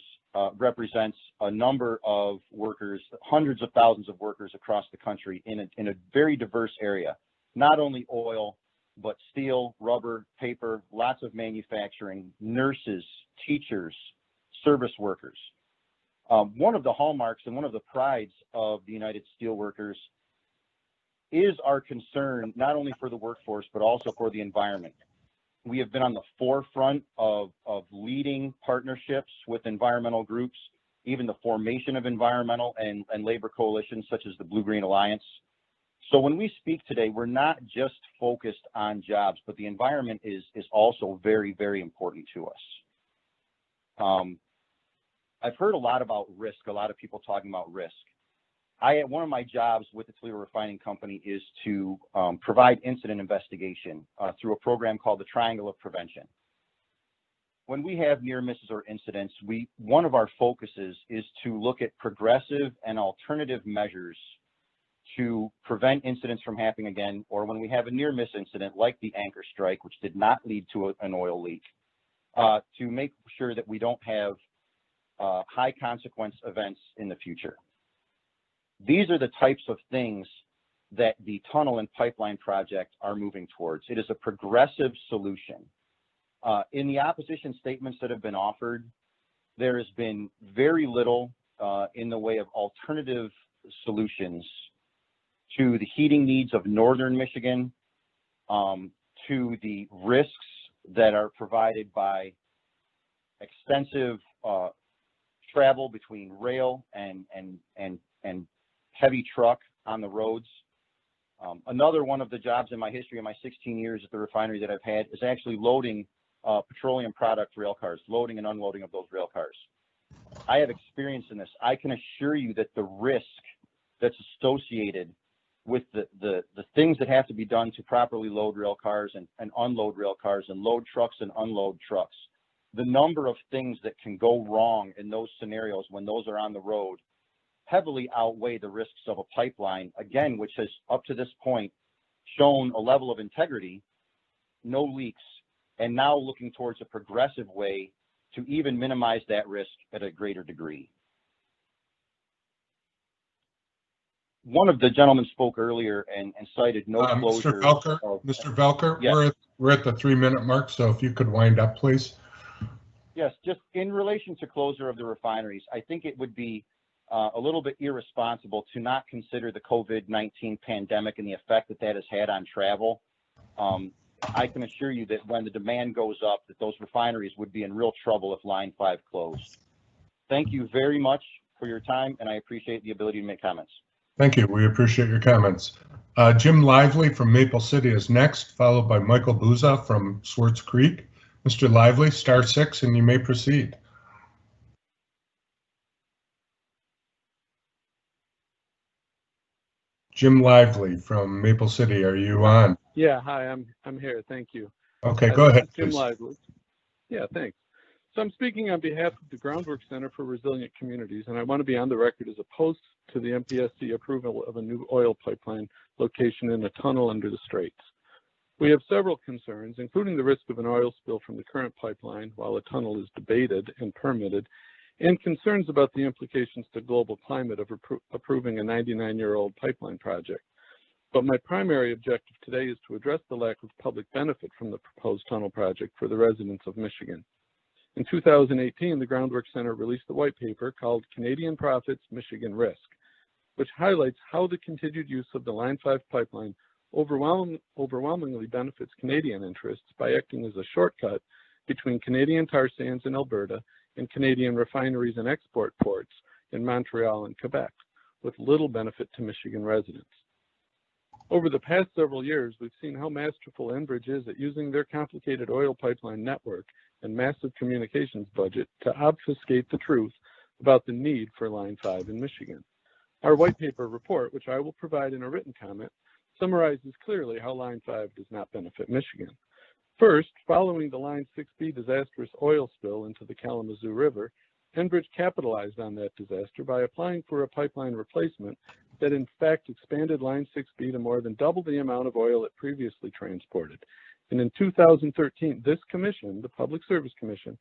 represents a number of workers, hundreds of thousands of workers across the country in a very diverse area. Not only oil, but steel, rubber, paper, lots of manufacturing, nurses, teachers, service workers. One of the hallmarks and one of the prides of the United Steelworkers is our concern not only for the workforce, but also for the environment. We have been on the forefront of leading partnerships with environmental groups, even the formation of environmental and labor coalitions such as the Blue-Green Alliance. So when we speak today, we're not just focused on jobs, but the environment is also very, very important to us. I've heard a lot about risk, a lot of people talking about risk. One of my jobs with the Toledo Refining Company is to provide incident investigation through a program called the Triangle of Prevention. When we have near misses or incidents, one of our focuses is to look at progressive and alternative measures to prevent incidents from happening again, or when we have a near miss incident like the anchor strike, which did not lead to an oil leak, to make sure that we don't have high consequence events in the future. These are the types of things that the tunnel and pipeline project are moving towards. It is a progressive solution. In the opposition statements that have been offered, there has been very little in the way of alternative solutions to the heating needs of northern Michigan, to the risks that are provided by extensive travel between rail and heavy truck on the roads. Another one of the jobs in my history, in my 16 years at the refinery that I've had, is actually loading petroleum product rail cars, loading and unloading of those rail cars. I have experience in this. I can assure you that the risk that's associated with the things that have to be done to properly load rail cars and unload rail cars and load trucks and unload trucks, the number of things that can go wrong in those scenarios when those are on the road heavily outweigh the risks of a pipeline, again, which has up to this point shown a level of integrity, no leaks, and now looking towards a progressive way to even minimize that risk at a greater degree. One of the gentlemen spoke earlier and cited no closure. Mr. Velker, yes. we're at the 3-minute mark, so if you could wind up, please. Yes, just in relation to closure of the refineries, I think it would be a little bit irresponsible to not consider the COVID-19 pandemic and the effect that has had on travel. I can assure you that when the demand goes up, that those refineries would be in real trouble if Line 5 closed. Thank you very much for your time, and I appreciate the ability to make comments. Thank you. We appreciate your comments. Jim Lively from Maple City is next, followed by Michael Buza from Swartz Creek. Mr. Lively, *6, and you may proceed. Jim Lively from Maple City, are you on? Yeah, hi, I'm here. Thank you. Okay, go ahead, Jim please. Lively. Yeah, thanks. So I'm speaking on behalf of the Groundwork Center for Resilient Communities, and I want to be on the record as opposed to the MPSC approval of a new oil pipeline location in a tunnel under the Straits. We have several concerns, including the risk of an oil spill from the current pipeline while a tunnel is debated and permitted, and concerns about the implications to global climate of approving a 99-year-old pipeline project. But my primary objective today is to address the lack of public benefit from the proposed tunnel project for the residents of Michigan. In 2018, the Groundwork Center released a white paper called Canadian Profits, Michigan Risk, which highlights how the continued use of the Line 5 pipeline overwhelmingly benefits Canadian interests by acting as a shortcut between Canadian tar sands in Alberta and Canadian refineries and export ports in Montreal and Quebec, with little benefit to Michigan residents. Over the past several years, we've seen how masterful Enbridge is at using their complicated oil pipeline network and massive communications budget to obfuscate the truth about the need for Line 5 in Michigan. Our white paper report, which I will provide in a written comment, summarizes clearly how Line 5 does not benefit Michigan. First, following the Line 6B disastrous oil spill into the Kalamazoo River, Enbridge capitalized on that disaster by applying for a pipeline replacement that in fact expanded Line 6B to more than double the amount of oil it previously transported. And in 2013, this commission, the Public Service Commission,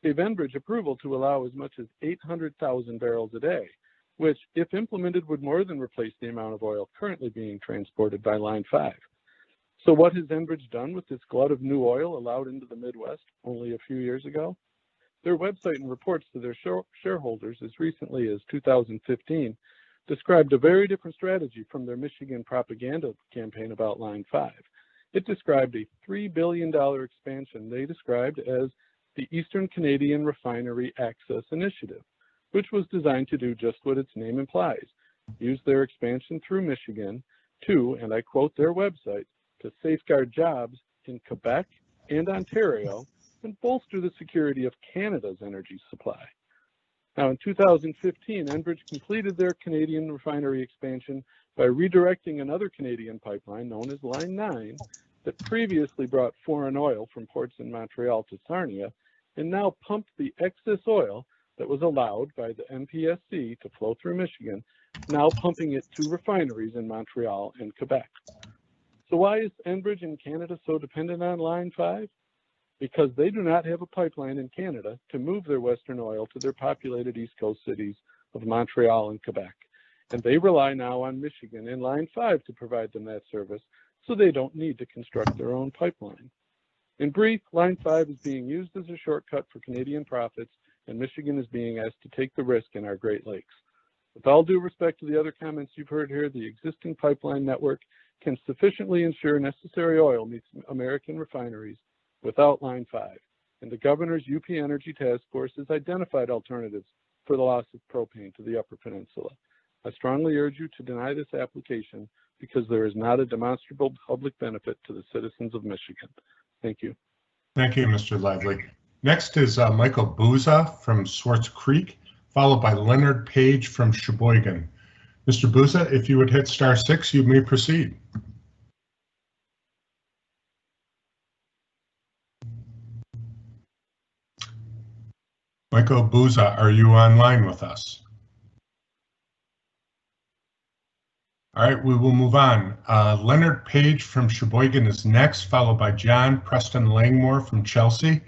gave Enbridge approval to allow as much as 800,000 barrels a day, which, if implemented, would more than replace the amount of oil currently being transported by Line 5. So what has Enbridge done with this glut of new oil allowed into the Midwest only a few years ago? Their website and reports to their shareholders as recently as 2015 described a very different strategy from their Michigan propaganda campaign about Line 5. It described a $3 billion expansion they described as the Eastern Canadian Refinery Access Initiative, which was designed to do just what its name implies, use their expansion through Michigan to, and I quote their website, to safeguard jobs in Quebec and Ontario and bolster the security of Canada's energy supply. Now, in 2015, Enbridge completed their Canadian refinery expansion by redirecting another Canadian pipeline known as Line 9 that previously brought foreign oil from ports in Montreal to Sarnia and now pumped the excess oil that was allowed by the MPSC to flow through Michigan, now pumping it to refineries in Montreal and Quebec. So why is Enbridge in Canada so dependent on Line 5? Because they do not have a pipeline in Canada to move their Western oil to their populated East Coast cities of Montreal and Quebec. And they rely now on Michigan and Line 5 to provide them that service, so they don't need to construct their own pipeline. In brief, Line 5 is being used as a shortcut for Canadian profits, and Michigan is being asked to take the risk in our Great Lakes. With all due respect to the other comments you've heard here, the existing pipeline network can sufficiently ensure necessary oil meets American refineries without Line 5, and the governor's UP Energy Task Force has identified alternatives for the loss of propane to the Upper Peninsula. I strongly urge you to deny this application because there is not a demonstrable public benefit to the citizens of Michigan. Thank you. Thank you, Mr. Lively. Next is Michael Buza from Swartz Creek, followed by Leonard Page from Sheboygan. Mr. Buza, if you would hit *6, you may proceed. Michael Buza, are you online with us? All right, we will move on. Leonard Page from Sheboygan is next, followed by John Preston Langmore from Chelsea.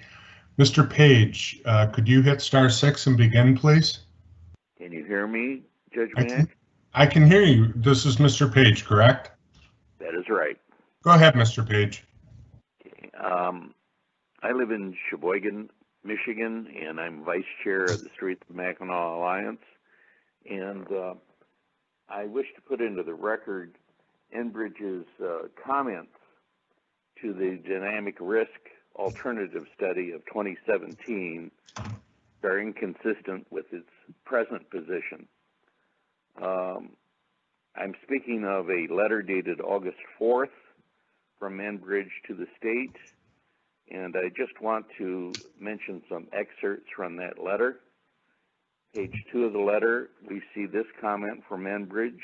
Mr. Page, could you hit *6 and begin, please? Can you hear me, Judge Mack? I can hear you. This is Mr. Page, correct? That is right. Go ahead, Mr. Page. I live in Sheboygan, Michigan, and I'm vice chair of the Streets of Mackinac Alliance. And I wish to put into the record Enbridge's comments to the dynamic risk alternative study of 2017, very inconsistent with its present position. I'm speaking of a letter dated August 4th from Enbridge to the state, and I just want to mention some excerpts from that letter. Page 2 of the letter, we see this comment from Enbridge.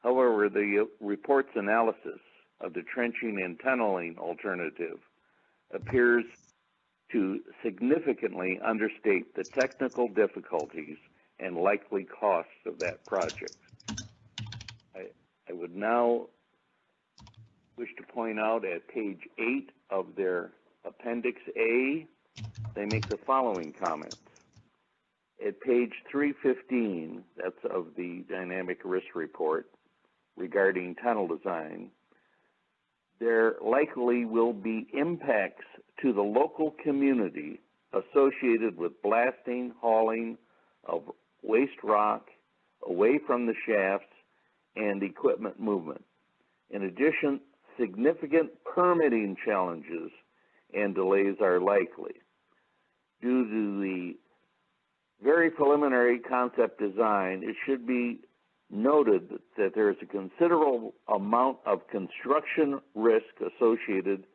However, the report's analysis of the trenching and tunneling alternative appears to significantly understate the technical difficulties and likely costs of that project. I would now wish to point out at page 8 of their Appendix A, they make the following comments. At page 315, that's of the dynamic risk report regarding tunnel design, there likely will be impacts to the local community associated with blasting, hauling of waste rock away from the shafts and equipment movement. In addition, significant permitting challenges and delays are likely. Due to the very preliminary concept design, it should be noted that there is a considerable amount of construction risk associated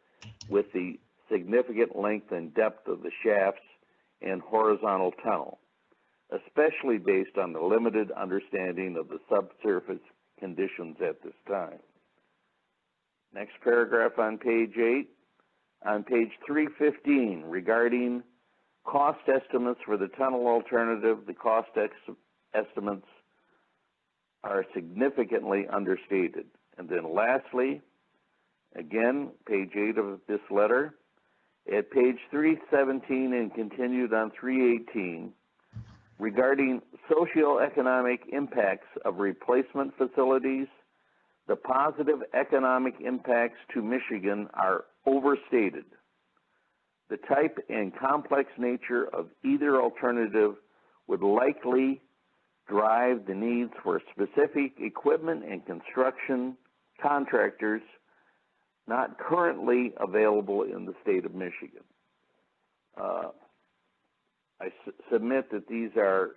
with the significant length and depth of the shafts and horizontal tunnel, especially based on the limited understanding of the subsurface conditions at this time. Next paragraph on page 8. On page 315, regarding cost estimates for the tunnel alternative, the cost estimates are significantly understated. And then lastly, again, page 8 of this letter, at page 317 and continued on 318, regarding socioeconomic impacts of replacement facilities, the positive economic impacts to Michigan are overstated. The type and complex nature of either alternative would likely drive the needs for specific equipment and construction contractors not currently available in the state of Michigan. I submit that these are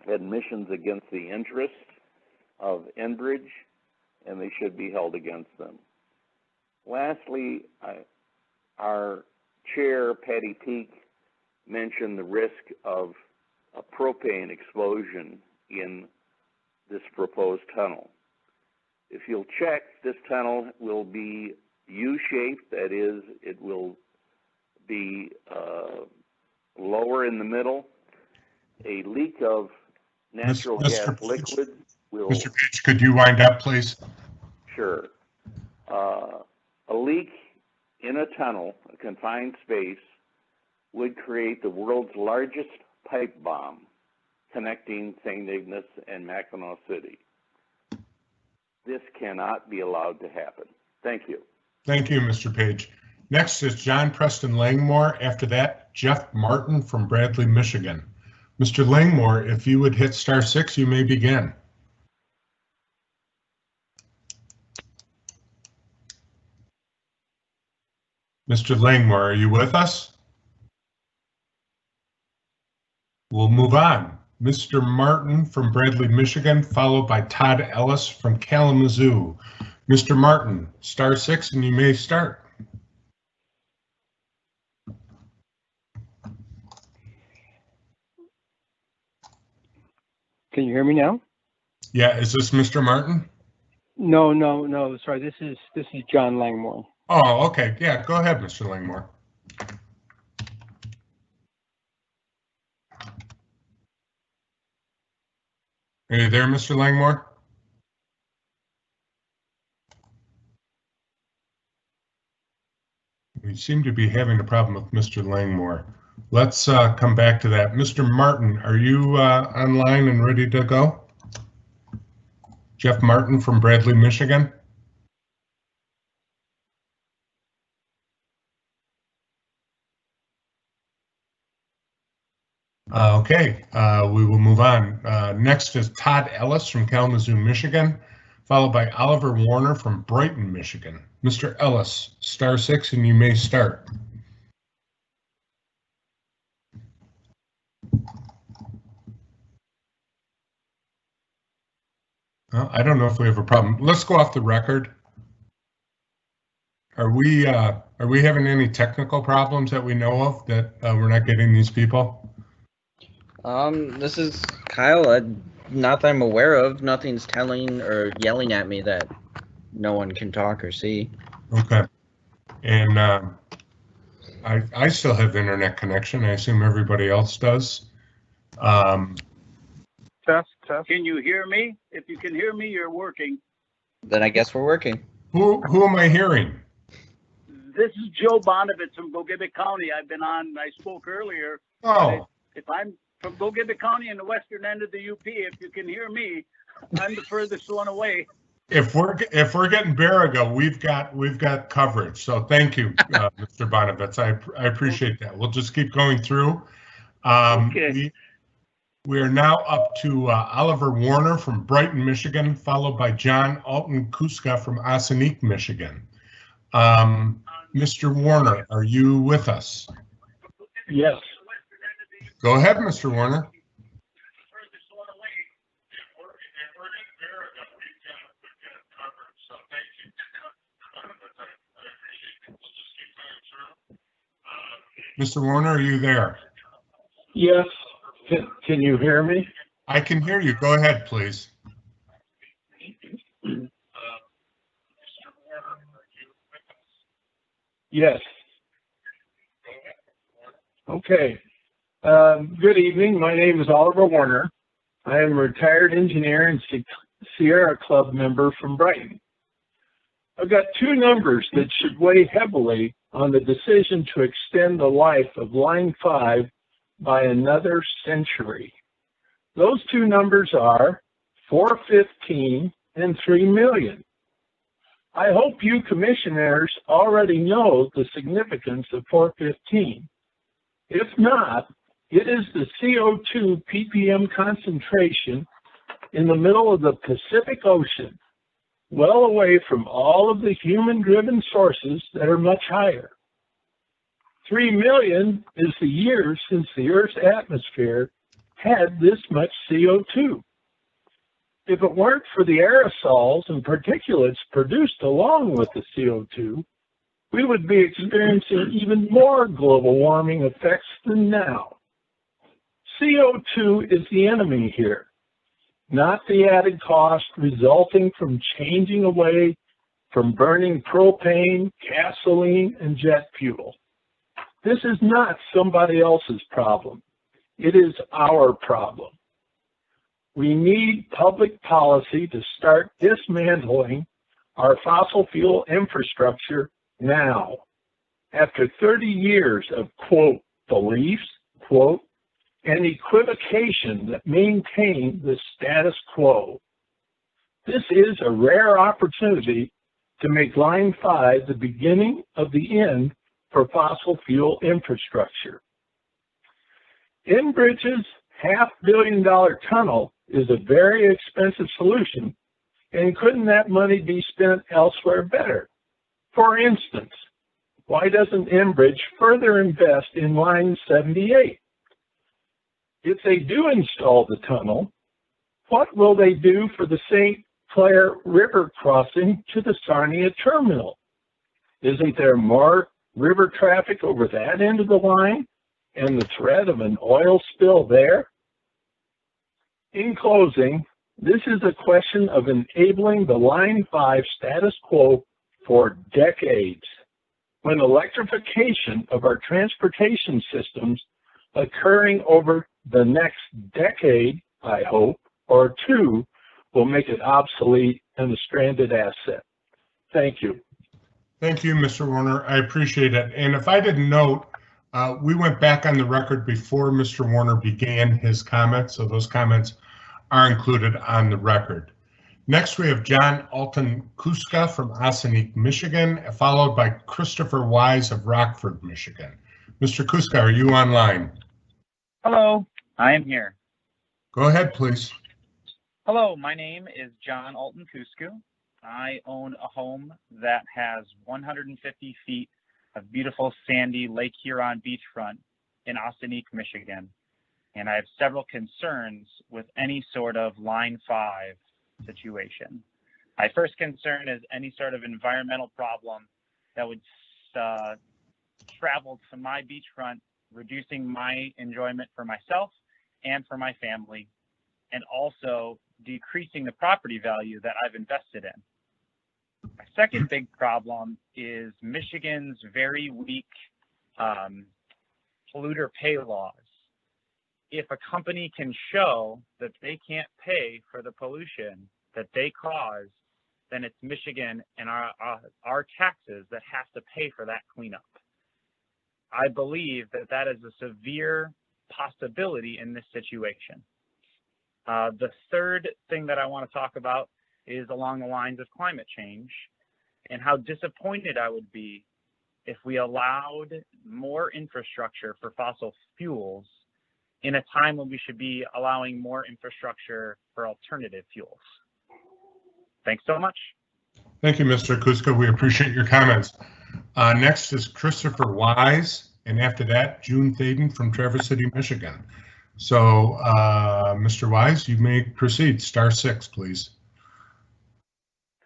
admissions against the interest of Enbridge, and they should be held against them. Lastly, our chair, Patty Peak, mentioned the risk of a propane explosion in this proposed tunnel. If you'll check, this tunnel will be U-shaped, that is, it will be lower in the middle. A leak of natural gas liquid will... Mr. Page, could you wind up, please? Sure. A leak in a tunnel, a confined space, would create the world's largest pipe bomb connecting St. Ignace and Mackinac City. This cannot be allowed to happen. Thank you. Thank you, Mr. Page. Next is John Preston Langmore. After that, Jeff Martin from Bradley, Michigan. Mr. Langmore, if you would hit *6, you may begin. Mr. Langmore, are you with us? We'll move on. Mr. Martin from Bradley, Michigan, followed by Todd Ellis from Kalamazoo. Mr. Martin, *6, and you may start. Can you hear me now? Yeah, is this Mr. Martin? No. Sorry, this is John Langmore. Oh, okay. Yeah, go ahead, Mr. Langmore. Are you there, Mr. Langmore? We seem to be having a problem with Mr. Langmore. Let's come back to that. Mr. Martin, are you online and ready to go? Jeff Martin from Bradley, Michigan. Okay, we will move on. Next is Todd Ellis from Kalamazoo, Michigan, followed by Oliver Warner from Brighton, Michigan. Mr. Ellis, *6, and you may start. I don't know if we have a problem. Let's go off the record. Are we having any technical problems that we know of that we're not getting these people? This is Kyle. Not that I'm aware of. Nothing's telling or yelling at me that no one can talk or see. Okay. And I still have internet connection. I assume everybody else does. Test. Can you hear me? If you can hear me, you're working. Then I guess we're working. Who am I hearing? This is Joe Bonovitz from Gogebic County. I've been on, I spoke earlier. Oh. If I'm from Gogebic County in the western end of the UP, if you can hear me, I'm the furthest one away. If we're getting Baraga, we've got coverage. So thank you, Mr. Bonovitz. I appreciate that. We'll just keep going through. Okay. We are now up to Oliver Warner from Brighton, Michigan, followed by John Alton Kuska from Ossining, Michigan. Mr. Warner, are you with us? Yes. Go ahead, Mr. Warner. Mr. Warner, are you there? Yes. Can you hear me? I can hear you. Go ahead, please. Yes. Okay. Good evening. My name is Oliver Warner. I am a retired engineer and Sierra Club member from Brighton. I've got two numbers that should weigh heavily on the decision to extend the life of Line 5 by another century. Those two numbers are 415 and 3 million. I hope you commissioners already know the significance of 415. If not, it is the CO2 ppm concentration in the middle of the Pacific Ocean, well away from all of the human-driven sources that are much higher. 3 million is the years since the Earth's atmosphere had this much CO2. If it weren't for the aerosols and particulates produced along with the CO2, we would be experiencing even more global warming effects than now. CO2 is the enemy here, not the added cost resulting from changing away from burning propane, gasoline, and jet fuel. This is not somebody else's problem. It is our problem. We need public policy to start dismantling our fossil fuel infrastructure now. After 30 years of, quote, beliefs, quote, and equivocation that maintain the status quo. This is a rare opportunity to make Line 5 the beginning of the end for fossil fuel infrastructure. Enbridge's $500 million tunnel is a very expensive solution, and couldn't that money be spent elsewhere better? For instance, why doesn't Enbridge further invest in Line 78? If they do install the tunnel, what will they do for the St. Clair River crossing to the Sarnia terminal? Isn't there more river traffic over that end of the line and the threat of an oil spill there? In closing, this is a question of enabling the Line 5 status quo for decades, when electrification of our transportation systems occurring over the next decade, I hope, or two, will make it obsolete and a stranded asset. Thank you. Thank you, Mr. Warner. I appreciate it. And if I didn't note, we went back on the record before Mr. Warner began his comments, so those comments are included on the record. Next, we have John Alton Kuska from Ossining, Michigan, followed by Christopher Wise of Rockford, Michigan. Mr. Kuska, are you online? Hello, I am here. Go ahead, please. Hello, my name is John Alton Kusku. I own a home that has 150 feet of beautiful sandy Lake Huron beachfront in Ossining, Michigan. And I have several concerns with any sort of Line 5 situation. My first concern is any sort of environmental problem that would travel to my beachfront, reducing my enjoyment for myself and for my family, and also decreasing the property value that I've invested in. My second big problem is Michigan's very weak polluter pay laws. If a company can show that they can't pay for the pollution that they cause, then it's Michigan and our taxes that have to pay for that cleanup. I believe that that is a severe possibility in this situation. The third thing that I want to talk about is along the lines of climate change and how disappointed I would be if we allowed more infrastructure for fossil fuels in a time when we should be allowing more infrastructure for alternative fuels. Thanks so much. Thank you, Mr. Kuska. We appreciate your comments. Next is Christopher Wise, and after that, June Thaden from Traverse City, Michigan. So, Mr. Wise, you may proceed. Star 6, please.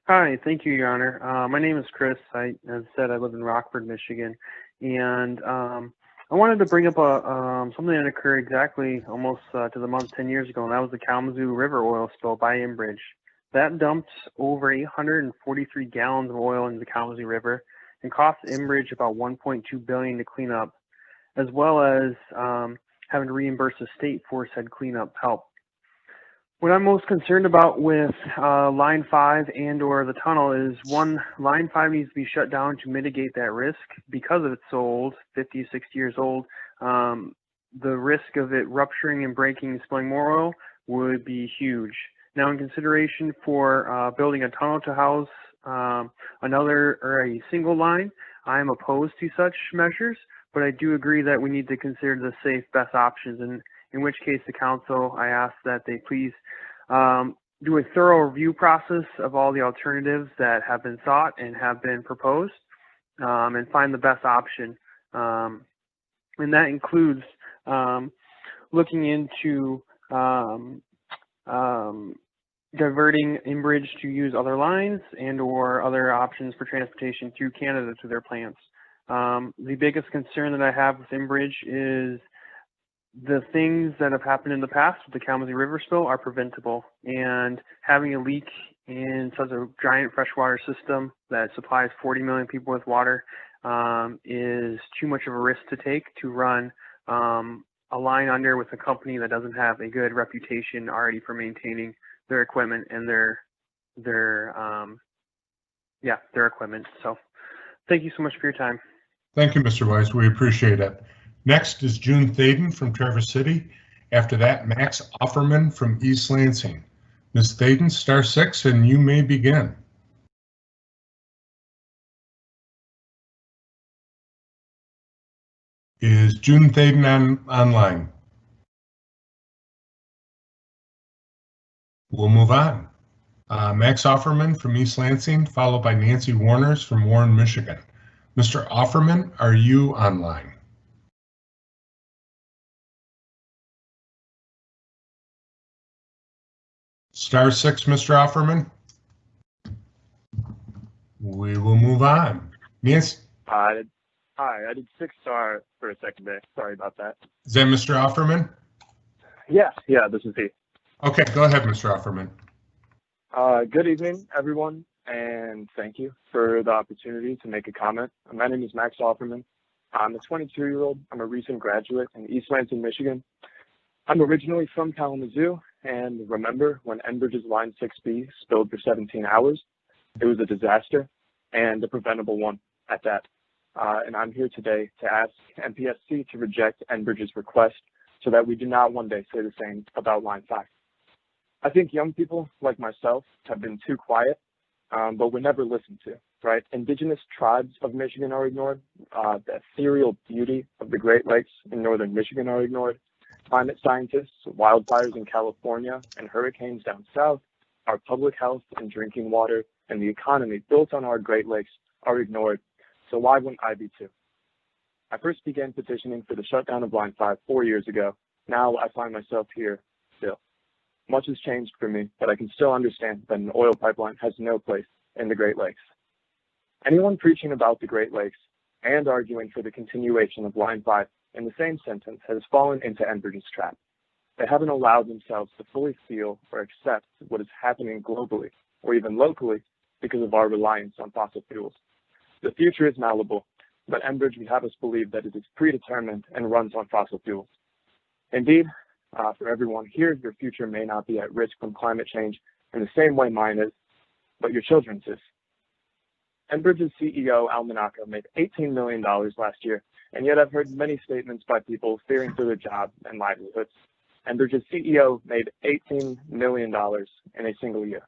Hi, thank you, Your Honor. My name is Chris. As I said, I live in Rockford, Michigan, and I wanted to bring up something that occurred exactly almost to the month 10 years ago, and that was the Kalamazoo River oil spill by Enbridge. That dumped over 843 gallons of oil into the Kalamazoo River and cost Enbridge about $1.2 billion to clean up, as well as having to reimburse the state for said cleanup help. What I'm most concerned about with Line 5 and or the tunnel is, one, Line 5 needs to be shut down to mitigate that risk because it's so old, 50, 60 years old. The risk of it rupturing and breaking and spilling more oil would be huge. Now, in consideration for building a tunnel to house another or a single line, I am opposed to such measures, but I do agree that we need to consider the safe, best options, and in which case the council, I ask that they please do a thorough review process of all the alternatives that have been sought and have been proposed, and find the best option. And that includes looking into diverting Enbridge to use other lines and or other options for transportation through Canada to their plants. The biggest concern that I have with Enbridge is the things that have happened in the past with the Kalamazoo River spill are preventable, and having a leak in such a giant freshwater system that supplies 40 million people with water is too much of a risk to take to run a line under with a company that doesn't have a good reputation already for maintaining their equipment and their equipment. So thank you so much for your time. Thank you, Mr. Weiss. We appreciate it. Next is June Thaden from Traverse City. After that, Max Offerman from East Lansing. Ms. Thaden, *6, and you may begin. Is June Thaden online? We'll move on. Max Offerman from East Lansing, followed by Nancy Warners from Warren, Michigan. Mr. Offerman, are you online? *6, Mr. Offerman. We will move on. Nancy? Hi, I did 6 star for a second there. Sorry about that. Is that Mr. Offerman? Yeah, this is he. Okay, go ahead, Mr. Offerman. Good evening, everyone, and thank you for the opportunity to make a comment. My name is Max Offerman. I'm a 22-year-old. I'm a recent graduate in East Lansing, Michigan. I'm originally from Kalamazoo, and remember when Enbridge's Line 6B spilled for 17 hours? It was a disaster, and a preventable one at that. And I'm here today to ask MPSC to reject Enbridge's request so that we do not one day say the same about Line 5. I think young people like myself have been too quiet, but we're never listened to, right? Indigenous tribes of Michigan are ignored. The ethereal beauty of the Great Lakes in northern Michigan are ignored. Climate scientists, wildfires in California, and hurricanes down south, our public health and drinking water, and the economy built on our Great Lakes are ignored. So why wouldn't I be too? I first began petitioning for the shutdown of Line 5 4 years ago. Now I find myself here still. Much has changed for me, but I can still understand that an oil pipeline has no place in the Great Lakes. Anyone preaching about the Great Lakes and arguing for the continuation of Line 5 in the same sentence has fallen into Enbridge's trap. They haven't allowed themselves to fully feel or accept what is happening globally or even locally because of our reliance on fossil fuels. The future is malleable, but Enbridge would have us believe that it is predetermined and runs on fossil fuels. Indeed, for everyone here, your future may not be at risk from climate change in the same way mine is, but your children's is. Enbridge's CEO, Al Monaco, made $18 million last year, and yet I've heard many statements by people fearing for their jobs and livelihoods. Enbridge's CEO made $18 million in a single year.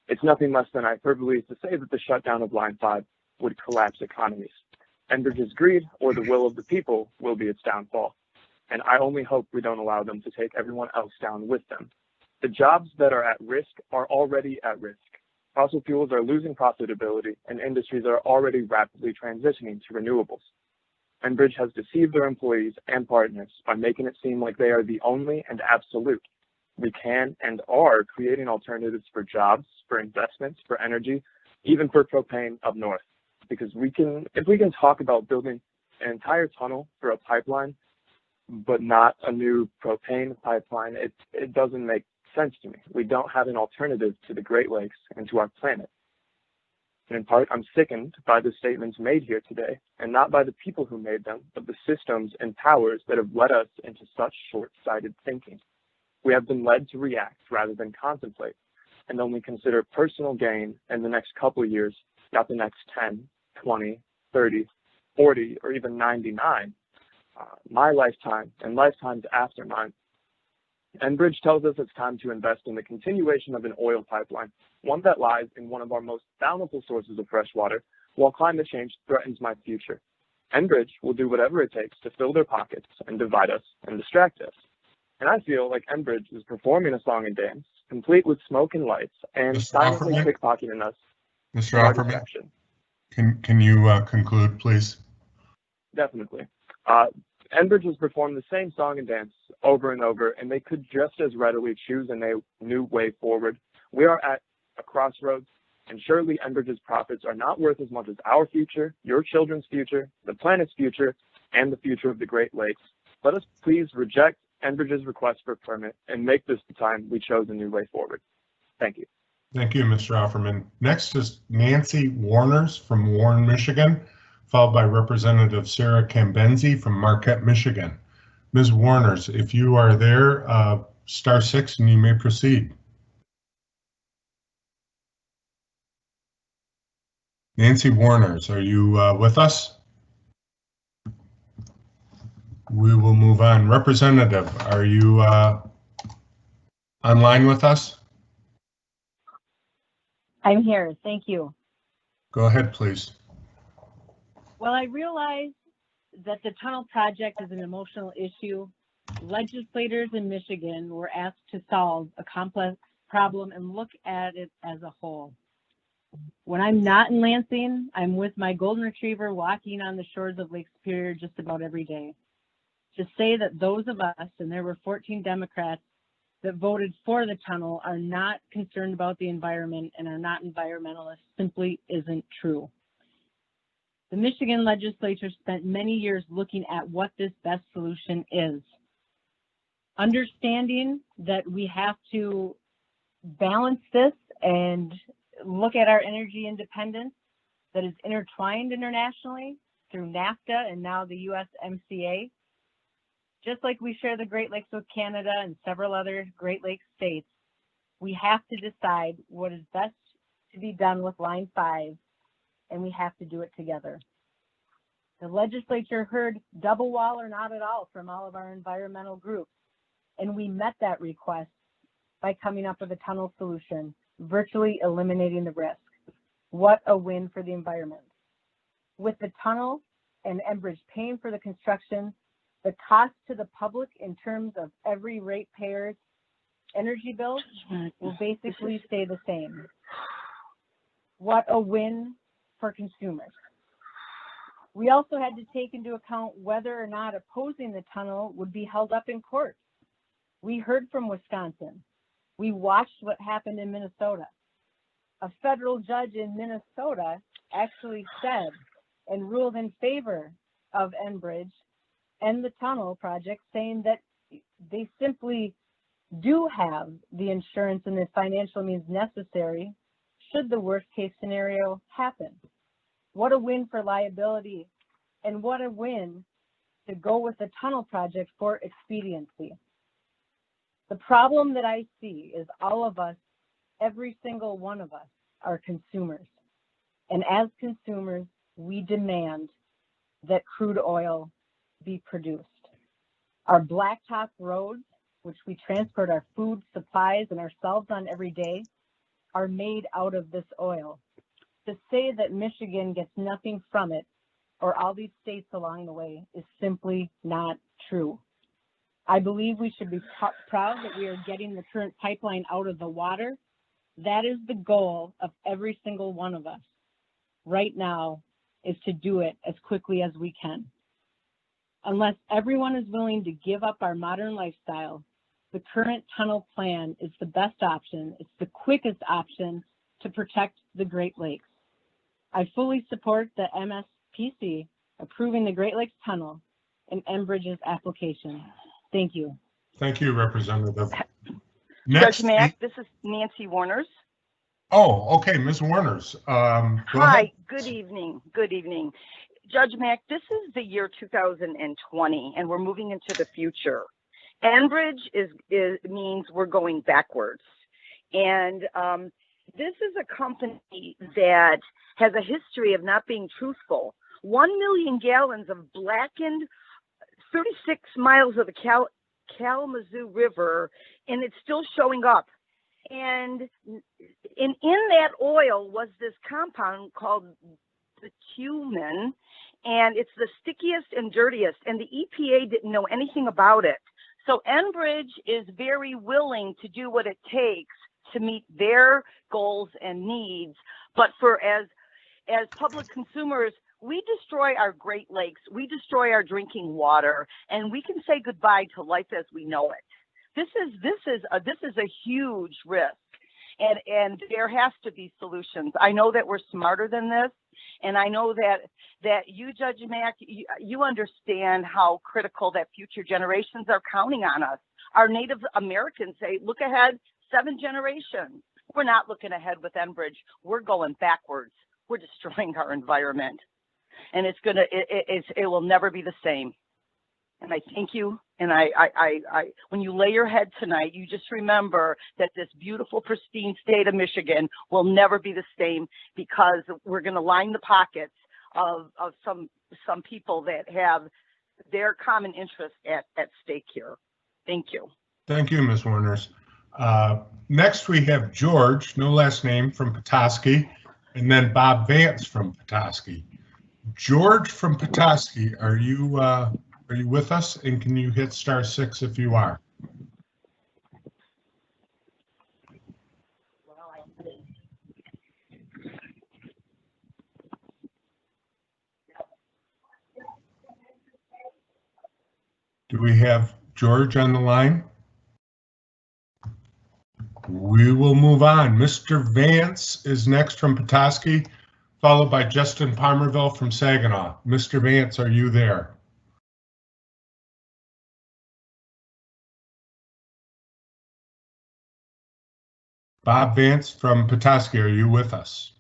It's nothing less than hyperbole to say that the shutdown of Line 5 would collapse economies. Enbridge's greed or the will of the people will be its downfall. And I only hope we don't allow them to take everyone else down with them. The jobs that are at risk are already at risk. Fossil fuels are losing profitability, and industries are already rapidly transitioning to renewables. Enbridge has deceived their employees and partners by making it seem like they are the only and absolute. We can and are creating alternatives for jobs, for investments, for energy, even for propane up north. Because if we can talk about building an entire tunnel for a pipeline, but not a new propane pipeline, it doesn't make sense to me. We don't have an alternative to the Great Lakes and to our planet. And in part, I'm sickened by the statements made here today, and not by the people who made them, but the systems and powers that have led us into such short-sighted thinking. We have been led to react rather than contemplate, and only consider personal gain in the next couple of years, not the next 10, 20, 30, 40, or even 99. My lifetime and lifetimes after mine. Enbridge tells us it's time to invest in the continuation of an oil pipeline, one that lies in one of our most bountiful sources of fresh water, while climate change threatens my future. Enbridge will do whatever it takes to fill their pockets and divide us and distract us. And I feel like Enbridge is performing a song and dance, complete with smoke and lights, and silently pickpocketing us. Mr. Offerman, can you conclude, please? Definitely. Enbridge has performed the same song and dance over and over, and they could just as readily choose a new way forward. We are at a crossroads, and surely Enbridge's profits are not worth as much as our future, your children's future, the planet's future, and the future of the Great Lakes. Let us please reject Enbridge's request for a permit and make this the time we chose a new way forward. Thank you. Thank you, Mr. Offerman. Next is Nancy Warners from Warren, Michigan, followed by Representative Sarah Cambenzi from Marquette, Michigan. Ms. Warners, if you are there, *6 and you may proceed. Nancy Warners, are you with us? We will move on. Representative, are you online with us? I'm here. Thank you. Go ahead, please. Well, I realize that the tunnel project is an emotional issue. Legislators in Michigan were asked to solve a complex problem and look at it as a whole. When I'm not in Lansing, I'm with my golden retriever walking on the shores of Lake Superior just about every day. To say that those of us, and there were 14 Democrats that voted for the tunnel, are not concerned about the environment and are not environmentalists simply isn't true. The Michigan legislature spent many years looking at what this best solution is. Understanding that we have to balance this and look at our energy independence that is intertwined internationally through NAFTA and now the USMCA. Just like we share the Great Lakes with Canada and several other Great Lakes states, we have to decide what is best to be done with Line 5, and we have to do it together. The legislature heard double wall or not at all from all of our environmental groups, and we met that request by coming up with a tunnel solution, virtually eliminating the risk. What a win for the environment. With the tunnel and Enbridge paying for the construction, the cost to the public in terms of every ratepayer's energy bill will basically stay the same. What a win for consumers. We also had to take into account whether or not opposing the tunnel would be held up in court. We heard from Wisconsin. We watched what happened in Minnesota. A federal judge in Minnesota actually said and ruled in favor of Enbridge and the tunnel project, saying that they simply do have the insurance and the financial means necessary should the worst case scenario happen. What a win for liability, and what a win to go with the tunnel project for expediency. The problem that I see is all of us, every single one of us, are consumers. And as consumers, we demand that crude oil be produced. Our blacktop roads, which we transport our food, supplies, and ourselves on every day, are made out of this oil. To say that Michigan gets nothing from it, or all these states along the way, is simply not true. I believe we should be proud that we are getting the current pipeline out of the water. That is the goal of every single one of us right now, is to do it as quickly as we can. Unless everyone is willing to give up our modern lifestyle, the current tunnel plan is the best option. It's the quickest option to protect the Great Lakes. I fully support the MSPC approving the Great Lakes Tunnel and Enbridge's application. Thank you. Thank you, Representative. Judge Mack, this is Nancy Warners. Oh, okay, Ms. Warners. Go ahead. Hi, good evening. Good evening. Judge Mack, this is the year 2020 and we're moving into the future. Enbridge means we're going backwards. And this is a company that has a history of not being truthful. 1 million gallons of blackened 36 miles of the Kalamazoo River, and it's still showing up. And in that oil was this compound called bitumen, and it's the stickiest and dirtiest, and the EPA didn't know anything about it. So Enbridge is very willing to do what it takes to meet their goals and needs, but for as public consumers, we destroy our Great Lakes, we destroy our drinking water, and we can say goodbye to life as we know it. This is a huge risk, and there has to be solutions. I know that we're smarter than this, and I know that you, Judge Mack, you understand how critical that future generations are counting on us. Our Native Americans say, look ahead 7 generations. We're not looking ahead with Enbridge. We're going backwards. We're destroying our environment, and it will never be the same. And I thank you. And I when you lay your head tonight, you just remember that this beautiful, pristine state of Michigan will never be the same, because we're going to line the pockets of some people that have their common interests at stake here. Thank you. Thank you, Ms. Warners. Next, we have George, no last name, from Petoskey, and then Bob Vance from Petoskey. George from Petoskey, are you with us? And can you hit *6 if you are? Do we have George on the line? We will move on. Mr. Vance is next from Petoskey, followed by Justin Palmerville from Saginaw. Mr. Vance, are you there? Bob Vance from Petoskey, are you with us?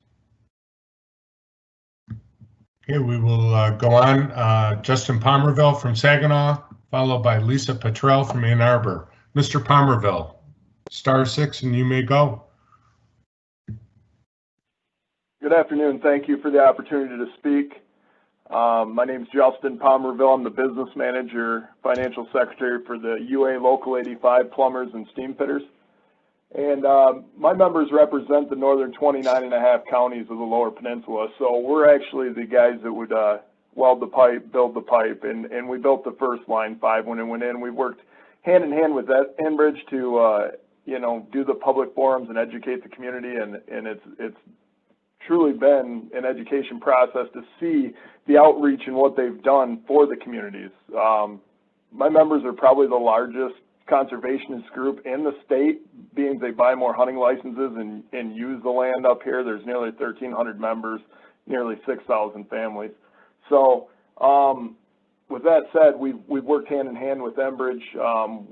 Okay, we will go on. Justin Palmerville from Saginaw, followed by Lisa Petrell from Ann Arbor. Mr. Palmerville, *6 and you may go. Good afternoon. Thank you for the opportunity to speak. My name is Justin Palmerville. I'm the business manager, financial secretary for the UA Local 85 Plumbers and Steam Fitters. And my members represent the northern 29.5 counties of the Lower Peninsula. So we're actually the guys that would weld the pipe, build the pipe, and we built the first Line 5 when it went in. We worked hand in hand with that Enbridge to do the public forums and educate the community, and it's truly been an education process to see the outreach and what they've done for the communities. My members are probably the largest conservationist group in the state, being they buy more hunting licenses and use the land up here. There's nearly 1,300 members, nearly 6,000 families. So with that said, we've worked hand in hand with Enbridge.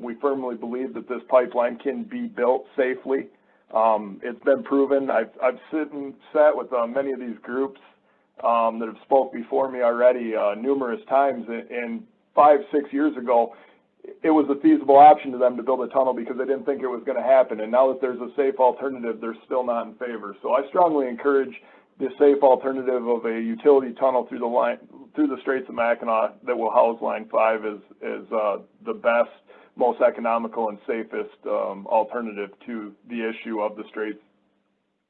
We firmly believe that this pipeline can be built safely. It's been proven. I've sat with many of these groups that have spoke before me already numerous times, and 5-6 years ago, it was a feasible option to them to build a tunnel because they didn't think it was going to happen. And now that there's a safe alternative, they're still not in favor. So I strongly encourage the safe alternative of a utility tunnel through the Straits of Mackinac that will house Line 5 as the best, most economical, and safest alternative to the issue of the Straits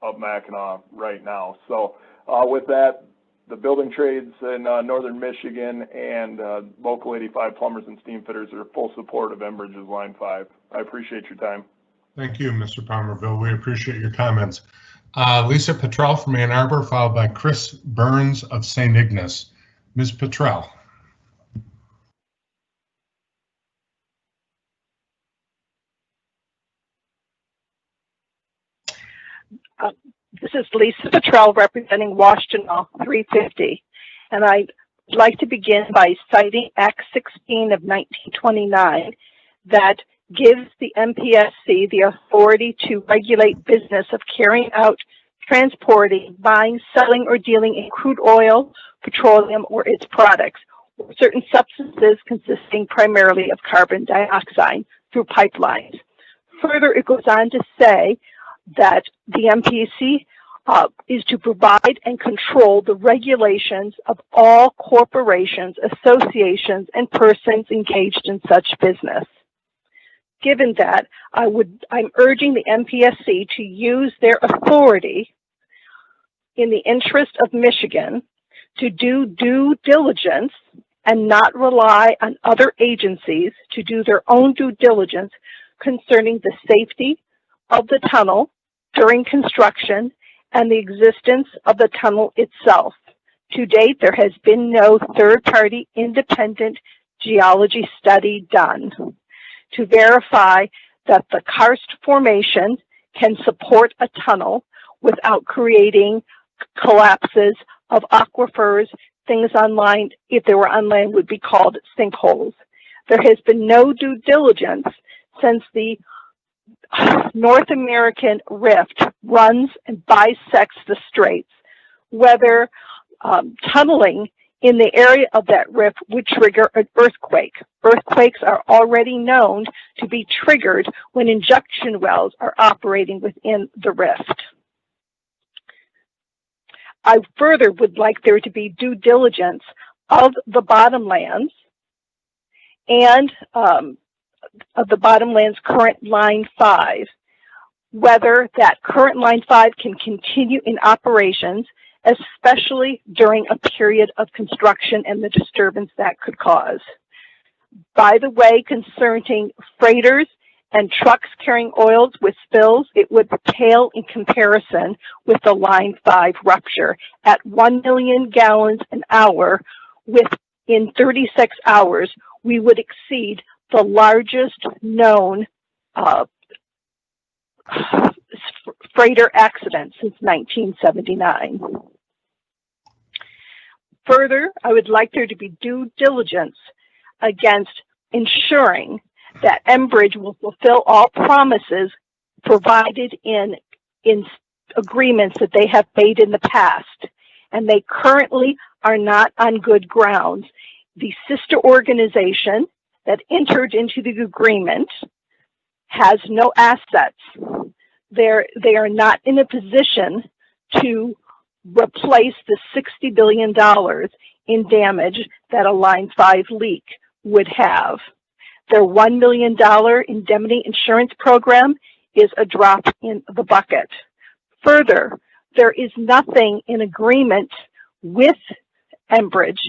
of Mackinac right now. So with that, the building trades in northern Michigan and Local 85 Plumbers and Steam Fitters are full support of Enbridge's Line 5. I appreciate your time. Thank you, Mr. Palmerville. We appreciate your comments. Lisa Petrell from Ann Arbor, followed by Chris Burns of St. Ignace. Ms. Petrell. This is Lisa Petrell representing Washtenaw 350, and I'd like to begin by citing Act 16 of 1929 that gives the MPSC the authority to regulate business of carrying out transporting, buying, selling, or dealing in crude oil, petroleum, or its products, or certain substances consisting primarily of carbon dioxide through pipelines. Further, it goes on to say that the MPSC is to provide and control the regulations of all corporations, associations, and persons engaged in such business. Given that, I'm urging the MPSC to use their authority in the interest of Michigan to do due diligence and not rely on other agencies to do their own due diligence concerning the safety of the tunnel during construction and the existence of the tunnel itself. To date, there has been no third-party independent geology study done to verify that the karst formation can support a tunnel without creating collapses of aquifers. Things on land, if they were on land, would be called sinkholes. There has been no due diligence since the North American rift runs and bisects the straits, whether tunneling in the area of that rift would trigger an earthquake. Earthquakes are already known to be triggered when injection wells are operating within the rift. I further would like there to be due diligence of the bottomlands and of the bottomlands current line 5, whether that current line 5 can continue in operations, especially during a period of construction and the disturbance that could cause. By the way, concerning freighters and trucks carrying oils with spills, it would pale in comparison with the line 5 rupture at 1 million gallons an hour. Within 36 hours, we would exceed the largest known freighter accident since 1979. Further, I would like there to be due diligence against ensuring that Enbridge will fulfill all promises provided in agreements that they have made in the past, and they currently are not on good grounds. The sister organization that entered into the agreement has no assets. They are not in a position to replace the $60 billion in damage that a Line 5 leak would have. Their $1 million indemnity insurance program is a drop in the bucket. Further, there is nothing in agreement with Enbridge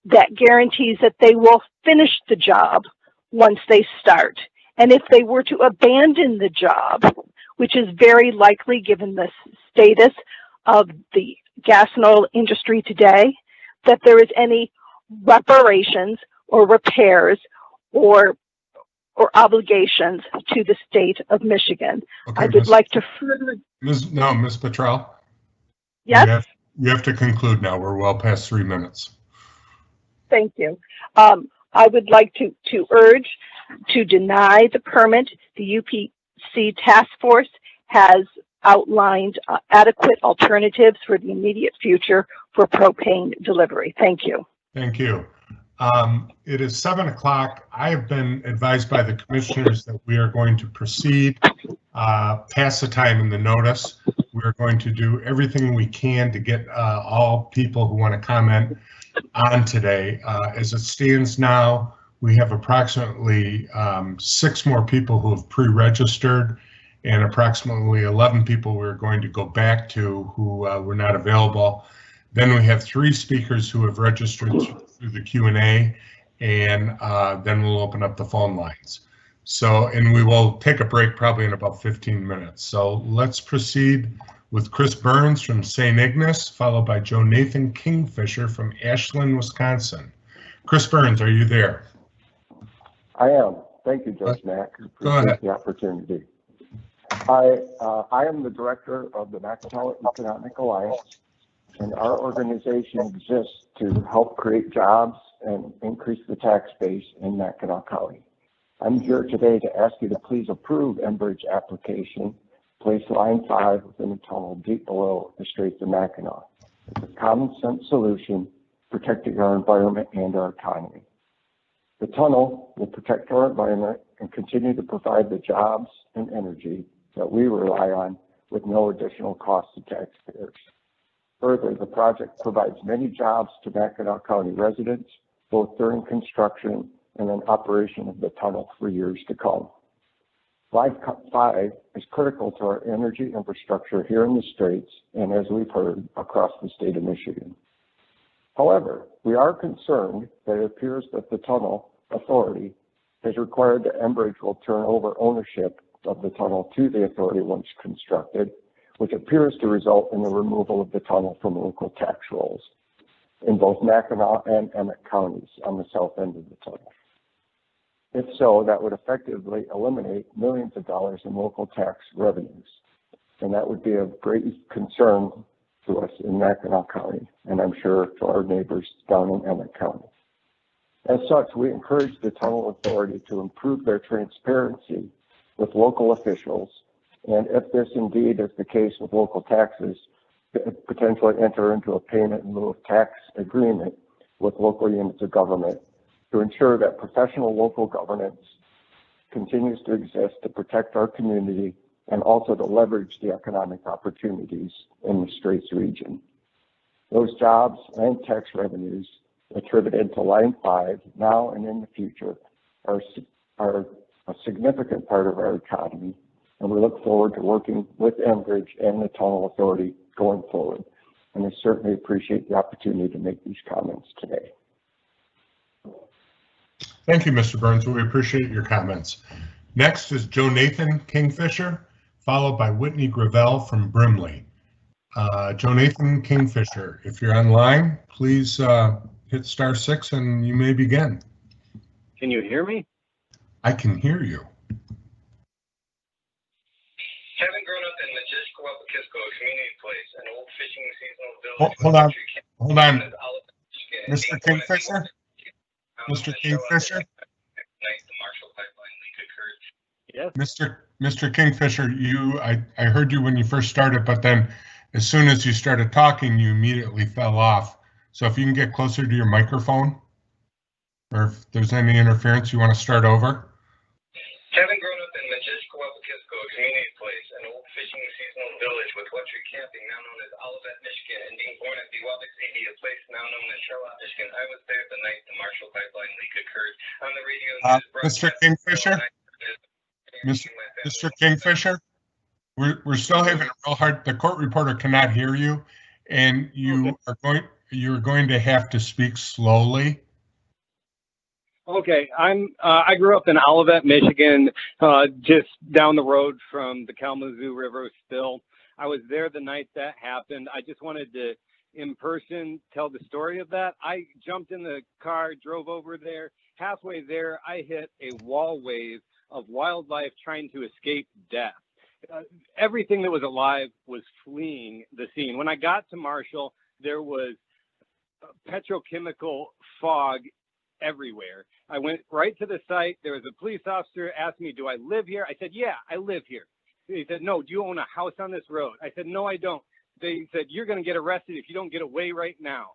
that guarantees that they will finish the job once they start. And if they were to abandon the job, which is very likely given the status of the gas and oil industry today, that there is any reparations or repairs or obligations to the state of Michigan. Okay, I would like to further... Ms. Petrell? Yes? You have to conclude now. We're well past 3 minutes. Thank you. I would like to urge to deny the permit. The UPC task force has outlined adequate alternatives for the immediate future for propane delivery. Thank you. Thank you. It is 7 o'clock. I have been advised by the commissioners that we are going to proceed past the time in the notice. We're going to do everything we can to get all people who want to comment on today. As it stands now, we have approximately 6 more people who have pre-registered and approximately 11 people we're going to go back to who were not available. Then we have 3 speakers who have registered through the Q&A, and then we'll open up the phone lines. So, and we will take a break probably in about 15 minutes. So let's proceed with Chris Burns from St. Ignace, followed by Joe Nathan Kingfisher from Ashland, Wisconsin. Chris Burns, are you there? I am. Thank you, Judge Mack. Appreciate the opportunity. I am the director of the Metropolitan Economic Alliance, and our organization exists to help create jobs and increase the tax base in Mackinac County. I'm here today to ask you to please approve Enbridge application place Line 5 within a tunnel deep below the Straits of Mackinac. It's a common sense solution protecting our environment and our economy. The tunnel will protect our environment and continue to provide the jobs and energy that we rely on with no additional cost to taxpayers. Further, the project provides many jobs to Mackinac County residents, both during construction and in operation of the tunnel for years to come. Line 5 is critical to our energy infrastructure here in the Straits and, as we've heard, across the state of Michigan. However, we are concerned that it appears that the tunnel authority has required that Enbridge will turn over ownership of the tunnel to the authority once constructed, which appears to result in the removal of the tunnel from local tax rolls in both Mackinac and Emmett counties on the south end of the tunnel. If so, that would effectively eliminate millions of dollars in local tax revenues, and that would be of great concern to us in Mackinac County, and I'm sure to our neighbors down in Emmett County. As such, we encourage the tunnel authority to improve their transparency with local officials, and if this indeed is the case with local taxes, potentially enter into a payment in lieu of tax agreement with local units of government to ensure that professional local governance continues to exist to protect our community and also to leverage the economic opportunities in the Straits region. Those jobs and tax revenues attributed to Line 5 now and in the future are a significant part of our economy, and we look forward to working with Enbridge and the Tunnel Authority going forward. And I certainly appreciate the opportunity to make these comments today. Thank you, Mr. Burns. We appreciate your comments. Next is Joe Nathan Kingfisher, followed by Whitney Gravel from Brimley. Joe Nathan Kingfisher, if you're online, please hit *6 and you may begin. Can you hear me? I can hear you. Having grown up in Majisco, Community Place, an old fishing seasonal village. Hold on. Mr. Kingfisher? Mr. Kingfisher? Yes. Mr. Kingfisher, I heard you when you first started, but then as soon as you started talking, you immediately fell off. So if you can get closer to your microphone, or if there's any interference, you want to start over? Having grown up in Majisco, Community Place, an old fishing seasonal village with luxury camping now known as Olivet, Michigan, and being born at the Wabix 80, a place now known as Charlotte, Michigan, I was there the night the Marshall Pipeline leak occurred. On the radio news, Mr. Kingfisher? Mr. Kingfisher? We're still having a real hard, the court reporter cannot hear you, and you're going to have to speak slowly. Okay, I grew up in Olivet, Michigan, just down the road from the Kalamazoo River spill. I was there the night that happened. I just wanted to, in person, tell the story of that. I jumped in the car, drove over there. Halfway there, I hit a wall wave of wildlife trying to escape death. Everything that was alive was fleeing the scene. When I got to Marshall, there was petrochemical fog everywhere. I went right to the site. There was a police officer, asked me, do I live here? I said, yeah, I live here. He said, no, do you own a house on this road? I said, no, I don't. They said, you're going to get arrested if you don't get away right now.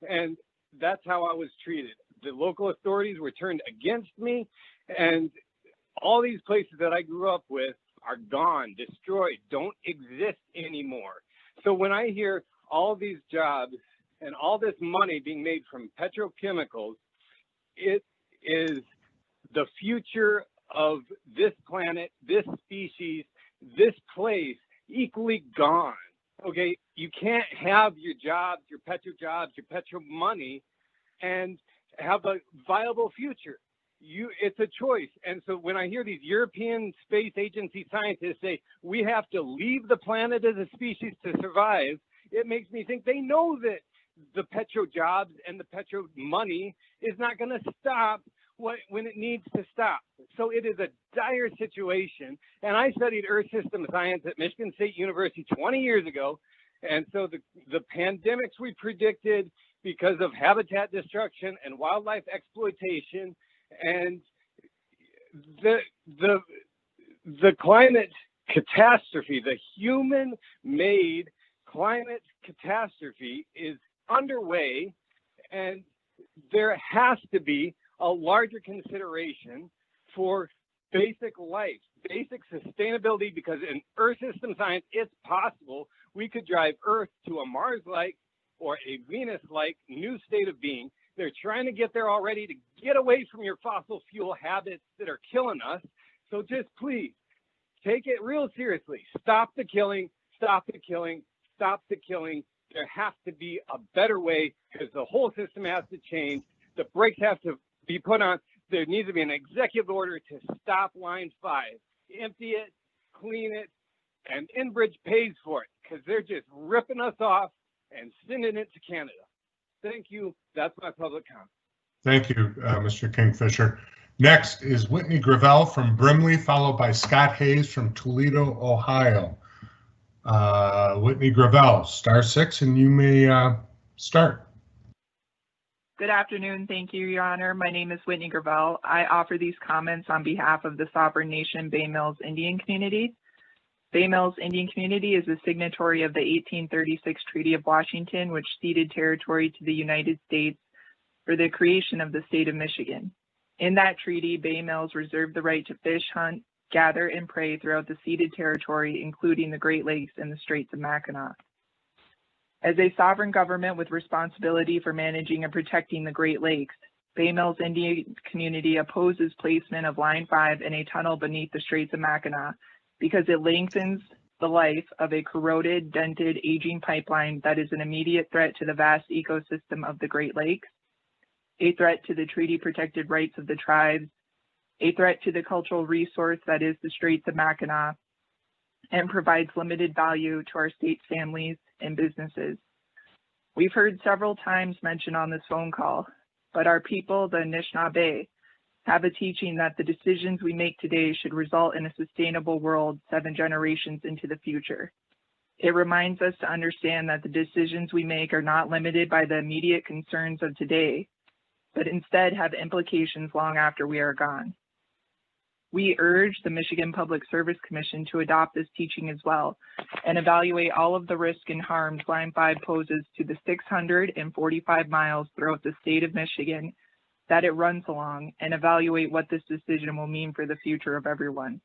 And that's how I was treated. The local authorities were turned against me, and all these places that I grew up with are gone, destroyed, don't exist anymore. So when I hear all these jobs and all this money being made from petrochemicals, it is the future of this planet, this species, this place equally gone. Okay, you can't have your jobs, your petro jobs, your petro money and have a viable future. It's a choice. And so when I hear these European Space Agency scientists say we have to leave the planet as a species to survive, it makes me think they know that the petro jobs and the petro money is not going to stop when it needs to stop. So it is a dire situation. And I studied Earth system science at Michigan State University 20 years ago. And so the pandemics we predicted because of habitat destruction and wildlife exploitation and the climate catastrophe, the human-made climate catastrophe is underway, and there has to be a larger consideration for basic life, basic sustainability, because in Earth system science, it's possible we could drive Earth to a Mars-like or a Venus-like new state of being. They're trying to get there already to get away from your fossil fuel habits that are killing us. So just please take it real seriously. Stop the killing, stop the killing, stop the killing. There has to be a better way because the whole system has to change. The brakes have to be put on. There needs to be an executive order to stop Line 5. Empty it, clean it, and Enbridge pays for it because they're just ripping us off and sending it to Canada. Thank you. That's my public comment. Thank you, Mr. Kingfisher. Next is Whitney Gravel from Brimley, followed by Scott Hayes from Toledo, Ohio. Whitney Gravel, *6, and you may start. Good afternoon. Thank you, Your Honor. My name is Whitney Gravel. I offer these comments on behalf of the sovereign nation Bay Mills Indian Community. Bay Mills Indian Community is a signatory of the 1836 Treaty of Washington, which ceded territory to the United States for the creation of the state of Michigan. In that treaty, Bay Mills reserved the right to fish, hunt, gather, and prey throughout the ceded territory, including the Great Lakes and the Straits of Mackinac. As a sovereign government with responsibility for managing and protecting the Great Lakes, Bay Mills Indian Community opposes placement of Line 5 in a tunnel beneath the Straits of Mackinac because it lengthens the life of a corroded, dented, aging pipeline that is an immediate threat to the vast ecosystem of the Great Lakes, a threat to the treaty-protected rights of the tribes, a threat to the cultural resource that is the Straits of Mackinac, and provides limited value to our state's families and businesses. We've heard several times mentioned on this phone call, but our people, the Anishinaabe, have a teaching that the decisions we make today should result in a sustainable world 7 generations into the future. It reminds us to understand that the decisions we make are not limited by the immediate concerns of today, but instead have implications long after we are gone. We urge the Michigan Public Service Commission to adopt this teaching as well and evaluate all of the risk and harms Line 5 poses to the 645 miles throughout the state of Michigan that it runs along and evaluate what this decision will mean for the future of everyone.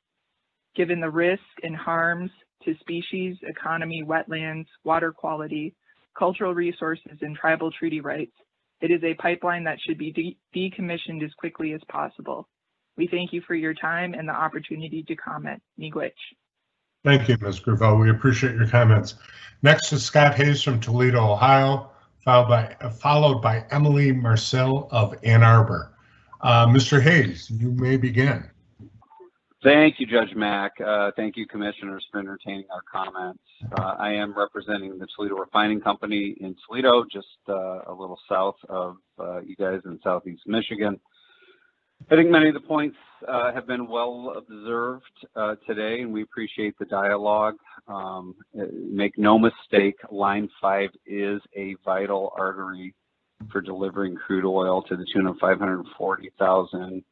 Given the risk and harms to species, economy, wetlands, water quality, cultural resources, and tribal treaty rights, it is a pipeline that should be decommissioned as quickly as possible. We thank you for your time and the opportunity to comment. Miigwech. Thank you, Ms. Gravel. We appreciate your comments. Next is Scott Hayes from Toledo, Ohio, followed by Emily Marcel of Ann Arbor. Mr. Hayes, you may begin. Thank you, Judge Mack. Thank you, Commissioners, for entertaining our comments. I am representing the Toledo Refining Company in Toledo, just a little south of you guys in southeast Michigan. I think many of the points have been well observed today, and we appreciate the dialogue. Make no mistake, Line 5 is a vital artery for delivering crude oil to the tune of 540,000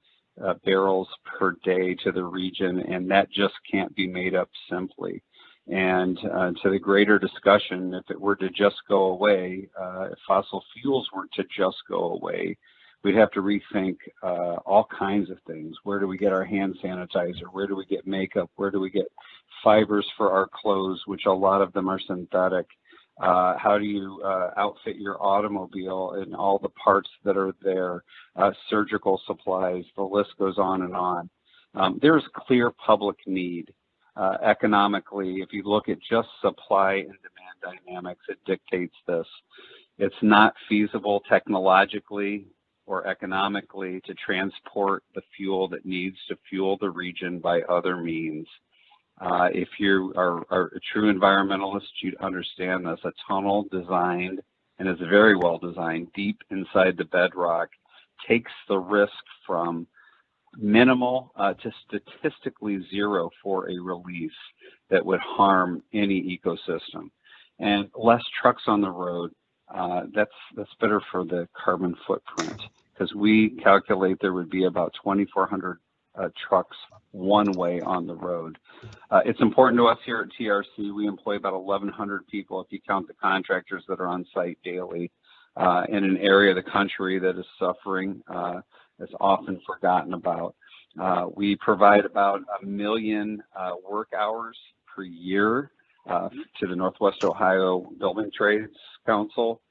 barrels per day to the region, and that just can't be made up simply. And to the greater discussion, if it were to just go away, if fossil fuels were to just go away, we'd have to rethink all kinds of things. Where do we get our hand sanitizer? Where do we get makeup? Where do we get fibers for our clothes, which a lot of them are synthetic? How do you outfit your automobile and all the parts that are there? Surgical supplies, the list goes on and on. There's clear public need. Economically, if you look at just supply and demand dynamics, it dictates this. It's not feasible technologically or economically to transport the fuel that needs to fuel the region by other means. If you are a true environmentalist, you'd understand this. A tunnel designed, and is very well designed, deep inside the bedrock, takes the risk from minimal to statistically zero for a release that would harm any ecosystem. And less trucks on the road, that's better for the carbon footprint, because we calculate there would be about 2,400 trucks one way on the road. It's important to us here at TRC. We employ about 1,100 people if you count the contractors that are on site daily in an area of the country that is suffering, that's often forgotten about. We provide about 1 million work hours per year to the Northwest Ohio Building Trades Council.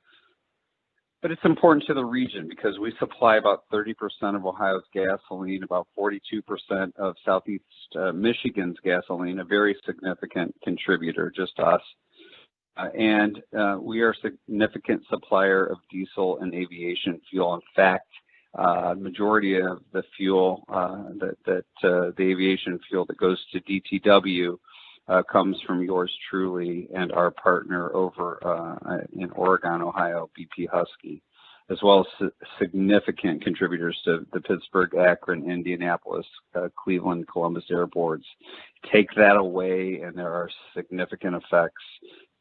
But it's important to the region because we supply about 30% of Ohio's gasoline, about 42% of Southeast Michigan's gasoline, a very significant contributor just to us. And we are a significant supplier of diesel and aviation fuel. In fact, majority of the fuel the aviation fuel that goes to DTW comes from yours truly and our partner over in Oregon, Ohio, BP Husky, as well as significant contributors to the Pittsburgh, Akron, Indianapolis, Cleveland, Columbus airports. Take that away and there are significant effects,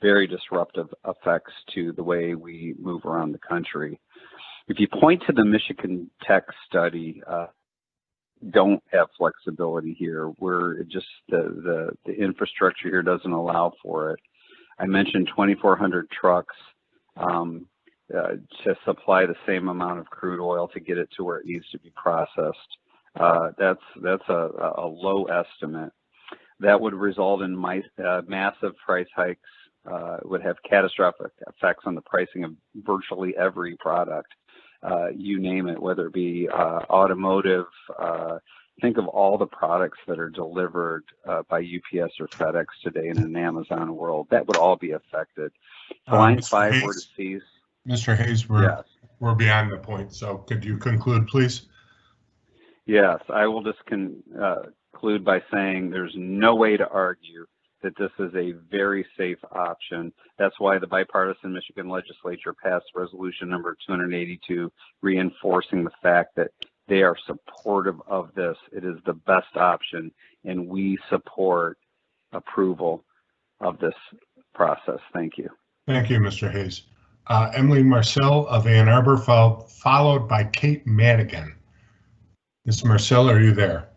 very disruptive effects to the way we move around the country. If you point to the Michigan Tech study, don't have flexibility here. We're just the infrastructure here doesn't allow for it. I mentioned 2,400 trucks to supply the same amount of crude oil to get it to where it needs to be processed. That's a low estimate. That would result in massive price hikes. It would have catastrophic effects on the pricing of virtually every product. You name it, whether it be automotive, think of all the products that are delivered by UPS or FedEx today in an Amazon world. That would all be affected. Line 5 were to cease. Mr. Hayes, we're beyond the point, so could you conclude, please? Yes, I will just conclude by saying there's no way to argue that this is a very safe option. That's why the bipartisan Michigan legislature passed resolution number 282, reinforcing the fact that they are supportive of this. It is the best option, and we support approval of this process. Thank you. Thank you, Mr. Hayes. Emily Marcel of Ann Arbor, followed by Kate Madigan. Ms. Marcel, are you there?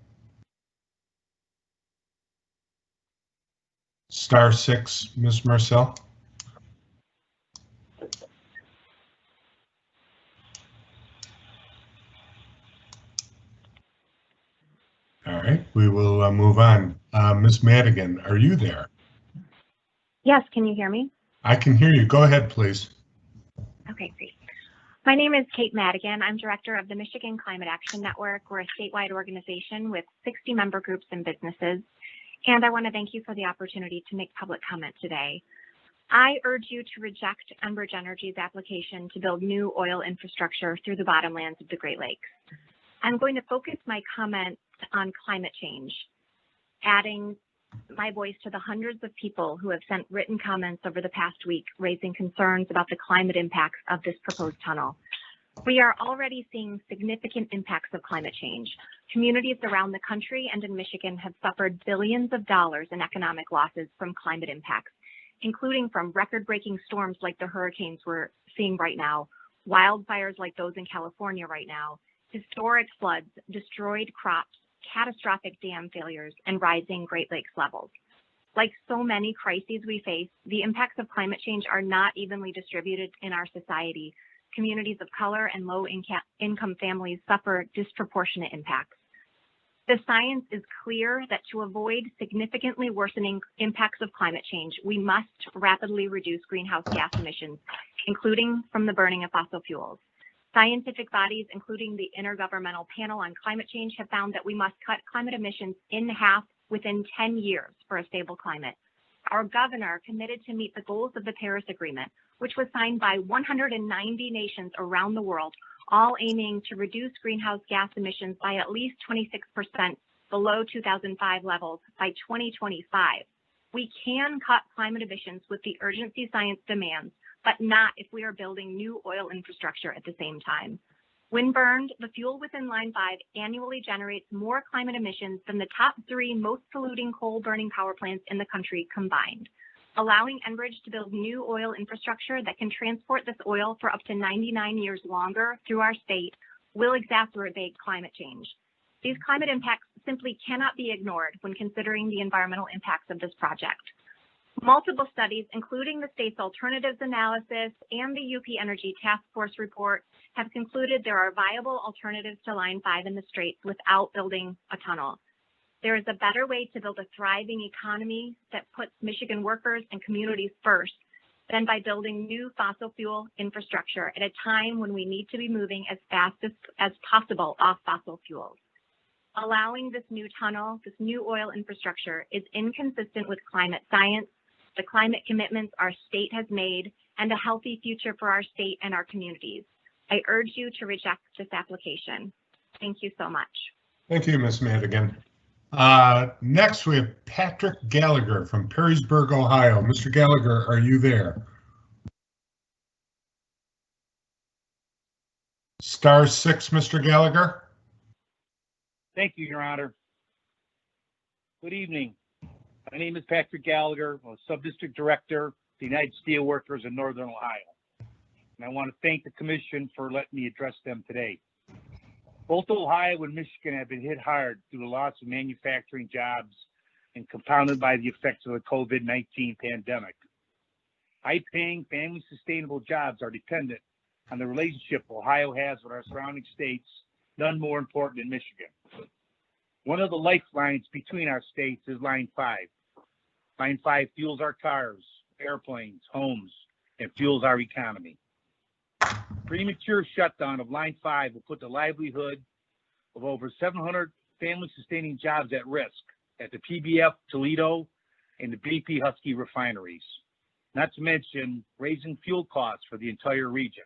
*6, Ms. Marcel. All right, we will move on. Ms. Madigan, are you there? Yes, can you hear me? I can hear you. Go ahead, please. Okay, great. My name is Kate Madigan. I'm director of the Michigan Climate Action Network. We're a statewide organization with 60 member groups and businesses. And I want to thank you for the opportunity to make public comment today. I urge you to reject Enbridge Energy's application to build new oil infrastructure through the bottomlands of the Great Lakes. I'm going to focus my comments on climate change, adding my voice to the hundreds of people who have sent written comments over the past week raising concerns about the climate impacts of this proposed tunnel. We are already seeing significant impacts of climate change. Communities around the country and in Michigan have suffered billions of dollars in economic losses from climate impacts, including from record-breaking storms like the hurricanes we're seeing right now, wildfires like those in California right now, historic floods, destroyed crops, catastrophic dam failures, and rising Great Lakes levels. Like so many crises we face, the impacts of climate change are not evenly distributed in our society. Communities of color and low-income families suffer disproportionate impacts. The science is clear that to avoid significantly worsening impacts of climate change, we must rapidly reduce greenhouse gas emissions, including from the burning of fossil fuels. Scientific bodies, including the Intergovernmental Panel on Climate Change, have found that we must cut climate emissions in half within 10 years for a stable climate. Our governor committed to meet the goals of the Paris Agreement, which was signed by 190 nations around the world, all aiming to reduce greenhouse gas emissions by at least 26% below 2005 levels by 2025. We can cut climate emissions with the urgency science demands, but not if we are building new oil infrastructure at the same time. When burned, the fuel within Line 5 annually generates more climate emissions than the top 3 most polluting coal-burning power plants in the country combined. Allowing Enbridge to build new oil infrastructure that can transport this oil for up to 99 years longer through our state will exacerbate climate change. These climate impacts simply cannot be ignored when considering the environmental impacts of this project. Multiple studies, including the state's alternatives analysis and the UP Energy Task Force report, have concluded there are viable alternatives to Line 5 in the Straits without building a tunnel. There is a better way to build a thriving economy that puts Michigan workers and communities first than by building new fossil fuel infrastructure at a time when we need to be moving as fast as possible off fossil fuels. Allowing this new tunnel, this new oil infrastructure, is inconsistent with climate science, the climate commitments our state has made, and a healthy future for our state and our communities. I urge you to reject this application. Thank you so much. Thank you, Ms. Madigan. Next, we have Patrick Gallagher from Perrysburg, Ohio. Mr. Gallagher, are you there? Star 6, Mr. Gallagher. Thank you, Your Honor. Good evening. My name is Patrick Gallagher. I'm a Sub-District Director of the United Steelworkers in Northern Ohio. And I want to thank the Commission for letting me address them today. Both Ohio and Michigan have been hit hard through the loss of manufacturing jobs and compounded by the effects of the COVID-19 pandemic. High-paying, family-sustainable jobs are dependent on the relationship Ohio has with our surrounding states, none more important than Michigan. One of the lifelines between our states is Line 5. Line 5 fuels our cars, airplanes, homes, and fuels our economy. Premature shutdown of Line 5 will put the livelihood of over 700 family-sustaining jobs at risk at the PBF Toledo and the BP Husky refineries, not to mention raising fuel costs for the entire region.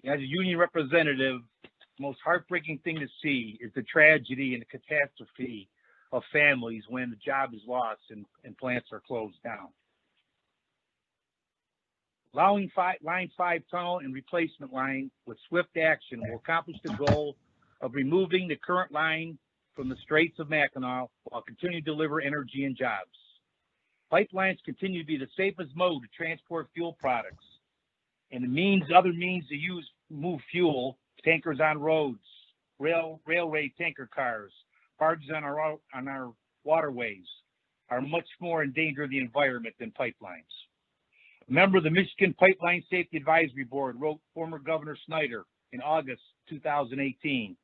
As a union representative, the most heartbreaking thing to see is the tragedy and the catastrophe of families when the job is lost and plants are closed down. Allowing Line 5 tunnel and replacement line with swift action will accomplish the goal of removing the current line from the Straits of Mackinac while continuing to deliver energy and jobs. Pipelines continue to be the safest mode to transport fuel products, and other means to move fuel, tankers on roads, railway tanker cars, barges on our waterways, are much more in danger of the environment than pipelines. A member of the Michigan Pipeline Safety Advisory Board wrote former Governor Snyder in August 2018,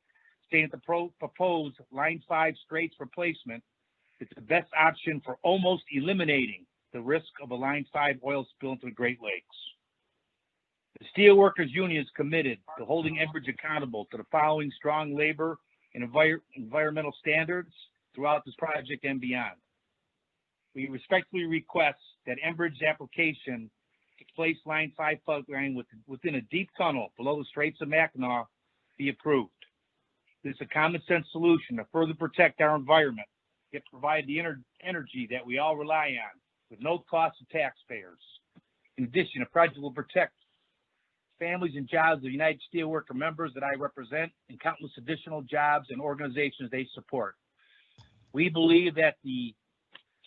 saying that the proposed Line 5 Straits replacement is the best option for almost eliminating the risk of a Line 5 oil spill into the Great Lakes. The Steelworkers Union is committed to holding Enbridge accountable to the following strong labor and environmental standards throughout this project and beyond. We respectfully request that Enbridge's application to place Line 5 pipeline within a deep tunnel below the Straits of Mackinac be approved. This is a common sense solution to further protect our environment, yet provide the energy that we all rely on with no cost to taxpayers. In addition, the project will protect families and jobs of United Steelworker members that I represent and countless additional jobs and organizations they support. We believe that the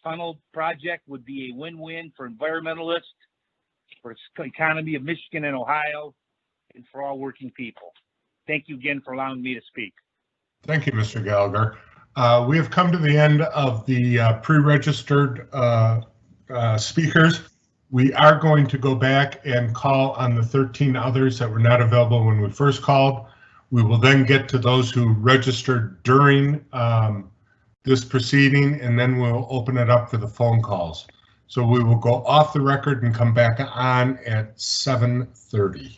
tunnel project would be a win-win for environmentalists, for the economy of Michigan and Ohio, and for all working people. Thank you again for allowing me to speak. Thank you, Mr. Gallagher. We have come to the end of the pre-registered speakers. We are going to go back and call on the 13 others that were not available when we first called. We will then get to those who registered during this proceeding, and then we'll open it up for the phone calls. So we will go off the record and come back on at 7:30.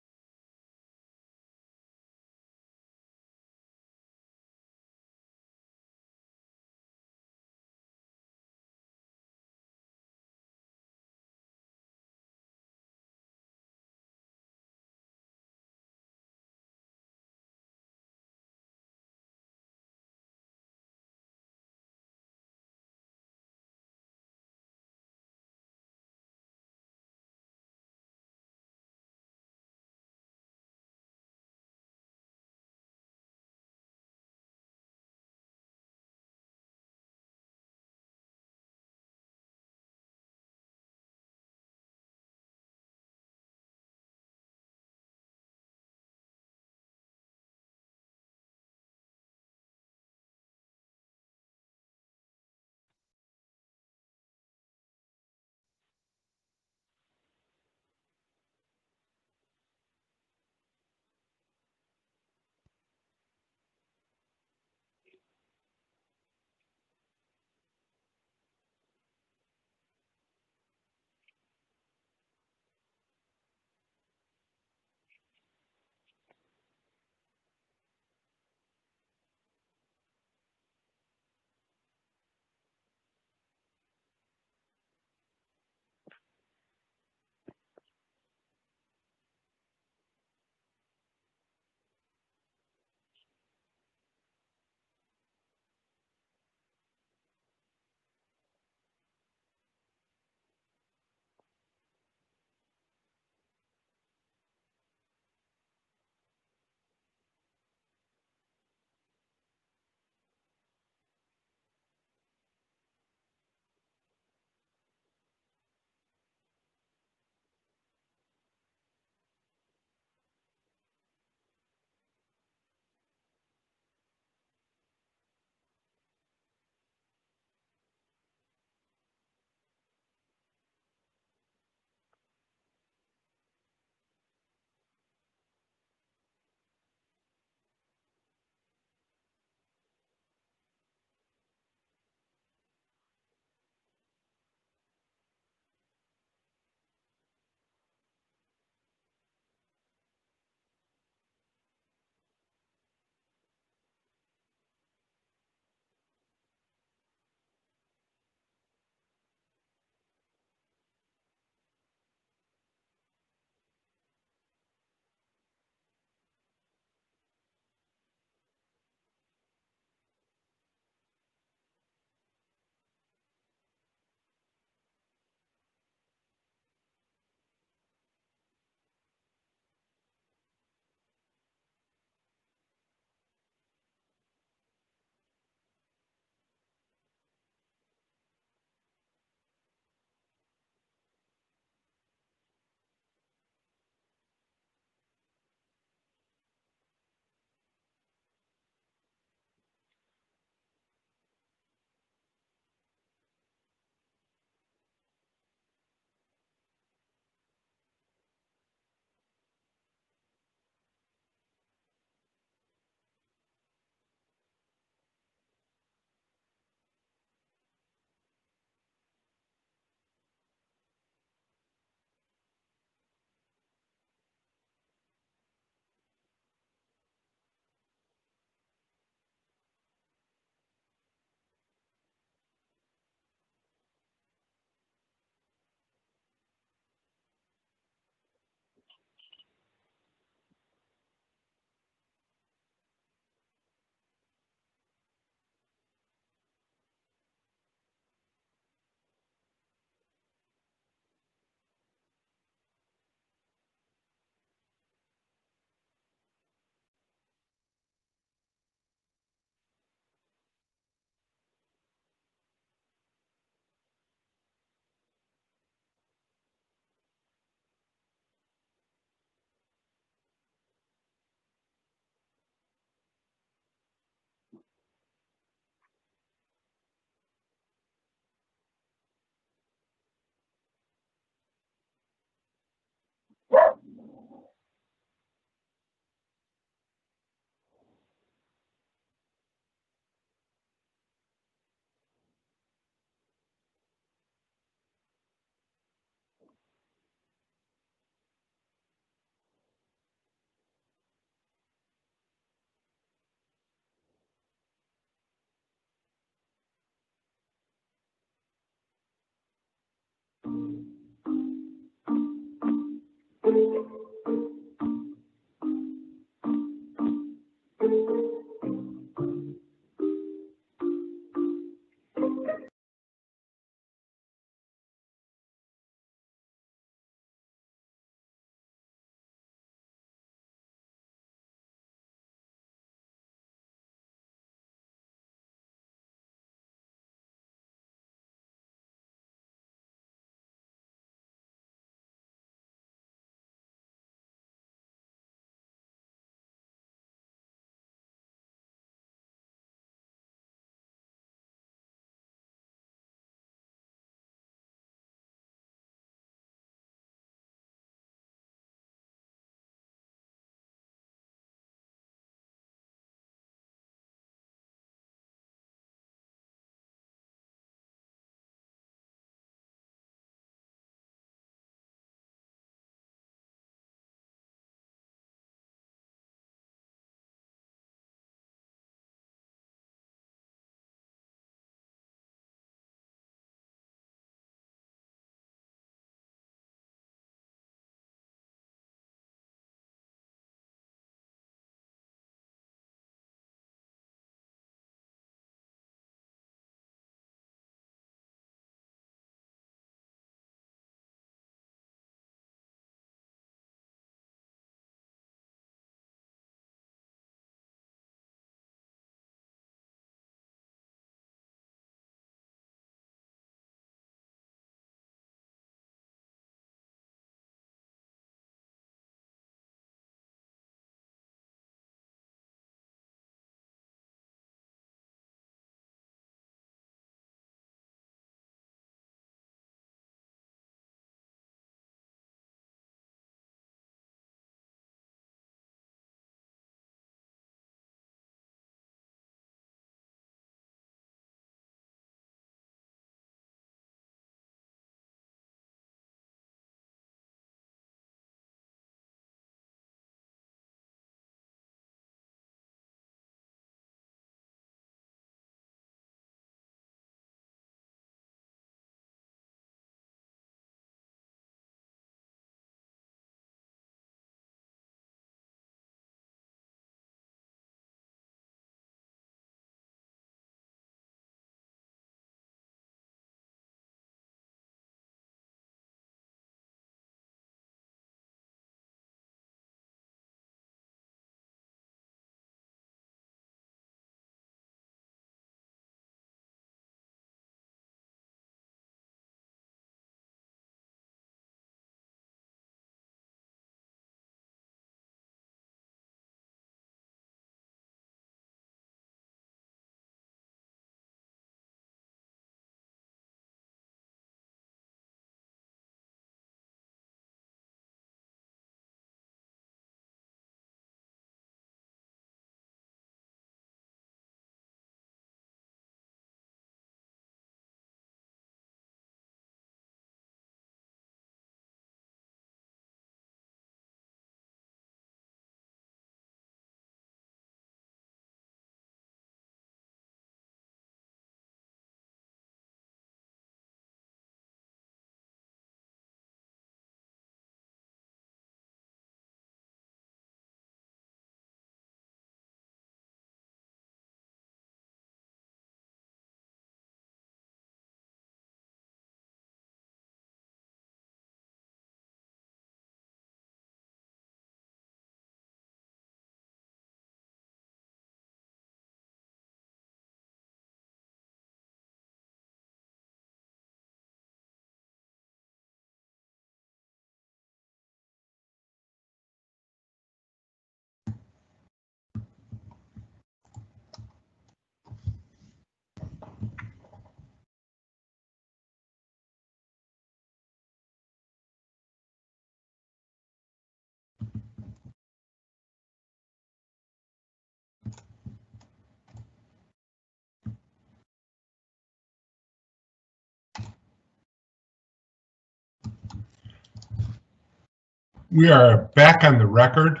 We are back on the record.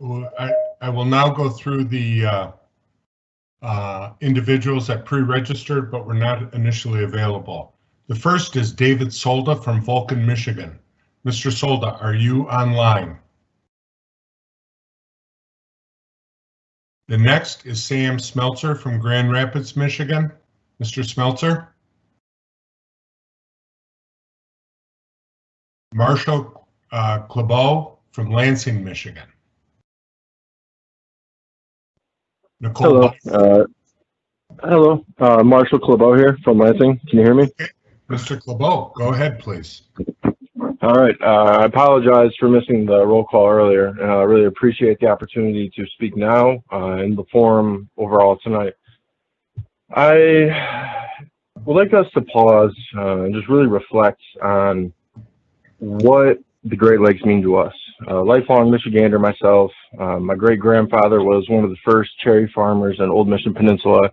I will now go through the individuals that pre-registered but were not initially available. The first is David Solda from Vulcan, Michigan. Mr. Solda, are you online? The next is Sam Smeltzer from Grand Rapids, Michigan. Mr. Smeltzer? Marshall Clabeau from Lansing, Michigan. Nicole. Hello, Marshall Clabeau here from Lansing. Can you hear me? Okay. Mr. Clabeau, go ahead, please. All right. I apologize for missing the roll call earlier, and I really appreciate the opportunity to speak now in the forum overall tonight. I would like us to pause and just really reflect on what the Great Lakes mean to us. Lifelong Michigander myself, my great-grandfather was one of the first cherry farmers in Old Mission Peninsula.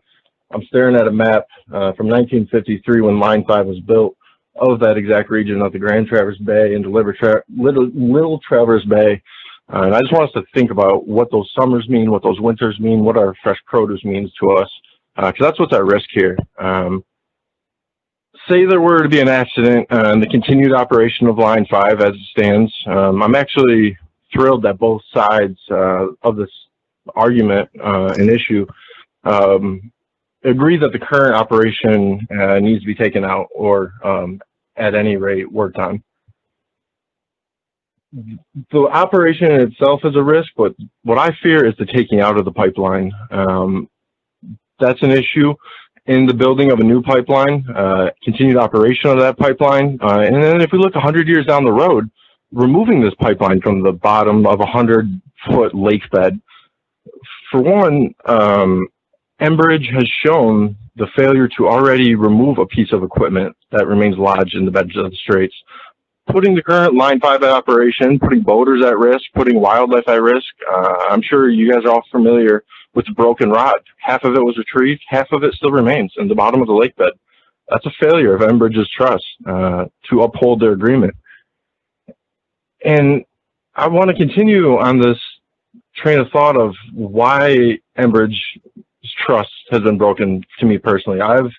I'm staring at a map from 1953 when Line 5 was built of that exact region of the Grand Traverse Bay and Little Traverse Bay. And I just want us to think about what those summers mean, what those winters mean, what our fresh produce means to us, because that's what's at risk here. Say there were to be an accident and the continued operation of Line 5 as it stands, I'm actually thrilled that both sides of this argument and issue agree that the current operation needs to be taken out or at any rate worked on. The operation in itself is a risk, but what I fear is the taking out of the pipeline. That's an issue in the building of a new pipeline, continued operation of that pipeline. And then if we look 100 years down the road, removing this pipeline from the bottom of a 100-foot lake bed. For one, Enbridge has shown the failure to already remove a piece of equipment that remains lodged in the beds of the straits, putting the current Line 5 at operation, putting boaters at risk, putting wildlife at risk. I'm sure you guys are all familiar with the broken rod. Half of it was retrieved, half of it still remains in the bottom of the lake bed. That's a failure of Enbridge's trust to uphold their agreement. And I want to continue on this train of thought of why Enbridge's trust has been broken to me personally. I've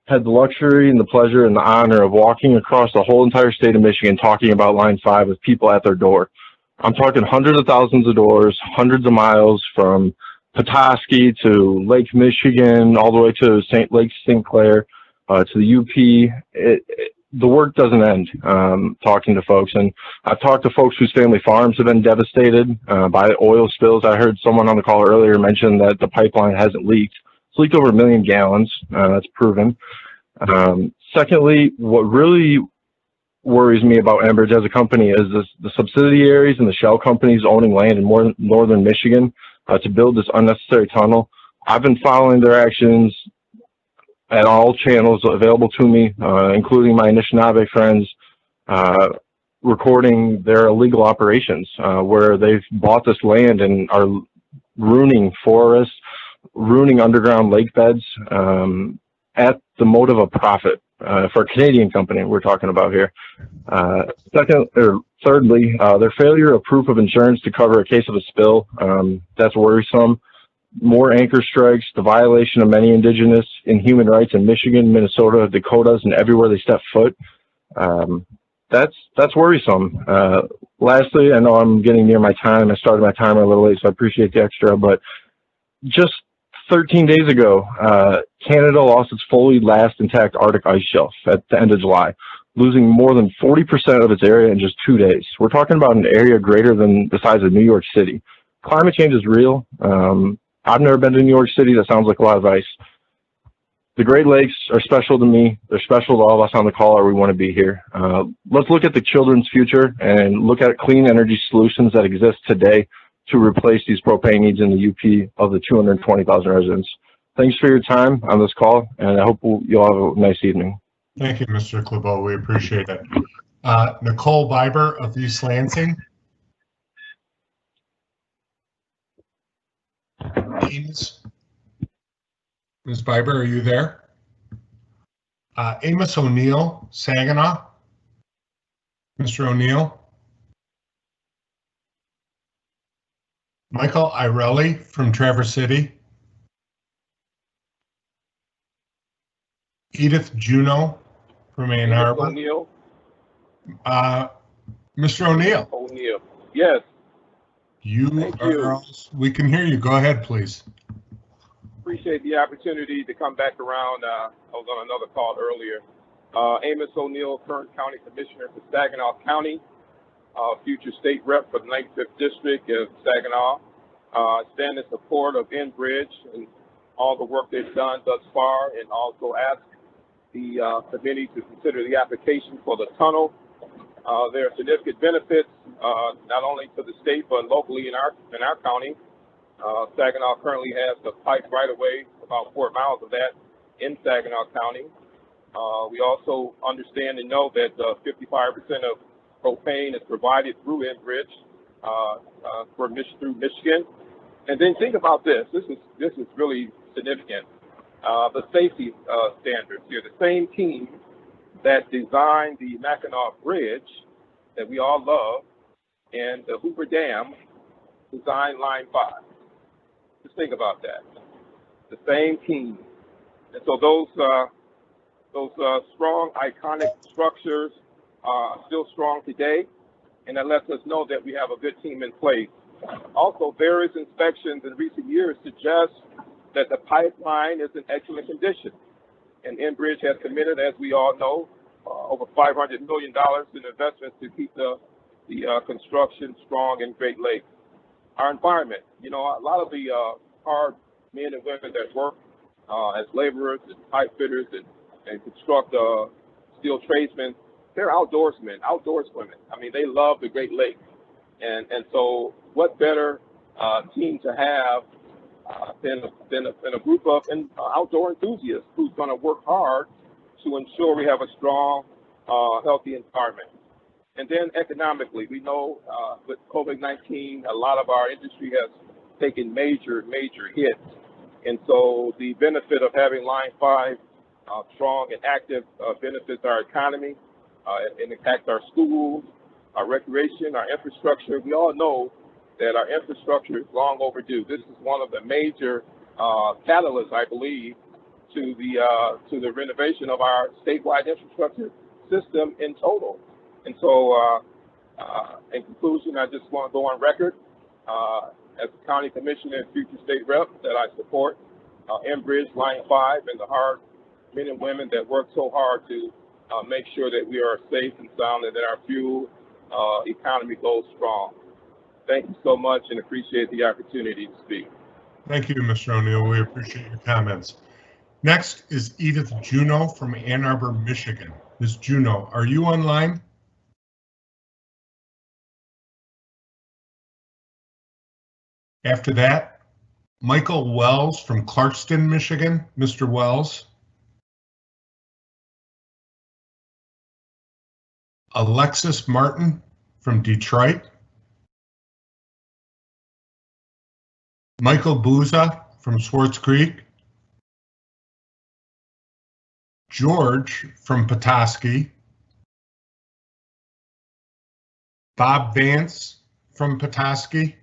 had the luxury and the pleasure and the honor of walking across the whole entire state of Michigan talking about Line 5 with people at their door. I'm talking hundreds of thousands of doors, hundreds of miles from Petoskey to Lake Michigan, all the way to Lake St. Clair, to the UP. The work doesn't end talking to folks. And I've talked to folks whose family farms have been devastated by oil spills. I heard someone on the call earlier mention that the pipeline hasn't leaked. It's leaked over 1 million gallons. That's proven. Secondly, what really worries me about Enbridge as a company is the subsidiaries and the shell companies owning land in northern Michigan to build this unnecessary tunnel. I've been following their actions at all channels available to me, including my Anishinaabe friends, recording their illegal operations where they've bought this land and are ruining forests, ruining underground lake beds at the motive of profit for a Canadian company we're talking about here. Thirdly, their failure of proof of insurance to cover a case of a spill, that's worrisome. More anchor strikes, the violation of many indigenous and human rights in Michigan, Minnesota, Dakotas, and everywhere they step foot. That's worrisome. Lastly, I know I'm getting near my time. I started my timer a little late, so I appreciate the extra, but just 13 days ago, Canada lost its fully last intact Arctic ice shelf at the end of July, losing more than 40% of its area in just 2 days. We're talking about an area greater than the size of New York City. Climate change is real. I've never been to New York City. That sounds like a lot of ice. The Great Lakes are special to me. They're special to all of us on the call, or we want to be here. Let's look at the children's future and look at clean energy solutions that exist today to replace these propane needs in the UP of the 220,000 residents. Thanks for your time on this call, and I hope you'll have a nice evening. Thank you, Mr. Clabeau. We appreciate it. Nicole Biber of East Lansing. Ms. Biber, are you there? Amos O'Neill, Saginaw. Mr. O'Neill. Michael Irelli from Traverse City. Edith Juneau from Ann Arbor. O'Neill. Mr. O'Neill. O'Neill. Yes. Thank you. We can hear you. Go ahead, please. Appreciate the opportunity to come back around. I was on another call earlier. Amos O'Neill, current county commissioner for Saginaw County, future state rep for the 95th district of Saginaw. Stand in support of Enbridge and all the work they've done thus far, and also ask the committee to consider the application for the tunnel. There are significant benefits, not only to the state, but locally in our county. Saginaw currently has the pipe right away, about 4 miles of that in Saginaw County. We also understand and know that 55% of propane is provided through Enbridge through Michigan. And then think about this. This is really significant. The safety standards here. The same team that designed the Mackinac Bridge that we all love and the Hoover Dam designed Line 5. Just think about that. The same team. And so those strong, iconic structures are still strong today, and that lets us know that we have a good team in place. Also, various inspections in recent years suggest that the pipeline is in excellent condition. And Enbridge has committed, as we all know, over $500 million in investments to keep the construction strong in Great Lakes. Our environment, a lot of the hard men and women that work as laborers and pipe fitters and construct steel tradesmen, they're outdoorsmen, outdoorswomen. I mean, they love the Great Lakes. And so what better team to have than a group of outdoor enthusiasts who's going to work hard to ensure we have a strong, healthy environment. And then economically, we know with COVID-19, a lot of our industry has taken major hits. And so the benefit of having Line 5 strong and active benefits our economy, and impacts our schools, our recreation, our infrastructure. We all know that our infrastructure is long overdue. This is one of the major catalysts, I believe, to the renovation of our statewide infrastructure system in total. And so, in conclusion, I just want to go on record as a county commissioner and future state rep that I support Enbridge, Line 5, and the hard men and women that work so hard to make sure that we are safe and sound and that our fuel economy goes strong. Thank you so much and appreciate the opportunity to speak. Thank you, Mr. O'Neill. We appreciate your comments. Next is Edith Juneau from Ann Arbor, Michigan. Ms. Juneau, are you online? After that, Michael Wells from Clarkston, Michigan. Mr. Wells. Alexis Martin from Detroit. Michael Booza from Swartz Creek. George from Petoskey. Bob Vance from Petoskey.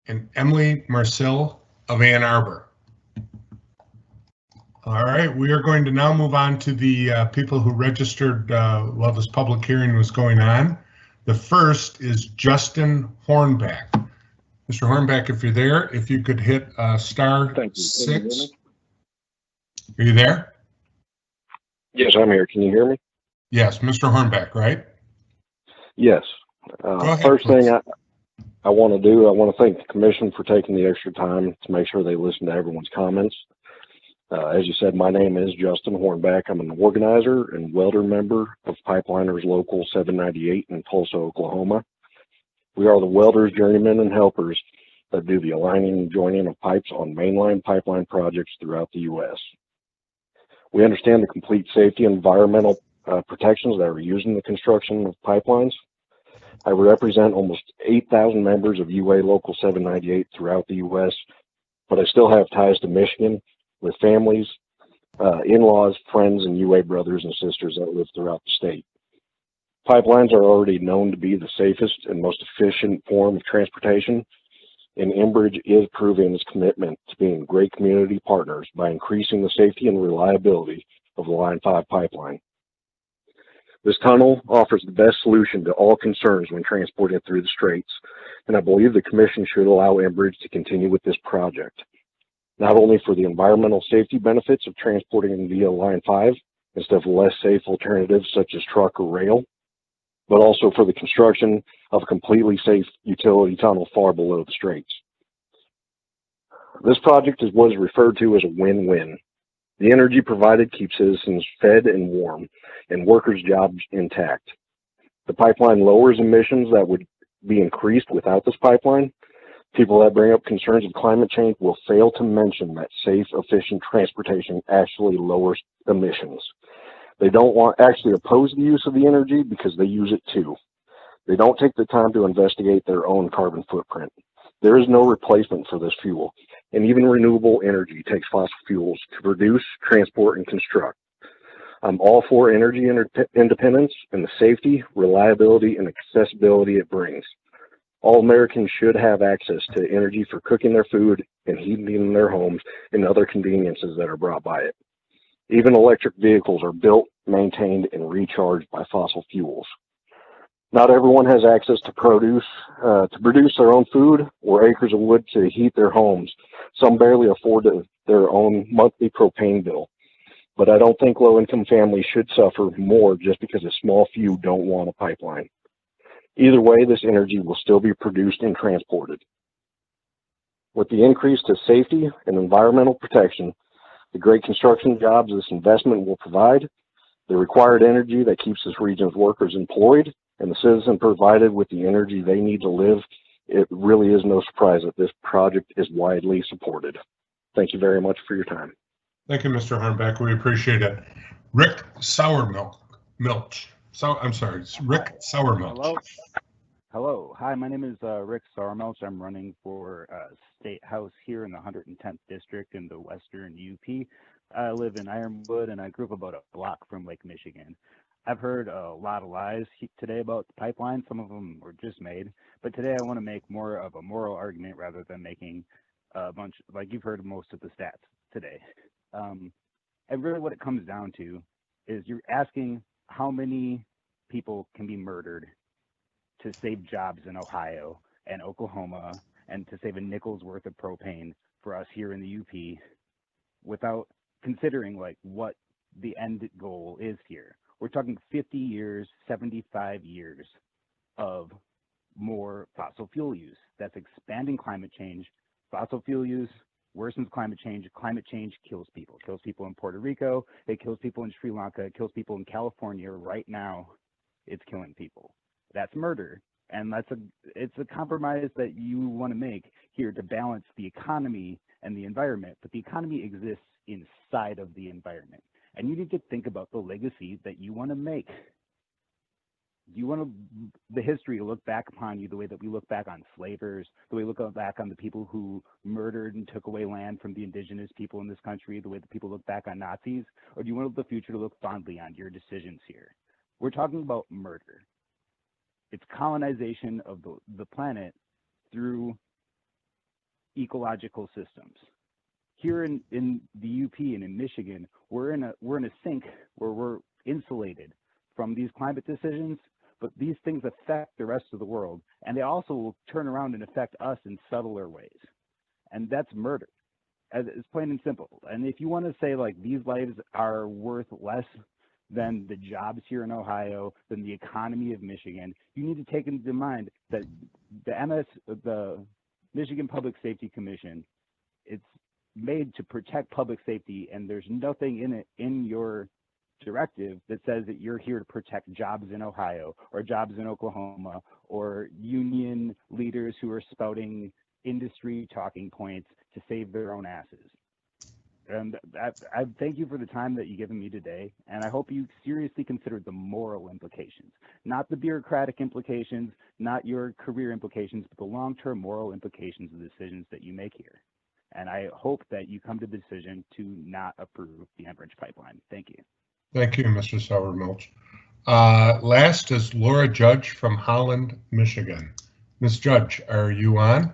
And Emily Marcel of Ann Arbor. All right, we are going to now move on to the people who registered while this public hearing was going on. The first is Justin Hornback. Mr. Hornback, if you're there, if you could hit star 6. Are you there? Yes, I'm here. Can you hear me? Yes, Mr. Hornback, right? Yes. Ahead, first please. thing I want to do, I want to thank the commission for taking the extra time to make sure they listen to everyone's comments. As you said, my name is Justin Hornback. I'm an organizer and welder member of Pipeliners Local 798 in Tulsa, Oklahoma. We are the welders, journeymen, and helpers that do the aligning and joining of pipes on mainline pipeline projects throughout the U.S. We understand the complete safety and environmental protections that are used in the construction of pipelines. I represent almost 8,000 members of UA Local 798 throughout the U.S., but I still have ties to Michigan with families, in-laws, friends, and UA brothers and sisters that live throughout the state. Pipelines are already known to be the safest and most efficient form of transportation, and Enbridge is proving its commitment to being great community partners by increasing the safety and reliability of the Line 5 pipeline. This tunnel offers the best solution to all concerns when transporting through the straits, and I believe the Commission should allow Enbridge to continue with this project, not only for the environmental safety benefits of transporting via Line 5 instead of less safe alternatives such as truck or rail, but also for the construction of a completely safe utility tunnel far below the straits. This project is what is referred to as a win-win. The energy provided keeps citizens fed and warm, and workers' jobs intact. The pipeline lowers emissions that would be increased without this pipeline. People that bring up concerns of climate change will fail to mention that safe, efficient transportation actually lowers emissions. They don't actually oppose the use of the energy because they use it too. They don't take the time to investigate their own carbon footprint. There is no replacement for this fuel, and even renewable energy takes fossil fuels to produce, transport, and construct. I'm all for energy independence and the safety, reliability, and accessibility it brings. All Americans should have access to energy for cooking their food and heating their homes and other conveniences that are brought by it. Even electric vehicles are built, maintained, and recharged by fossil fuels. Not everyone has access to produce their own food or acres of wood to heat their homes. Some barely afford their own monthly propane bill. But I don't think low-income families should suffer more just because a small few don't want a pipeline. Either way, this energy will still be produced and transported. With the increase to safety and environmental protection, the great construction jobs this investment will provide, the required energy that keeps this region's workers employed, and the citizens provided with the energy they need to live, it really is no surprise that this project is widely supported. Thank you very much for your time. Thank you, Mr. Hornbeck. We appreciate it. Rick Sourmilch. Rick Sourmilch. Hello. Hi, my name is Rick Sourmilch. I'm running for State House here in the 110th District in the Western UP. I live in Ironwood, and I grew up about a block from Lake Michigan. I've heard a lot of lies today about the pipeline. Some of them were just made. But today I want to make more of a moral argument rather than making a bunch, like you've heard most of the stats today. And really what it comes down to is you're asking how many people can be murdered to save jobs in Ohio and Oklahoma and to save a nickel's worth of propane for us here in the UP without considering like what the end goal is here. We're talking 50 years, 75 years of more fossil fuel use. That's expanding climate change. Fossil fuel use worsens climate change. Climate change kills people. It kills people in Puerto Rico. It kills people in Sri Lanka. It kills people in California. Right now, it's killing people. That's murder. And it's a compromise that you want to make here to balance the economy and the environment. But the economy exists inside of the environment. And you need to think about the legacy that you want to make. You want the history to look back upon you the way that we look back on slavers, the way we look back on the people who murdered and took away land from the indigenous people in this country, the way that people look back on Nazis? Or do you want the future to look fondly on your decisions here? We're talking about murder. It's colonization of the planet through ecological systems. Here in the UP and in Michigan, we're in a sink where we're insulated from these climate decisions, but these things affect the rest of the world, and they also will turn around and affect us in subtler ways, and that's murder. It's plain and simple. And if you want to say like these lives are worth less than the jobs here in Ohio, than the economy of Michigan, you need to take into mind that the Michigan Public Safety Commission, it's made to protect public safety, and there's nothing in it in your directive that says that you're here to protect jobs in Ohio or jobs in Oklahoma or union leaders who are spouting industry talking points to save their own asses. And I thank you for the time that you've given me today, and I hope you seriously consider the moral implications, not the bureaucratic implications, not your career implications, but the long-term moral implications of the decisions that you make here. And I hope that you come to the decision to not approve the Enbridge pipeline. Thank you. Thank you, Mr. Sourmilch. Last is Laura Judge from Holland, Michigan. Ms. Judge, are you on?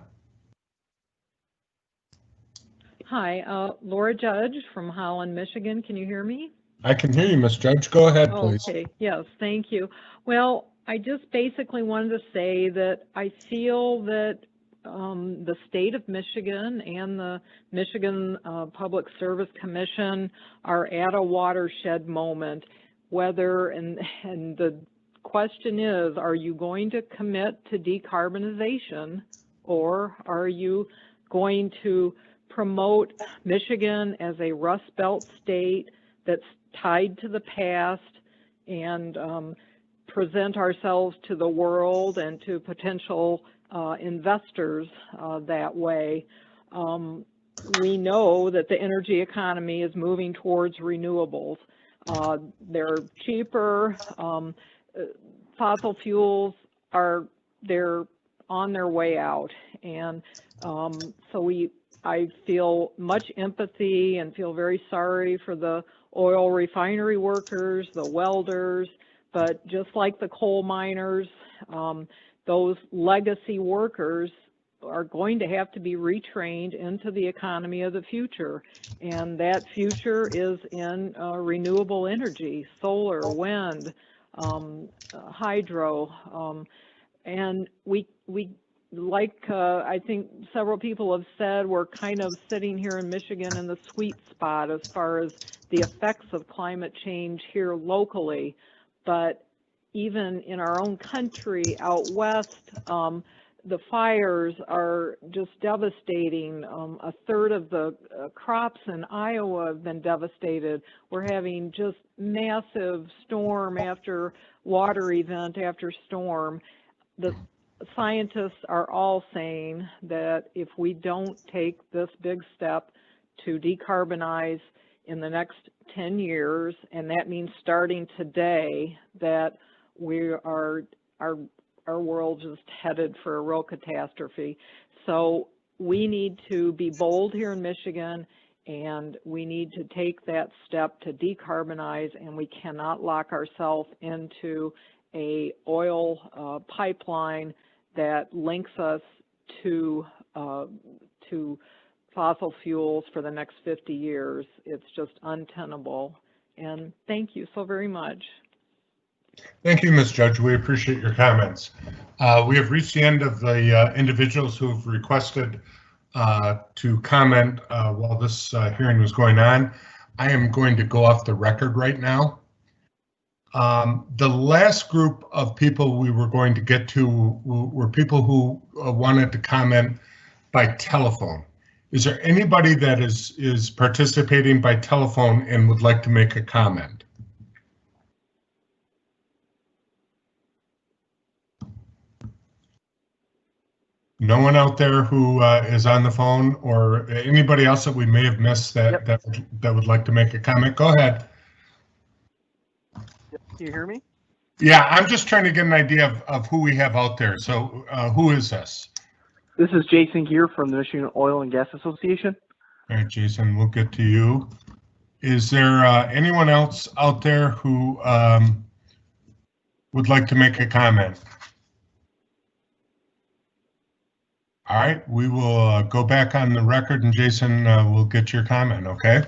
Hi, Laura Judge from Holland, Michigan. Can you hear me? I can hear you, Ms. Judge. Go ahead, please. Okay, yes, thank you. Well, I just basically wanted to say that I feel that the state of Michigan and the Michigan Public Service Commission are at a watershed moment. Whether, and the question is, are you going to commit to decarbonization, or are you going to promote Michigan as a Rust Belt state that's tied to the past and present ourselves to the world and to potential investors that way? We know that the energy economy is moving towards renewables. They're cheaper. Fossil fuels they're on their way out, and so I feel much empathy and feel very sorry for the oil refinery workers, the welders, but just like the coal miners, those legacy workers are going to have to be retrained into the economy of the future. And that future is in renewable energy, solar, wind, hydro. And we like I think several people have said, we're kind of sitting here in Michigan in the sweet spot as far as the effects of climate change here locally. But even in our own country out west, the fires are just devastating. A third of the crops in Iowa have been devastated. We're having just massive storm after water event after storm. The scientists are all saying that if we don't take this big step to decarbonize in the next 10 years, and that means starting today, that our world is headed for a real catastrophe. So we need to be bold here in Michigan, and we need to take that step to decarbonize, and we cannot lock ourselves into a oil pipeline that links us to fossil fuels for the next 50 years. It's just untenable. And thank you so very much. Thank you, Ms. Judge. We appreciate your comments. We have reached the end of the individuals who've requested to comment while this hearing was going on. I am going to go off the record right now. The last group of people we were going to get to were people who wanted to comment by telephone. Is there anybody that is participating by telephone and would like to make a comment? No one out there who is on the phone, or anybody else that we may have missed that that would like to make a comment? Go ahead. Can you hear me? Yeah, I'm just trying to get an idea of who we have out there. So who is this? This is Jason Gear from the Michigan Oil and Gas Association. All right, Jason, we'll get to you. Is there anyone else out there who would like to make a comment? All right, we will go back on the record, and Jason will get your comment, okay?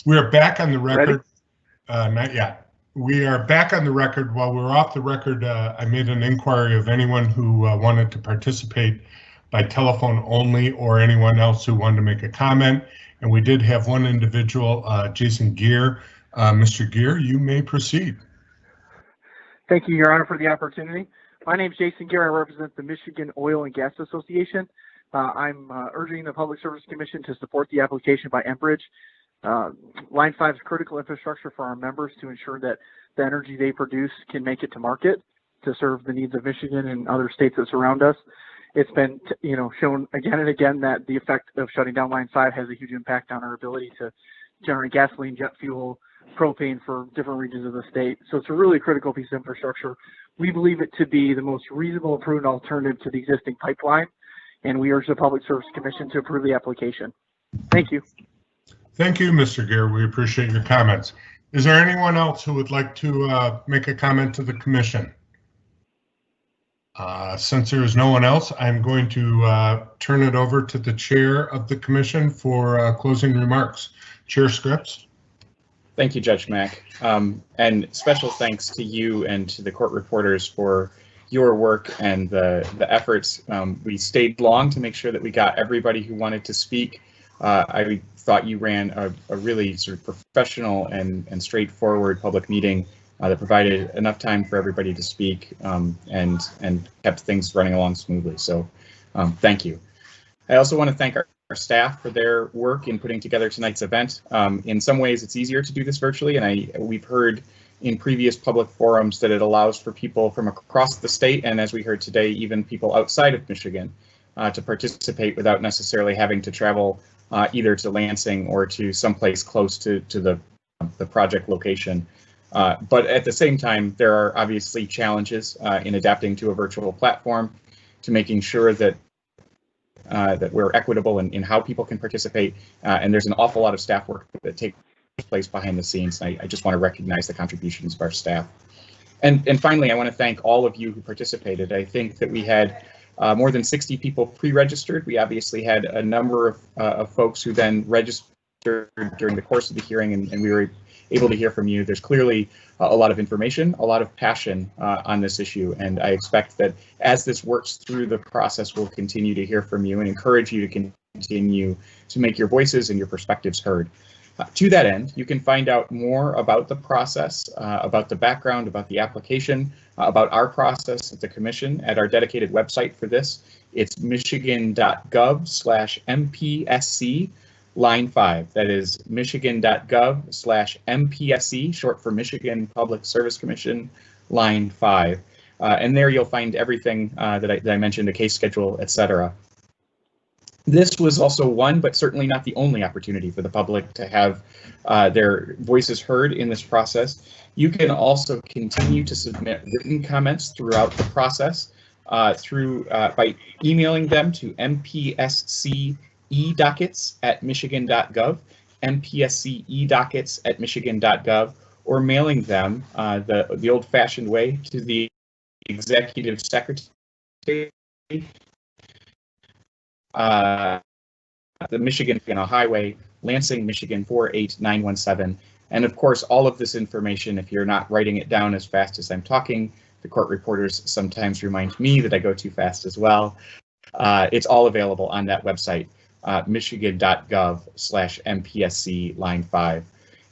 We are back on the record. Not yet. We are back on the record. While we were off the record, I made an inquiry of anyone who wanted to participate by telephone only, or anyone else who wanted to make a comment. And we did have one individual, Jason Gear. Mr. Gear, you may proceed. Thank you, Your Honor, for the opportunity. My name is Jason Gear. I represent the Michigan Oil and Gas Association. I'm urging the Public Service Commission to support the application by Enbridge. Line 5 is critical infrastructure for our members to ensure that the energy they produce can make it to market to serve the needs of Michigan and other states that surround us. It's been, shown again and again that the effect of shutting down Line 5 has a huge impact on our ability to generate gasoline, jet fuel, propane for different regions of the state. So it's a really critical piece of infrastructure. We believe it to be the most reasonable and prudent alternative to the existing pipeline, and we urge the Public Service Commission to approve the application. Thank you. Thank you, Mr. Gear. We appreciate your comments. Is there anyone else who would like to make a comment to the commission? Since there is no one else, I'm going to turn it over to the chair of the commission for closing remarks. Chair Scripps. Thank you, Judge Mack. And special thanks to you and to the court reporters for your work and the efforts. We stayed long to make sure that we got everybody who wanted to speak. I thought you ran a really sort of professional and straightforward public meeting that provided enough time for everybody to speak and kept things running along smoothly. So thank you. I also want to thank our staff for their work in putting together tonight's event. In some ways, it's easier to do this virtually, and we've heard in previous public forums that it allows for people from across the state, and as we heard today, even people outside of Michigan to participate without necessarily having to travel either to Lansing or to someplace close to the project location. But at the same time, there are obviously challenges in adapting to a virtual platform, to making sure that that we're equitable in how people can participate, and there's an awful lot of staff work that takes place behind the scenes. And I just want to recognize the contributions of our staff. And finally, I want to thank all of you who participated. I think that we had more than 60 people pre-registered. We obviously had a number of folks who then registered during the course of the hearing, and we were able to hear from you. There's clearly a lot of information, a lot of passion on this issue, and I expect that as this works through the process, we'll continue to hear from you and encourage you to continue to make your voices and your perspectives heard. To that end, you can find out more about the process, about the background, about the application, about our process at the Commission at our dedicated website for this. It's michigan.gov/MPSC line 5. That is michigan.gov/MPSC, short for Michigan Public Service Commission, line 5. And there you'll find everything that I mentioned, the case schedule, etc. This was also one, but certainly not the only opportunity for the public to have their voices heard in this process. You can also continue to submit written comments throughout the process by emailing them to mpscedockets@michigan.gov, mpscedockets@michigan.gov, or mailing them the old-fashioned way to the executive secretary, the Michigan Highway, Lansing, Michigan 48917. And of course, all of this information, if you're not writing it down as fast as I'm talking, the court reporters sometimes remind me that I go too fast as well. It's all available on that website, michigan.gov/MPSC line 5.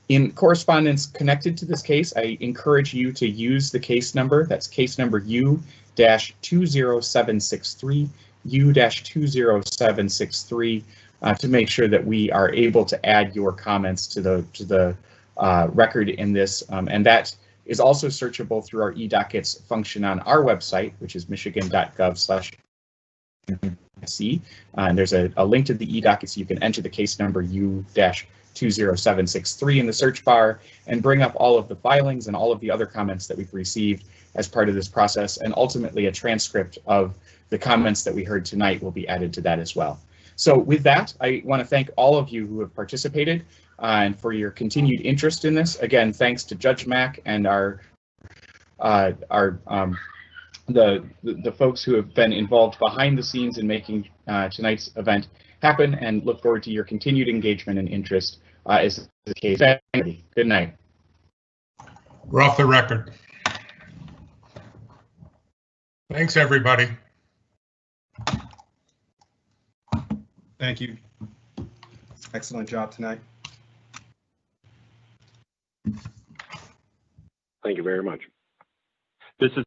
In correspondence connected to this case, I encourage you to use the case number. That's case number U-20763, U-20763, to make sure that we are able to add your comments to the record in this, and that is also searchable through our eDockets function on our website, which is michigan.gov/MPSC. And there's a link to the eDockets. You can enter the case number U-20763 in the search bar and bring up all of the filings and all of the other comments that we've received as part of this process, and ultimately a transcript of the comments that we heard tonight will be added to that as well. So with that, I want to thank all of you who have participated and for your continued interest in this. Again, thanks to Judge Mack and the folks who have been involved behind the scenes in making tonight's event happen, and look forward to your continued engagement and interest as the case. Good night. We're off the record. Thanks, everybody. Thank you. Excellent job tonight. Thank you very much. This is